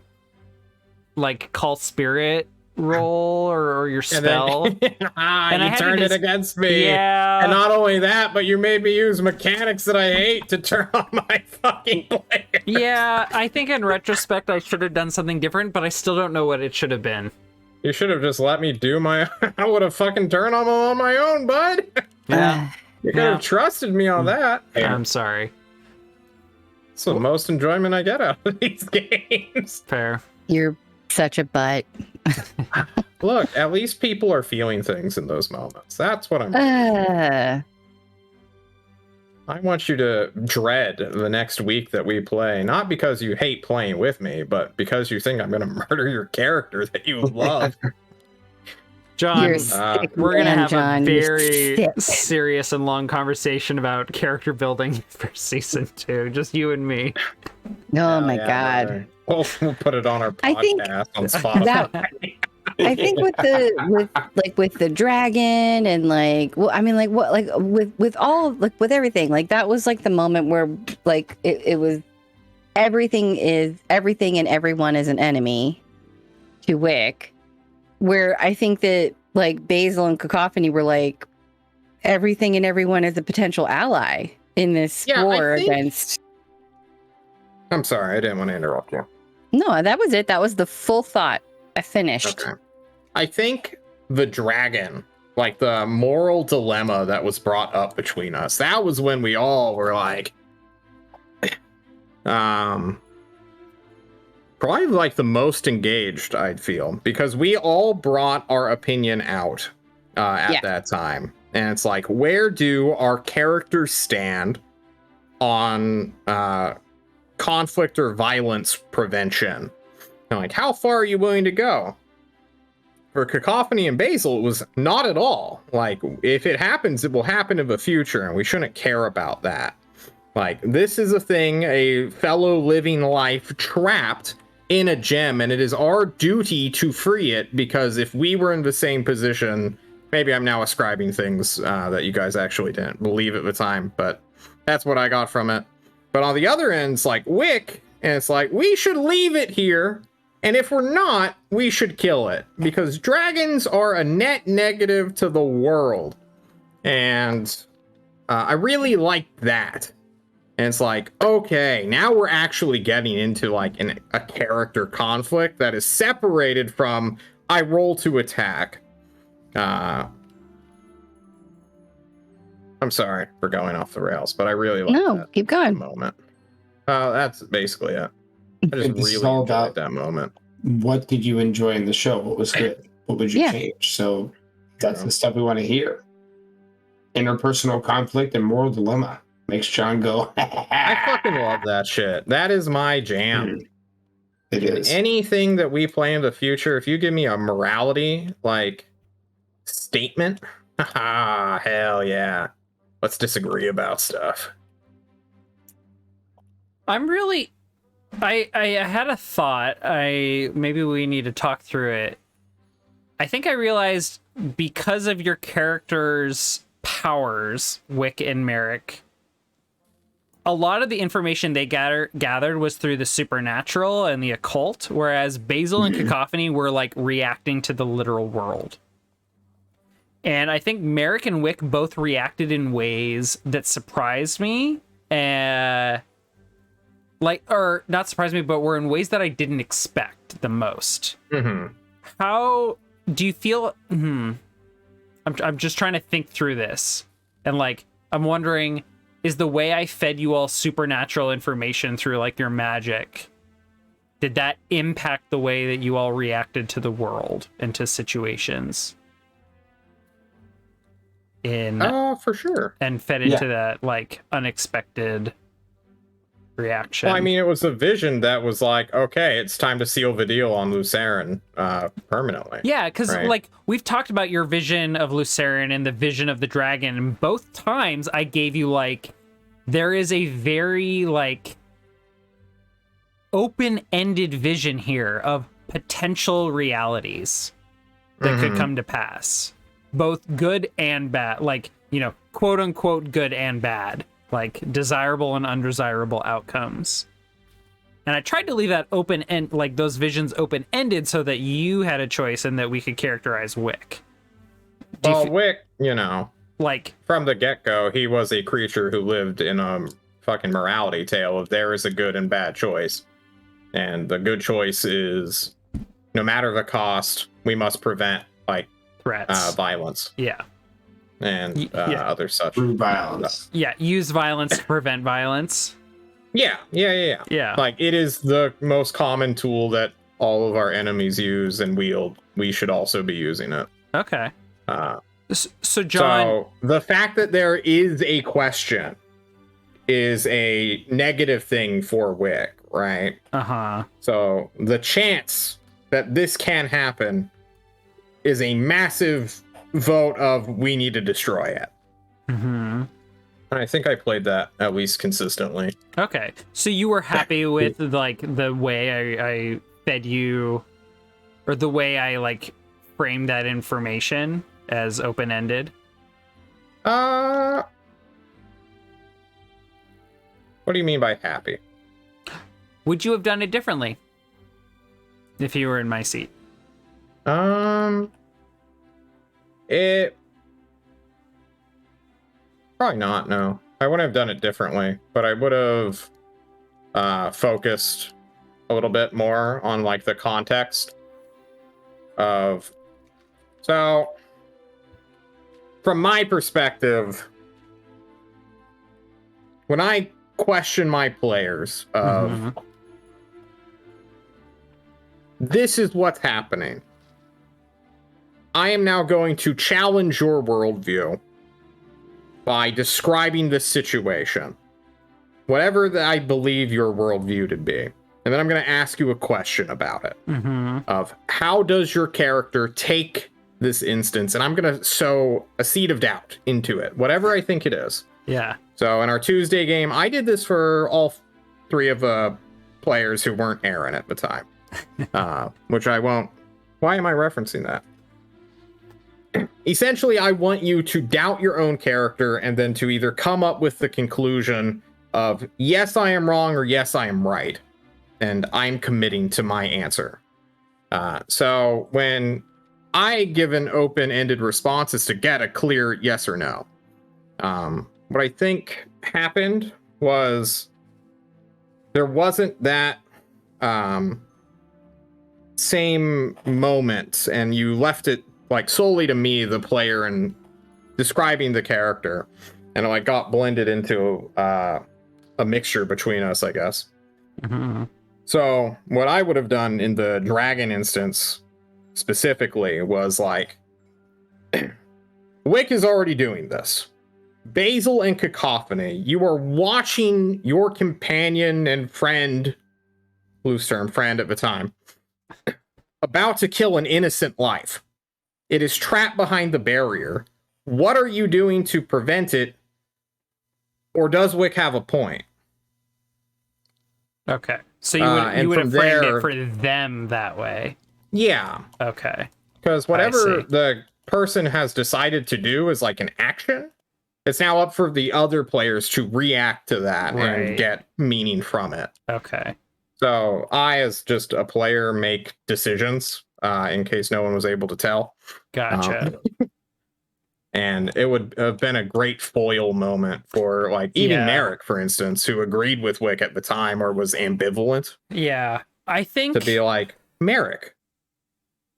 call spirit roll or your spell. And you turned it against me. Yeah. And not only that, but you made me use mechanics that I hate to turn on my fucking player. Yeah, I think in retrospect I should have done something different, but I still don't know what it should have been. You should have just let me do my... I would have fucking turned on my own, bud. Yeah. You could have trusted me on that. I'm sorry. It's the most enjoyment I get out of these games. Fair. You're such a butt. Look, at least people are feeling things in those moments. That's what I'm I want you to dread the next week that we play, not because you hate playing with me, but because you think I'm going to murder your character that you love. John, we're going to have a very serious and long conversation about character building for season 2. Just you and me. Oh my God. We'll put it on our podcast on Spotify. I think with the dragon and with all with everything, like that was like the moment where like it was everything and everyone is an enemy to Wick, where I think that like Basil and Cacophony were like everything and everyone is a potential ally in this war against. I'm sorry, I didn't want to interrupt you. No, that was it. That was the full thought. I finished. Okay. I think the dragon, like the moral dilemma that was brought up between us, that was when we all were like, probably like the most engaged, I'd feel, because we all brought our opinion out at that time. And it's like, where do our characters stand on conflict or violence prevention? And like, how far are you willing to go? For Cacophony and Basil, it was not at all. Like, if it happens, it will happen in the future, and we shouldn't care about that. Like, this is a thing, a fellow living life trapped in a gem, and it is our duty to free it, because if we were in the same position, maybe I'm now ascribing things that you guys actually didn't believe at the time, but that's what I got from it. But on the other end, it's like Wick, and it's like, we should leave it here, and if we're not, we should kill it, because dragons are a net negative to the world. And I really like that. And it's like, okay, now we're actually getting into like a character conflict that is separated from I roll to attack. I'm sorry for going off the rails, but I really like that keep going. moment. That's basically it. I just really enjoyed that moment. What did you enjoy in the show? What was good? What would you change? So that's the stuff we want to hear. Interpersonal conflict and moral dilemma makes John go. I fucking love that shit. That is my jam. It is. Anything that we play in the future, if you give me a morality like statement, hell yeah. Let's disagree about stuff. I'm really I had a thought. Maybe we need to talk through it. I think I realized because of your character's powers, Wick and Merrick, a lot of the information they gathered was through the supernatural and the occult, whereas Basil and Cacophony were like reacting to the literal world. And I think Merrick and Wick both reacted in ways that surprised me. Or not surprised me, but were in ways that I didn't expect the most. Mm-hmm. How do you feel? I'm just trying to think through this. And like, I'm wondering, is the way I fed you all supernatural information through like your magic, did that impact the way that you all reacted to the world and to situations? For sure. And fed into that like unexpected reaction. Well, I mean, it was a vision that was like, okay, it's time to seal the deal on Lucerne permanently. Yeah, because like we've talked about your vision of Lucerne and the vision of the dragon, and both times I gave you like, there is a very like open-ended vision here of potential realities that could come to pass, both good and bad, like, you know, quote unquote good and bad, like desirable and undesirable outcomes. And I tried to leave that open and like those visions open-ended so that you had a choice and that we could characterize Wick. Wick, you know, like from the get-go, he was a creature who lived in a fucking morality tale of there is a good and bad choice. And the good choice is, no matter the cost, we must prevent like threats, violence. Yeah. And other such violence. Yeah, use violence to prevent violence. Yeah. Like, it is the most common tool that all of our enemies use and wield. We should also be using it. Okay. So John, so the fact that there is a question is a negative thing for Wick, right? So the chance that this can happen is a massive vote of we need to destroy it. And I think I played that at least consistently. Okay, so you were happy with like the way I fed you, or the way I like framed that information as open-ended? What do you mean by happy? Would you have done it differently if you were in my seat? It probably not. No, I wouldn't have done it differently, but I would have focused a little bit more on like the context of. So, from my perspective, when I question my players of this is what's happening, I am now going to challenge your worldview by describing this situation, whatever that I believe your worldview to be. And then I'm going to ask you a question about it of how does your character take this instance? And I'm going to sow a seed of doubt into it, whatever I think it is. Yeah. So in our Tuesday game, I did this for all three of the players who weren't Aaron at the time, which I won't. Why am I referencing that? Essentially, I want you to doubt your own character and then to either come up with the conclusion of, yes, I am wrong, or yes, I am right. And I'm committing to my answer. So when I give an open-ended response, is to get a clear yes or no. What I think happened was there wasn't that same moment, and you left it like solely to me, the player, and describing the character, and it like got blended into a mixture between us, I guess. So what I would have done in the dragon instance specifically was like, Wick is already doing this. Basil and Cacophony, you are watching your companion and friend, loose term friend at the time, about to kill an innocent life. It is trapped behind the barrier. What are you doing to prevent it? Or does Wick have a point? Okay. So you would have framed it for them that way. Yeah. Okay. Because whatever the person has decided to do is like an action. It's now up for the other players to react to that and get meaning from it. Okay. So I, as just a player, make decisions in case no one was able to tell. Gotcha. And it would have been a great foil moment for, like, even Merrick, for instance, who agreed with Wick at the time or was ambivalent. Yeah, I think... To be like, Merrick,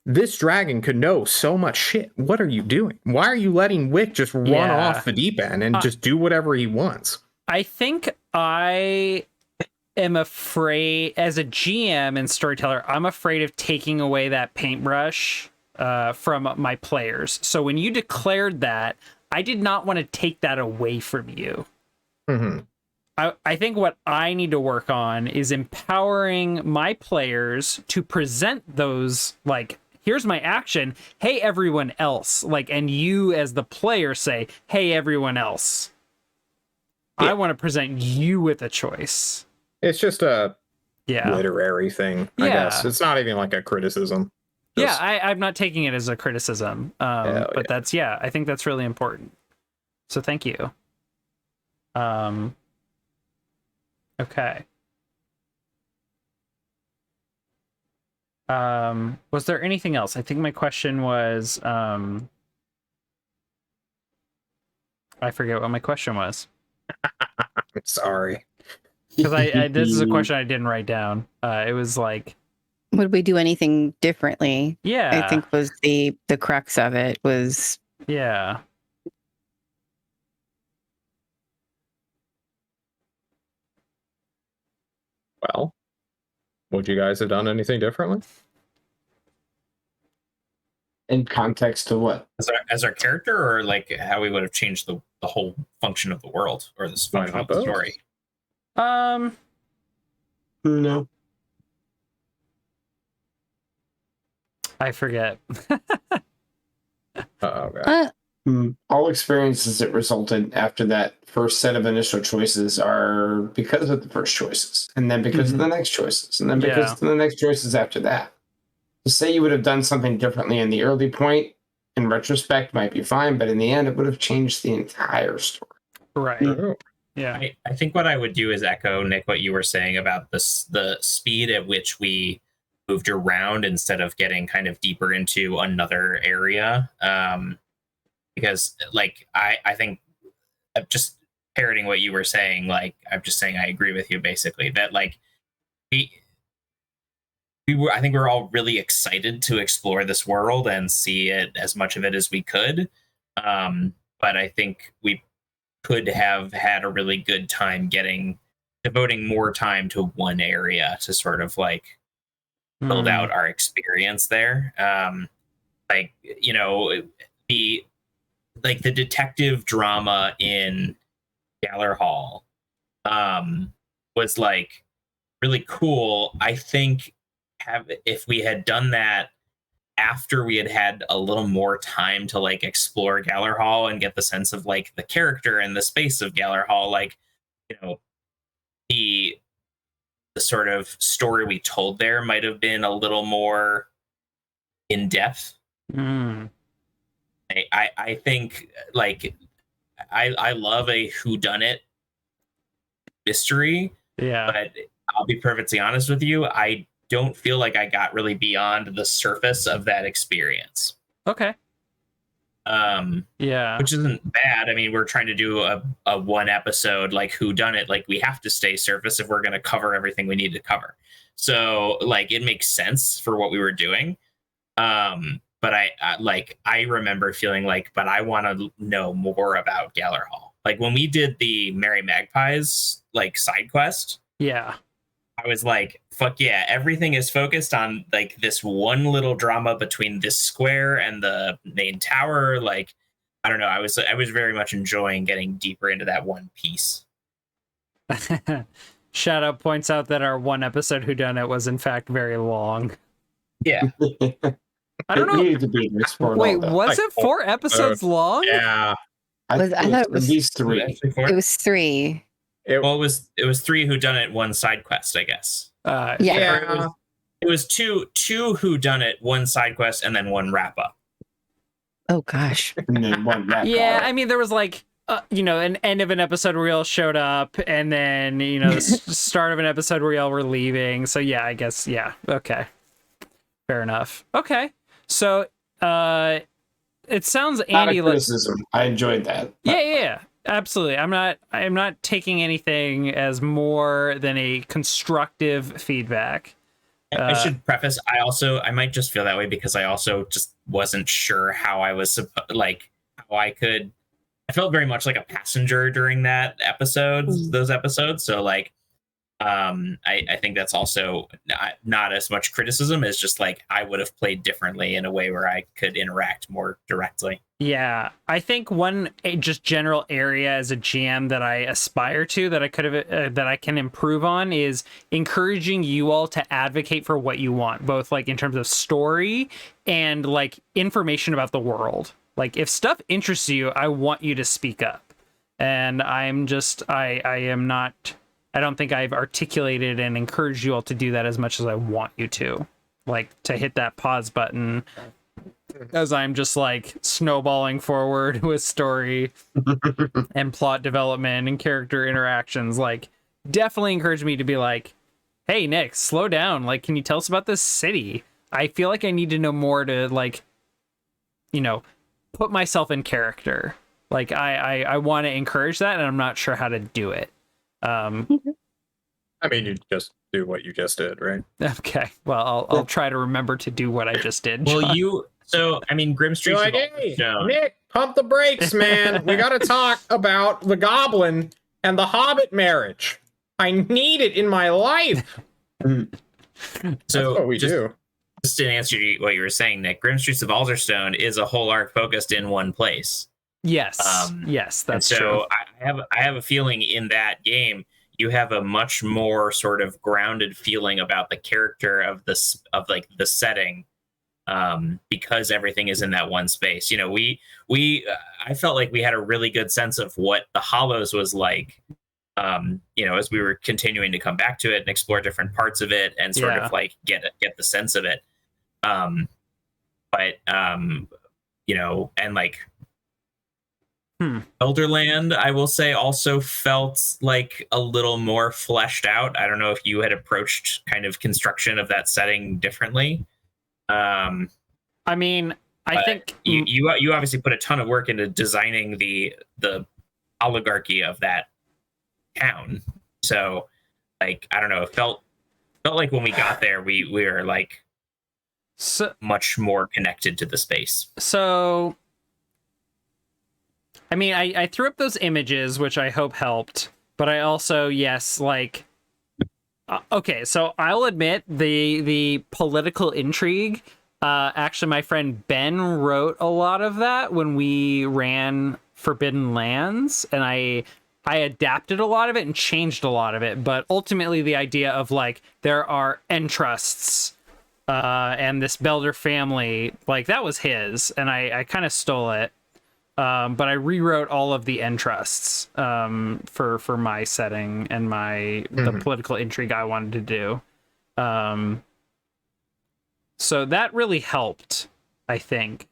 this dragon could know so much shit. What are you doing? Why are you letting Wick just run off the deep end and just do whatever he wants? I think I am afraid, as a GM and storyteller, I'm afraid of taking away that paintbrush from my players. So when you declared that, I did not want to take that away from you. Mm-hmm. I think what I need to work on is empowering my players to present those, like, here's my action. Hey, everyone else. Like, and you as the player say, hey, everyone else. I want to present you with a choice. It's just a literary thing, I guess. It's not even like a criticism. Just... Yeah, I'm not taking it as a criticism. But that's, I think that's really important. So thank you. Okay. Was there anything else? I think my question was, I forget what my question was. I'm sorry. Because this is a question I didn't write down. It was like, would we do anything differently? Yeah. I think was the crux of it was. Yeah. Well, would you guys have done anything differently? In context to what? As our character, or like how we would have changed the whole function of the world, or this function of the story? No. I forget. Okay. All experiences that resulted after that first set of initial choices are because of the first choices, and then because of the next choices, and then because of the next choices after that. To say you would have done something differently in the early point, in retrospect, might be fine, but in the end, it would have changed the entire story. Right. Yeah. I think what I would do is echo, Nick, what you were saying about the speed at which we moved around instead of getting kind of deeper into another area. Because, like, I think I'm just parroting what you were saying. Like, I'm just saying I agree with you, basically, that, like, I think we were all really excited to explore this world and see it, as much of it as we could. But I think we could have had a really good time devoting more time to one area to sort of like build out our experience there. Like, you know, the detective drama in Galler Hall was like really cool. I think if we had done that after we had a little more time to like explore Galler Hall and get the sense of like the character and the space of Galler Hall, like, you know, the sort of story we told there might have been a little more in depth. I think, like, I love a whodunit mystery, but I'll be perfectly honest with you, I don't feel like I got really beyond the surface of that experience. Okay. Which isn't bad. I mean, we're trying to do a one episode like whodunit. Like, we have to stay surface if we're going to cover everything we need to cover. So, like, it makes sense for what we were doing. But I remember feeling like, but I want to know more about Galler Hall. Like, when we did the Merry Magpies like side quest, I was like, fuck yeah, everything is focused on like this one little drama between this square and the main tower. Like, I don't know, I was very much enjoying getting deeper into that one piece. Shadow points out that our one episode whodunit was in fact very long. Yeah. I don't know. Wait, was it 4 episodes long? Yeah. I thought it was at least 3. It was 3. It was 3 whodunit, 1 side quest, I guess. Yeah. It was two whodunit, one side quest, and then one wrap up. Oh gosh. And then one wrap Yeah, up. I mean, there was like, an end of an episode where y'all showed up, and then, the start of an episode where y'all were leaving. So yeah, I guess, yeah. Okay. Fair enough. Okay. So, it sounds, Not Andy, a criticism. I enjoyed that. Yeah, absolutely. I'm not taking anything as more than a constructive feedback. I should preface, I might just feel that way because I also just wasn't sure how I was how I felt very much like a passenger during those episodes. So I think that's also not as much criticism as just like I would have played differently in a way where I could interact more directly. Yeah, I think one just general area as a GM that I aspire to that I could have that I can improve on is encouraging you all to advocate for what you want, both like in terms of story and like information about the world. Like if stuff interests you, I want you to speak up. And I'm just I am not. I don't think I've articulated and encouraged you all to do that as much as I want you to. Like to hit that pause button as I'm just like snowballing forward with story and plot development and character interactions. Like definitely encourage me to be like, hey Nick, slow down. Like, can you tell us about this city? I feel like I need to know more to like, put myself in character. Like I want to encourage that and I'm not sure how to do it. I mean, you just do what you just did, right? Okay. Well, I'll try to remember to do what I just did. Well, John. Grim Streets. You're like, hey, Nick, pump the brakes, man. We got to talk about the Goblin and the Hobbit marriage. I need it in my life. So that's what we do. Just to answer what you were saying, Nick, Grim Streets of Alderstone is a whole arc focused in one place. Yes. Yes, that's so true. I have a feeling in that game you have a much more sort of grounded feeling about the character of the setting, because everything is in that one space. I felt like we had a really good sense of what the Hollows was like. As we were continuing to come back to it and explore different parts of it and sort of like get the sense of it. Elderland, I will say, also felt like a little more fleshed out. I don't know if you had approached kind of construction of that setting differently. I mean, I think you obviously put a ton of work into designing the oligarchy of that town. So, like, I don't know, it felt like when we got there, we were like much more connected to the space. So, I mean, I threw up those images, which I hope helped, but I also, okay, so I'll admit the political intrigue, actually my friend Ben wrote a lot of that when we ran Forbidden Lands, and I adapted a lot of it and changed a lot of it, but ultimately the idea of like, there are entrusts, and this Belder family, like that was his, and I kind of stole it. But I rewrote all of the entrusts for my setting and the political intrigue I wanted to do. So that really helped, I think.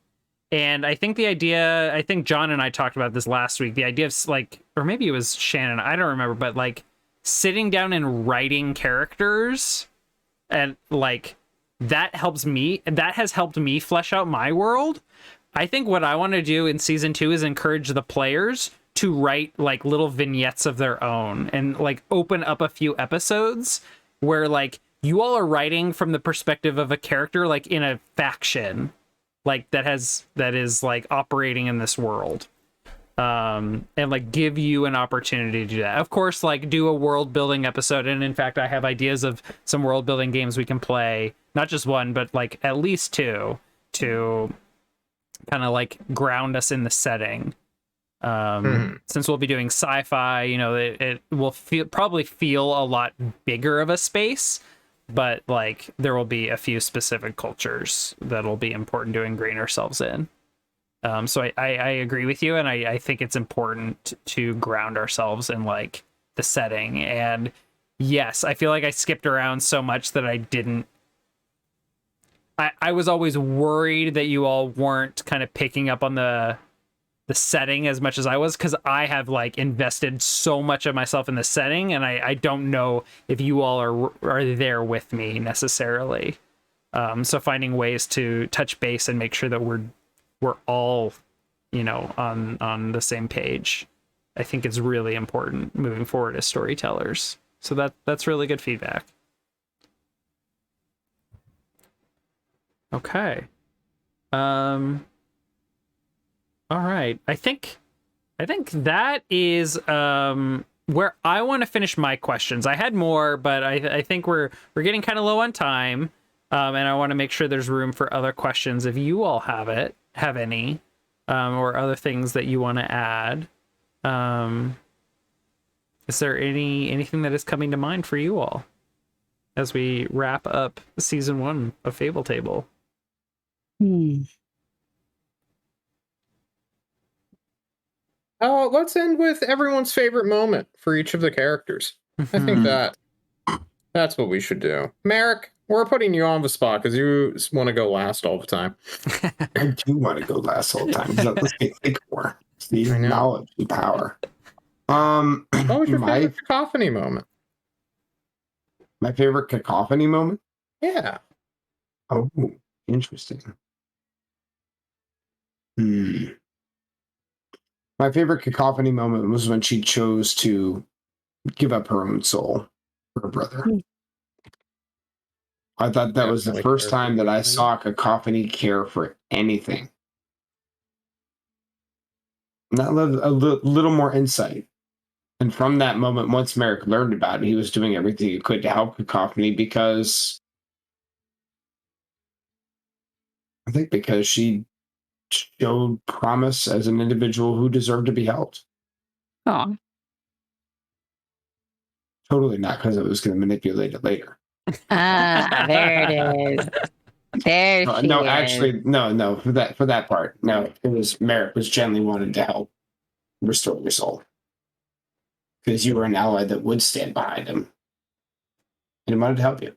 And I think I think John and I talked about this last week, the idea of like, or maybe it was Shannon, I don't remember, but like sitting down and writing characters and like that has helped me flesh out my world. I think what I want to do in season 2 is encourage the players to write like little vignettes of their own and like open up a few episodes where like you all are writing from the perspective of a character like in a faction like that is like operating in this world, and like give you an opportunity to do that. Of course, like do a world building episode, and in fact I have ideas of some world building games we can play, not just one but like at least 2 to kind of like ground us in the setting. Since we'll be doing sci-fi, it will probably feel a lot bigger of a space, but like there will be a few specific cultures that'll be important to ingrain ourselves in. So I agree with you, and I think it's important to ground ourselves in like the setting. And yes, I feel like I skipped around so much that I didn't. I was always worried that you all weren't kind of picking up on the setting as much as I was, because I have like invested so much of myself in the setting, and I don't know if you all are there with me necessarily. So finding ways to touch base and make sure that we're all, you know, on the same page, I think is really important moving forward as storytellers. So that's really good feedback. Okay. All right. I think that is where I want to finish my questions. I had more, but I think we're getting kind of low on time. And I want to make sure there's room for other questions if you all have any, or other things that you want to add. Is there anything that is coming to mind for you all as we wrap up season 1 of Fable Table? Let's end with everyone's favorite moment for each of the characters. I think that's what we should do. Merrick, we're putting you on the spot because you want to go last all the time. I do want to go last all the time. Let's think more. See, knowledge and power. What was your favorite cacophony moment? My favorite cacophony moment? Yeah. Oh, interesting. My favorite cacophony moment was when she chose to give up her own soul for her brother. I thought that was the first time that I saw cacophony care for anything. And that led a little more insight. And from that moment, once Merrick learned about it, he was doing everything he could to help cacophony because she showed promise as an individual who deserved to be helped. Oh. Totally not because it was going to manipulate it later. There it is. There she no, is. actually, no. For that part, no. It was Merrick was genuinely wanted to help restore your soul because you were an ally that would stand behind him, and he wanted to help you.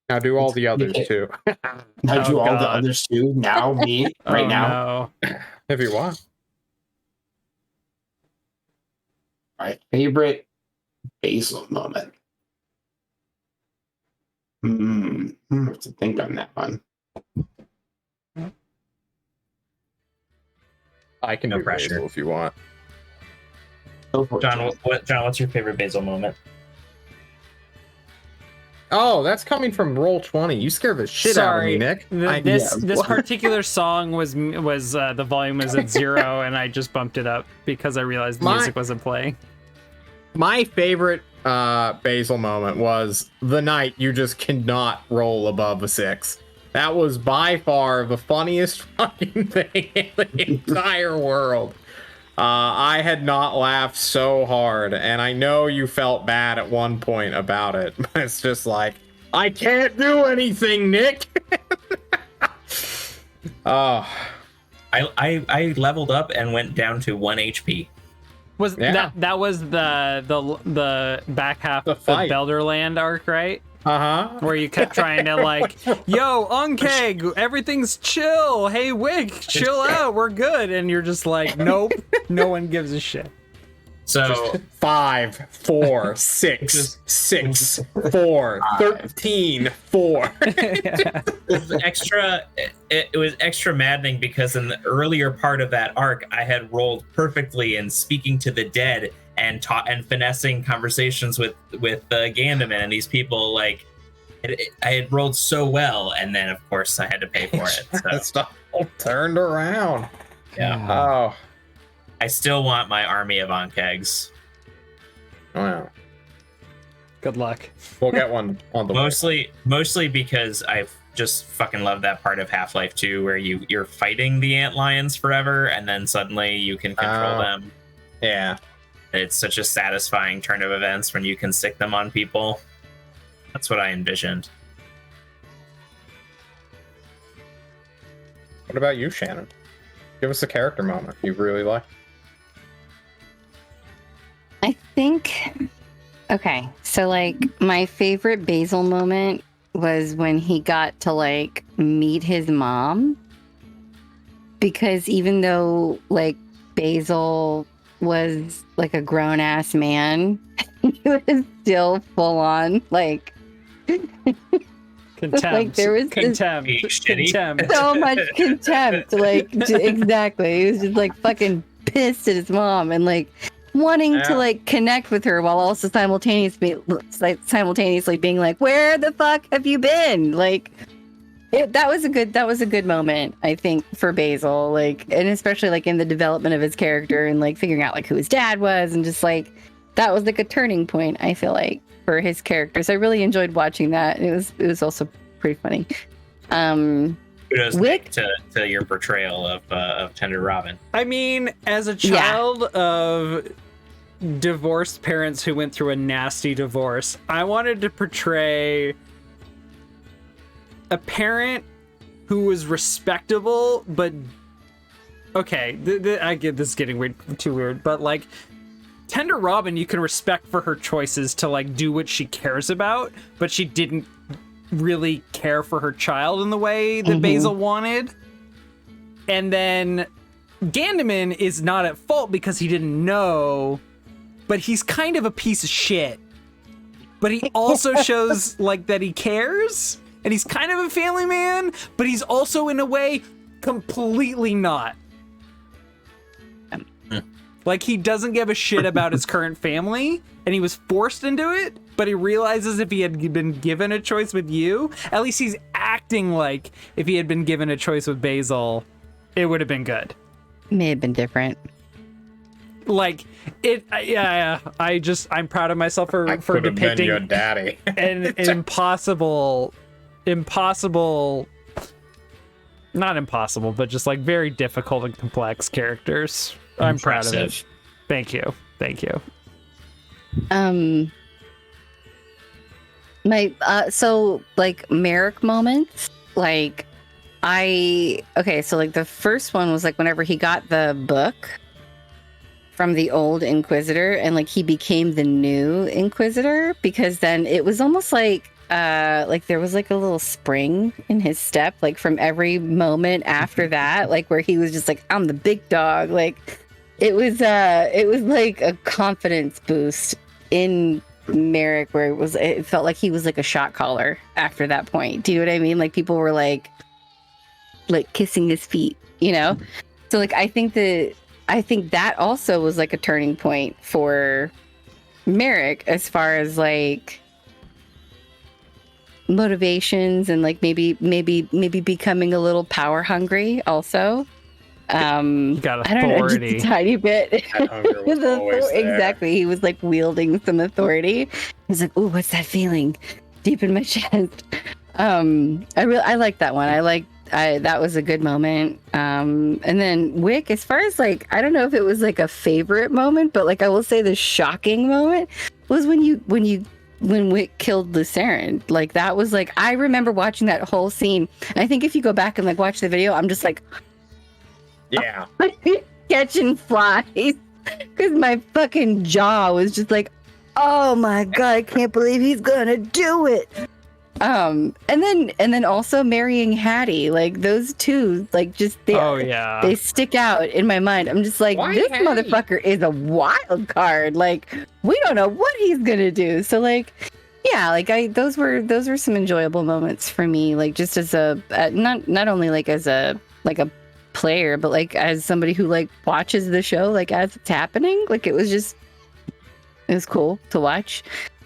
Now do all the others too. Now do all the others too. Now me right now. No. If you want. My favorite Basil moment. I have to think on that one. I can do Basil if you want. John, what's your favorite Basil moment? Oh, that's coming from Roll20. You scared the shit out of me, Nick. This particular song was the volume was at 0, and I just bumped it up because I realized the music wasn't playing. My favorite Basil moment was the night you just cannot roll above a 6. That was by far the funniest fucking thing in the entire world. I had not laughed so hard, and I know you felt bad at one point about it. But it's just like, I can't do anything, Nick. Oh, I leveled up and went down to 1 HP. That was the back half of the Belderland arc, right? Where you kept trying to like, yo, Unkeg, everything's chill. Hey, Wick, chill out. We're good. And you're just like, nope, no one gives a shit. So 5, 4, 6, 6, 4, 13, 4. It was extra maddening because in the earlier part of that arc, I had rolled perfectly in speaking to the dead and finessing conversations with Gandaman and these people. Like, I had rolled so well, and then of course I had to pay for it. So. Stuff all turned around. Yeah. Oh. I still want my army of Onkegs. Wow. Good luck. We'll get one on the mostly because I've just fucking love that part of Half-Life 2 where you're fighting the antlions forever and then suddenly you can control them. Yeah. It's such a satisfying turn of events when you can stick them on people. That's what I envisioned. What about you, Shannon? Give us a character moment you really like. think, okay, so like my favorite Basil moment was when he got to like meet his mom, because even though like Basil was like a grown ass man, he was still full on like Contempt. like there was contempt. Contempt. so much contempt. Like exactly, he was just like fucking pissed at his mom and like wanting to like connect with her while also simultaneously being like, where the fuck have you been? Like that was a good moment, I think, for Basil, like, and especially like in the development of his character and like figuring out like who his dad was, and just like that was like a turning point, I feel like, for his character. So I really enjoyed watching that. It was also pretty funny. Kudos to your portrayal of Tender Robin. I mean, as a child of divorced parents who went through a nasty divorce, I wanted to portray a parent who was respectable, but okay, I get this is getting too weird, but like Tender Robin, you can respect for her choices to like do what she cares about, but she didn't really care for her child in the way that Basil wanted. And then Gandaman is not at fault because he didn't know, but he's kind of a piece of shit. But he also shows like that he cares, and he's kind of a family man, but he's also in a way completely not. Like, he doesn't give a shit about his current family, and he was forced into it, but he realizes if he had been given a choice with you, at least he's acting like if he had been given a choice with Basil, it would have been good. May have been different. Like, I'm proud of myself for depicting your daddy. an impossible, not impossible, but just like very difficult and complex characters. I'm proud of it. Thank you. My so like Merrick moments, like so like the first one was like whenever he got the book from the old Inquisitor and like he became the new Inquisitor, because then it was almost like there was like a little spring in his step, like from every moment after that, like where he was just like, I'm the big dog. Like it was like a confidence boost in Merrick, where it felt like he was like a shot caller after that point. Do you know what I mean? Like people were like kissing his feet, you know? So like I think that also was like a turning point for Merrick as far as like motivations and like maybe becoming a little power hungry also. You got authority. I don't know, just a tiny bit. Exactly. He was like wielding some authority. He's like, ooh, what's that feeling deep in my chest? I like that one. That was a good moment. And then Wick, as far as like, I don't know if it was like a favorite moment, but like I will say the shocking moment was when Wick killed Lucerne. Like that was like, I remember watching that whole scene. I think if you go back and like watch the video, I'm just like, yeah, catching flies, because my fucking jaw was just like, oh my god, I can't believe he's gonna do it. And then also marrying Hattie, like those two, like just they stick out in my mind. I'm just like, this motherfucker is a wild card. Like we don't know what he's gonna do. So like, yeah, like those were some enjoyable moments for me. Like just as a not only like as a player, but like as somebody who like watches the show like as it's happening. Like it was cool to watch.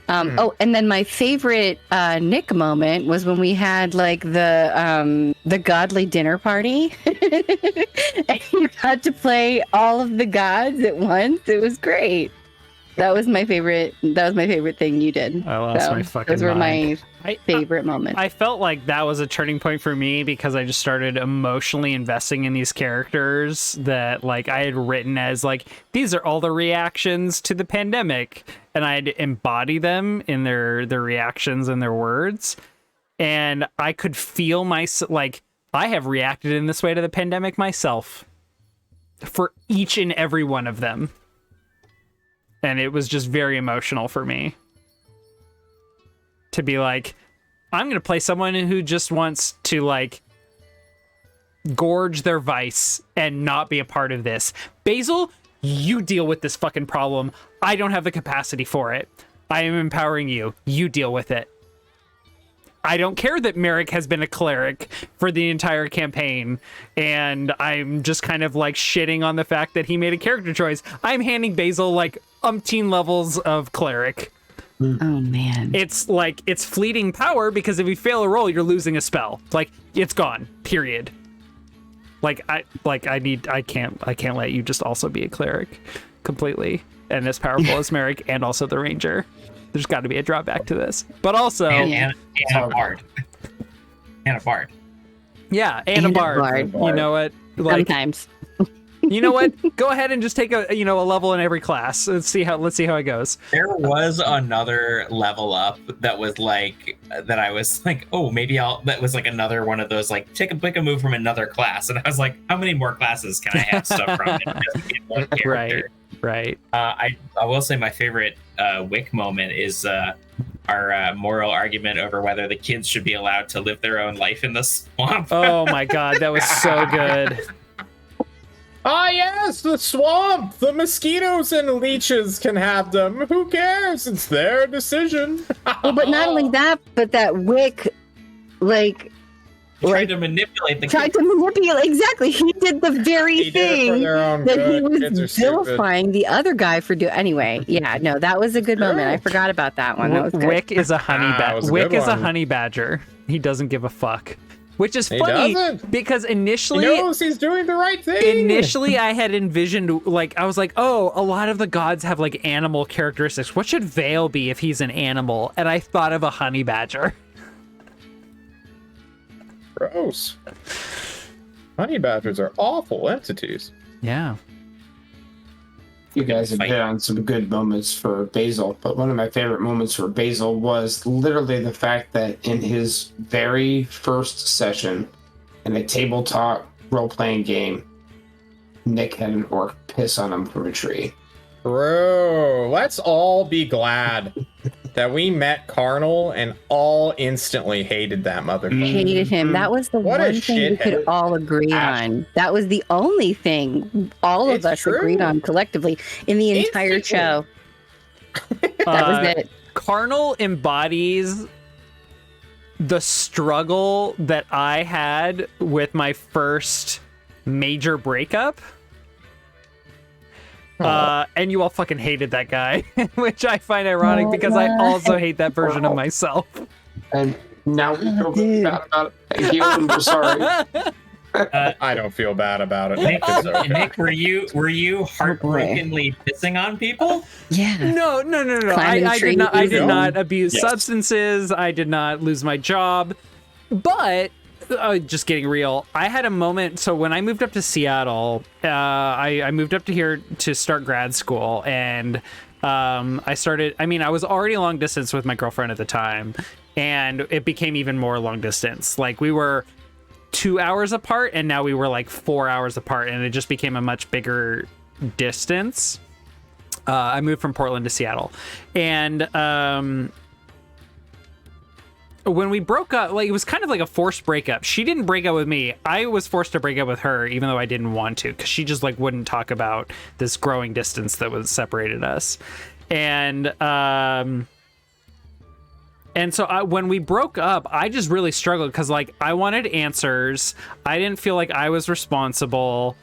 Oh, and then my favorite Nick moment was when we had like the godly dinner party and you got to play all of the gods at once. It was great. That was my favorite thing you did. I lost my fucking Those were mind. my favorite moments. I felt like that was a turning point for me because I just started emotionally investing in these characters that like I had written as like, these are all the reactions to the pandemic, and I'd embody them in their reactions and their words. And I could feel like I have reacted in this way to the pandemic myself for each and every one of them. and it was just very emotional for me to be like, I'm gonna play someone who just wants to like gorge their vice and not be a part of this. Basil, you deal with this fucking problem. I don't have the capacity for it. I am empowering you. You deal with it. I don't care that Merrick has been a cleric for the entire campaign, and I'm just kind of like shitting on the fact that he made a character choice. I'm handing Basil like umpteen levels of cleric. Oh man. It's like, it's fleeting power because if you fail a roll, you're losing a spell. Like, it's gone. Period. I can't let you just also be a cleric completely and as powerful as Merrick and also the ranger. There's got to be a drawback to this. But also and a bard. And a bard. Yeah, and a bard. You know what? Like, sometimes. You know what? Go ahead and just take a level in every class. Let's see how it goes. There was another level up that was like that. I was like, oh, maybe that was like another one of those like pick a move from another class, and I was like, how many more classes can I have stuff from? And just get one character? Right. I will say my favorite Wick moment is our moral argument over whether the kids should be allowed to live their own life in the swamp. Oh my god, that was so good. Ah, yes, the swamp. The mosquitoes and leeches can have them. Who cares? It's their decision. Well, but not only that, but that Wick, Tried to manipulate the tried to manipulate. Exactly. He did the very thing that he was vilifying the other guy for doing. Anyway, yeah, no, that was a good moment. I forgot about that one. That was good. Wick is a honey badger. Wick is a honey badger. He doesn't give a fuck. Which is funny because initially he knows he's doing the right thing. Initially, I had envisioned I was like, oh, a lot of the gods have like animal characteristics. What should Vale be if he's an animal? And I thought of a honey badger. Gross. Honey badgers are awful entities. Yeah. You guys have hit on some good moments for Basil, but one of my favorite moments for Basil was literally the fact that in his very first session in a tabletop role-playing game, Nick had an orc piss on him from a tree. Bro, let's all be glad that we met Carnal and all instantly hated that motherfucker. Hated him. That was the one thing we could all agree on. That was the only thing all of us agreed on collectively in the entire show. That was it. Carnal embodies the struggle that I had with my first major breakup. And you all fucking hated that guy, which I find ironic because I also hate that version of myself. And now we feel really bad about it. Thank you, and we're sorry. I don't feel bad about it. Nick, were you heartbrokenly pissing on people? Yeah. No. I did not abuse substances. I did not lose my job. But just getting real, I had a moment. So when I moved up to Seattle, I moved up to here to start grad school, and I was already long distance with my girlfriend at the time, and it became even more long distance. Like, we were 2 hours apart, and now we were like 4 hours apart, and it just became a much bigger distance. I moved from Portland to Seattle, and when we broke up, like, it was kind of like a forced breakup. She didn't break up with me. I was forced to break up with her, even though I didn't want to, because she just like wouldn't talk about this growing distance that was separated us. And so when we broke up, I just really struggled because, like, I wanted answers. I didn't feel like I was responsible,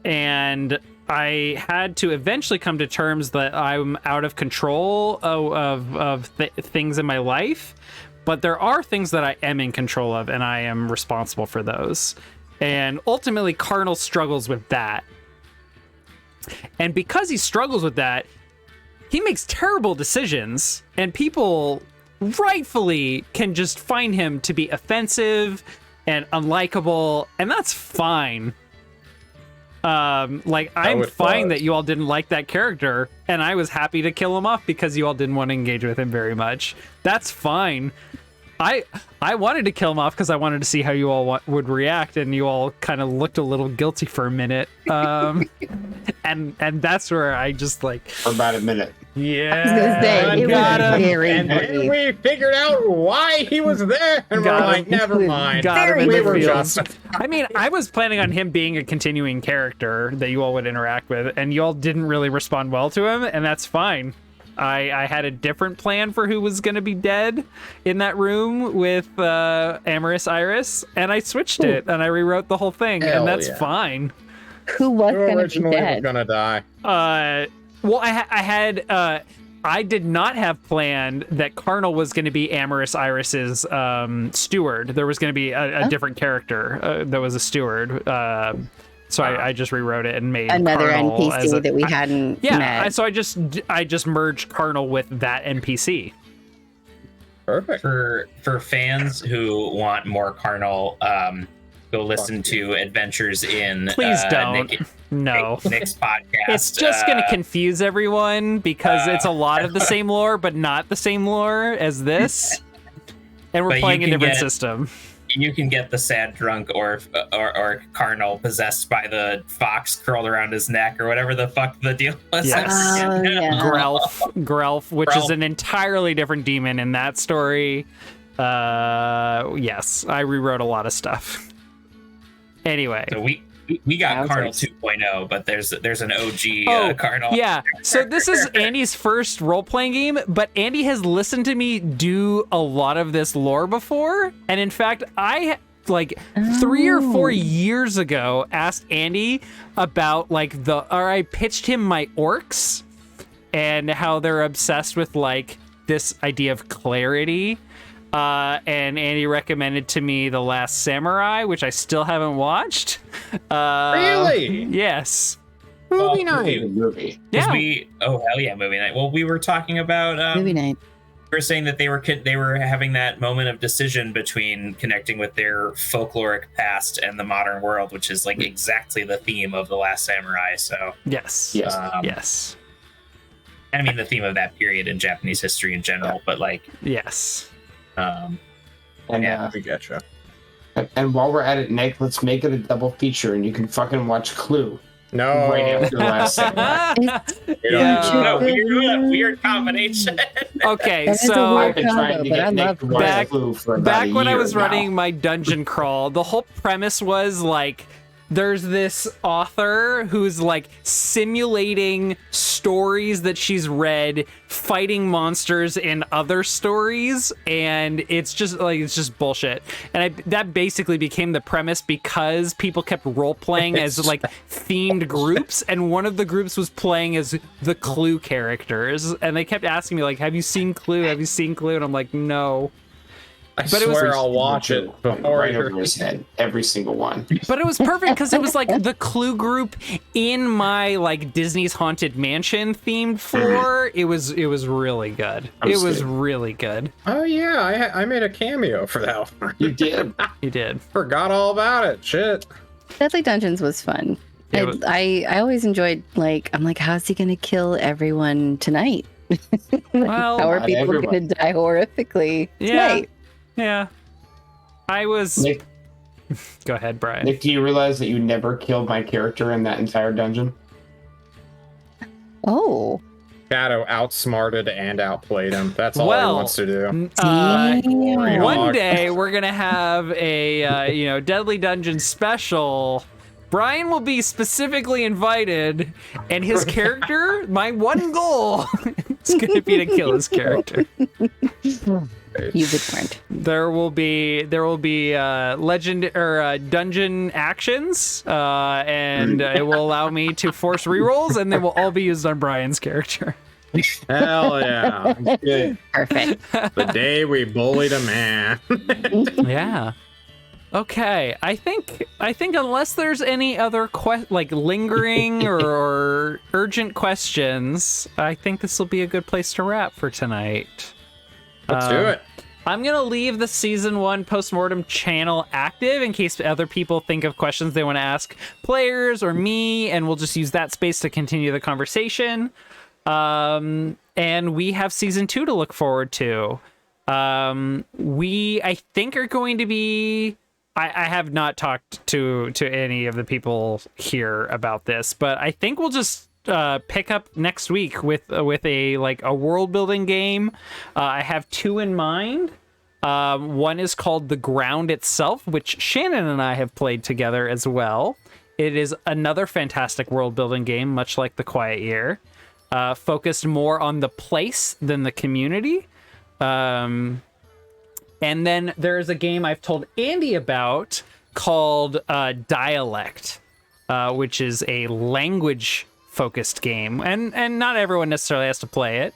and I had to eventually come to terms that I'm out of control of things in my life. But there are things that I am in control of, and I am responsible for those. And ultimately, Carnal struggles with that. And because he struggles with that, he makes terrible decisions, and people rightfully can just find him to be offensive and unlikable, and that's fine. I'm fine that you all didn't like that character, and I was happy to kill him off because you all didn't want to engage with him very much. That's fine. I wanted to kill him off because I wanted to see how you all would react, and you all kind of looked a little guilty for a minute. And that's where I just like For about a minute. I was gonna say, it was very And then funny. we figured out why he was there, and we're like, never mind. got him in We the were feels. just I mean, I was planning on him being a continuing character that you all would interact with, and you all didn't really respond well to him, and that's fine. I had a different plan for who was going to be dead in that room with Amorous Iris, and I switched it, and I rewrote the whole thing, Hell and that's yeah. fine. Who was who gonna be originally was dead? gonna die. Well, I did not have planned that Carnal was going to be Amorous Iris's steward. There was going to be a different character that was a steward. So I just rewrote it and made Another Carnal as NPC that we hadn't met. So I just merged Carnal with that NPC. Perfect. For fans who want more Carnal, go listen to Adventures in Please don't. No. Nick's podcast. It's just going to confuse everyone because it's a lot of the same lore, but not the same lore as this. And we're But playing you a can different get- system. You can get the sad drunk or Carnal possessed by the fox curled around his neck or whatever the fuck the deal was. Yes. Oh, yeah. Grelf, which is Grelf. an entirely different demon in that story. Yes, I rewrote a lot of stuff. Anyway. So we got Sounds Carnal like- 2.0, but there's an OG Carnal. Yeah, so this is Andy's first role-playing game, but Andy has listened to me do a lot of this lore before, and in fact, I, like, 3 or 4 years ago, asked Andy about, like, I pitched him my orcs, and how they're obsessed with, like, this idea of clarity, and Andy recommended to me The Last Samurai, which I still haven't watched. Really? Yes. Movie night. Movie. Yeah. Oh hell yeah, movie night. Well, we were talking about Movie night. we were saying that they were having that moment of decision between connecting with their folkloric past and the modern world, which is like exactly the theme of The Last Samurai. So Yes. Yes. Yes. I mean the theme of that period in Japanese history in general, but like Yes. And, Yeah. We getcha. and while we're at it, Nick, let's make it a double feature, and you can fucking watch Clue No. right after The Last Samurai. no, weird combination. Okay, That is a so weird I've been trying combo, to but I get Nick love to watch Back- Clue for about back a when I year was now. running my dungeon crawl, the whole premise was like there's this author who's like simulating stories that she's read fighting monsters in other stories, and it's just bullshit. And that basically became the premise because people kept role playing as like themed groups, and one of the groups was playing as the Clue characters, and they kept asking me like, have you seen Clue, have you seen Clue? And I'm like, no. I But it was- swear I'll watch it before right I over his head, every single one. But it was perfect because it was like the Clue group in my like Disney's Haunted Mansion themed floor. It was really good. It was Understood. really good. Oh yeah, I made a cameo for that one. You did. You did. Forgot all about it. Shit. Deadly Dungeons was fun. It was- I always enjoyed, like, I'm like, how's he gonna kill everyone tonight? Well, How are not people everyone. gonna die horrifically Yeah. tonight? yeah. I was. Nick, Go ahead, Brian. Nick, do you realize that you never killed my character in that entire dungeon? Oh, Shadow outsmarted and outplayed him. That's all Well, he wants to do. damn. One day we're gonna have a Deadly Dungeon special. Brian will be specifically invited, and his character, my one goal, is gonna be to kill his character. You've been warned. There will be legend or dungeon actions, and it will allow me to force rerolls, and they will all be used on Brian's character. Hell yeah. Good. Perfect. The day we bullied a man. Yeah. Okay. I think unless there's any other lingering or urgent questions, I think this will be a good place to wrap for tonight. Let's do it. I'm going to leave the Season 1 Postmortem channel active in case other people think of questions they want to ask players or me, and we'll just use that space to continue the conversation. And we have Season 2 to look forward to. We, I think, are going to be. I have not talked to any of the people here about this, but I think we'll just pick up next week with a world building game. I have two in mind. One is called The Ground Itself, which Shannon and I have played together as well. It is another fantastic world building game, much like The Quiet Year, focused more on the place than the community. And then there's a game I've told Andy about called Dialect, which is a language-focused game, and not everyone necessarily has to play it.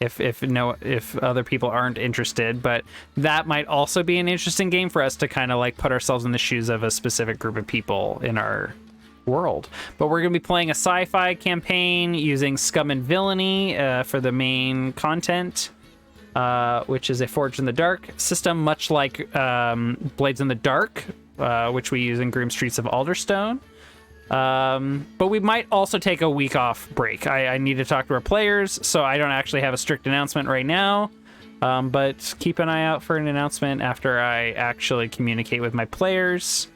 If other people aren't interested, but that might also be an interesting game for us to kind of like put ourselves in the shoes of a specific group of people in our world. But we're going to be playing a sci-fi campaign using Scum and Villainy for the main content. Which is a Forged in the Dark system, much like Blades in the Dark, which we use in Grim Streets of Alderstone. But we might also take a week off break. I need to talk to our players, so I don't actually have a strict announcement right now. But keep an eye out for an announcement after I actually communicate with my players.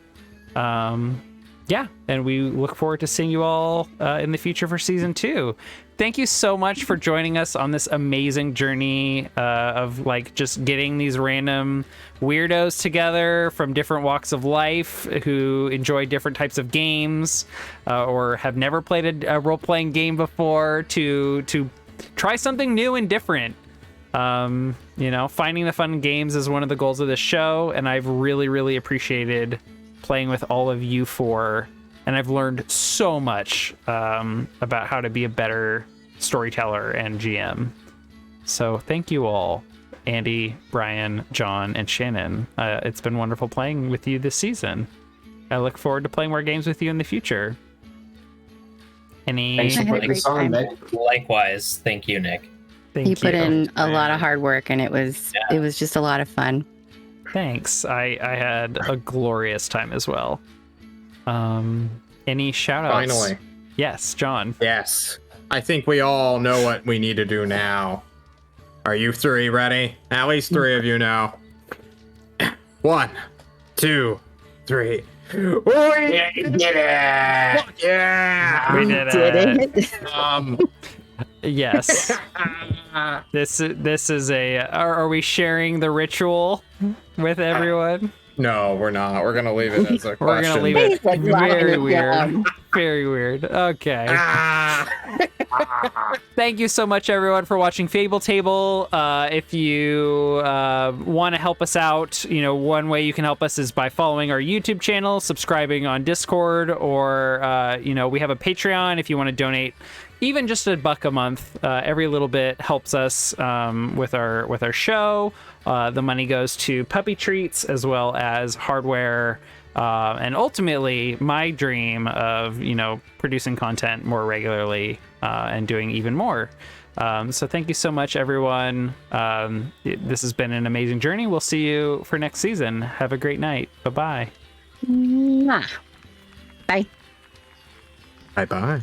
Yeah, and we look forward to seeing you all in the future for season 2. Thank you so much for joining us on this amazing journey of like just getting these random weirdos together from different walks of life who enjoy different types of games or have never played a role-playing game before to try something new and different. Finding the fun games is one of the goals of this show, and I've really, really appreciated playing with all of you four. And I've learned so much about how to be a better storyteller and GM. So thank you all, Andy, Brian, John, and Shannon. It's been wonderful playing with you this season. I look forward to playing more games with you in the future. Thanks for putting this on, Nick. Likewise. Thank you, Nick. Thank you. Put in a lot of hard work, and it was just a lot of fun. Thanks. I had a glorious time as well. Any shout outs? Finally. Yes, John. Yes. I think we all know what we need to do now. Are you three ready? At least 3 of you know. 1, 2, 3. We did it! Fuck yeah! We did it. it. Yes. This is a. Are we sharing the ritual with everyone? No, we're not. We're gonna leave it as a question. We're gonna leave it Like very lying weird. down. Very weird. Okay. Ah. Thank you so much, everyone, for watching Fable Table. If you want to help us out, one way you can help us is by following our YouTube channel, subscribing on Discord, or we have a Patreon if you want to donate. Even just $1 a month, every little bit helps us with our show. The money goes to puppy treats as well as hardware, and ultimately my dream of producing content more regularly and doing even more. So thank you so much, everyone. This has been an amazing journey. We'll see you for next season. Have a great night. Bye-bye. Mwah. Bye. Bye-bye.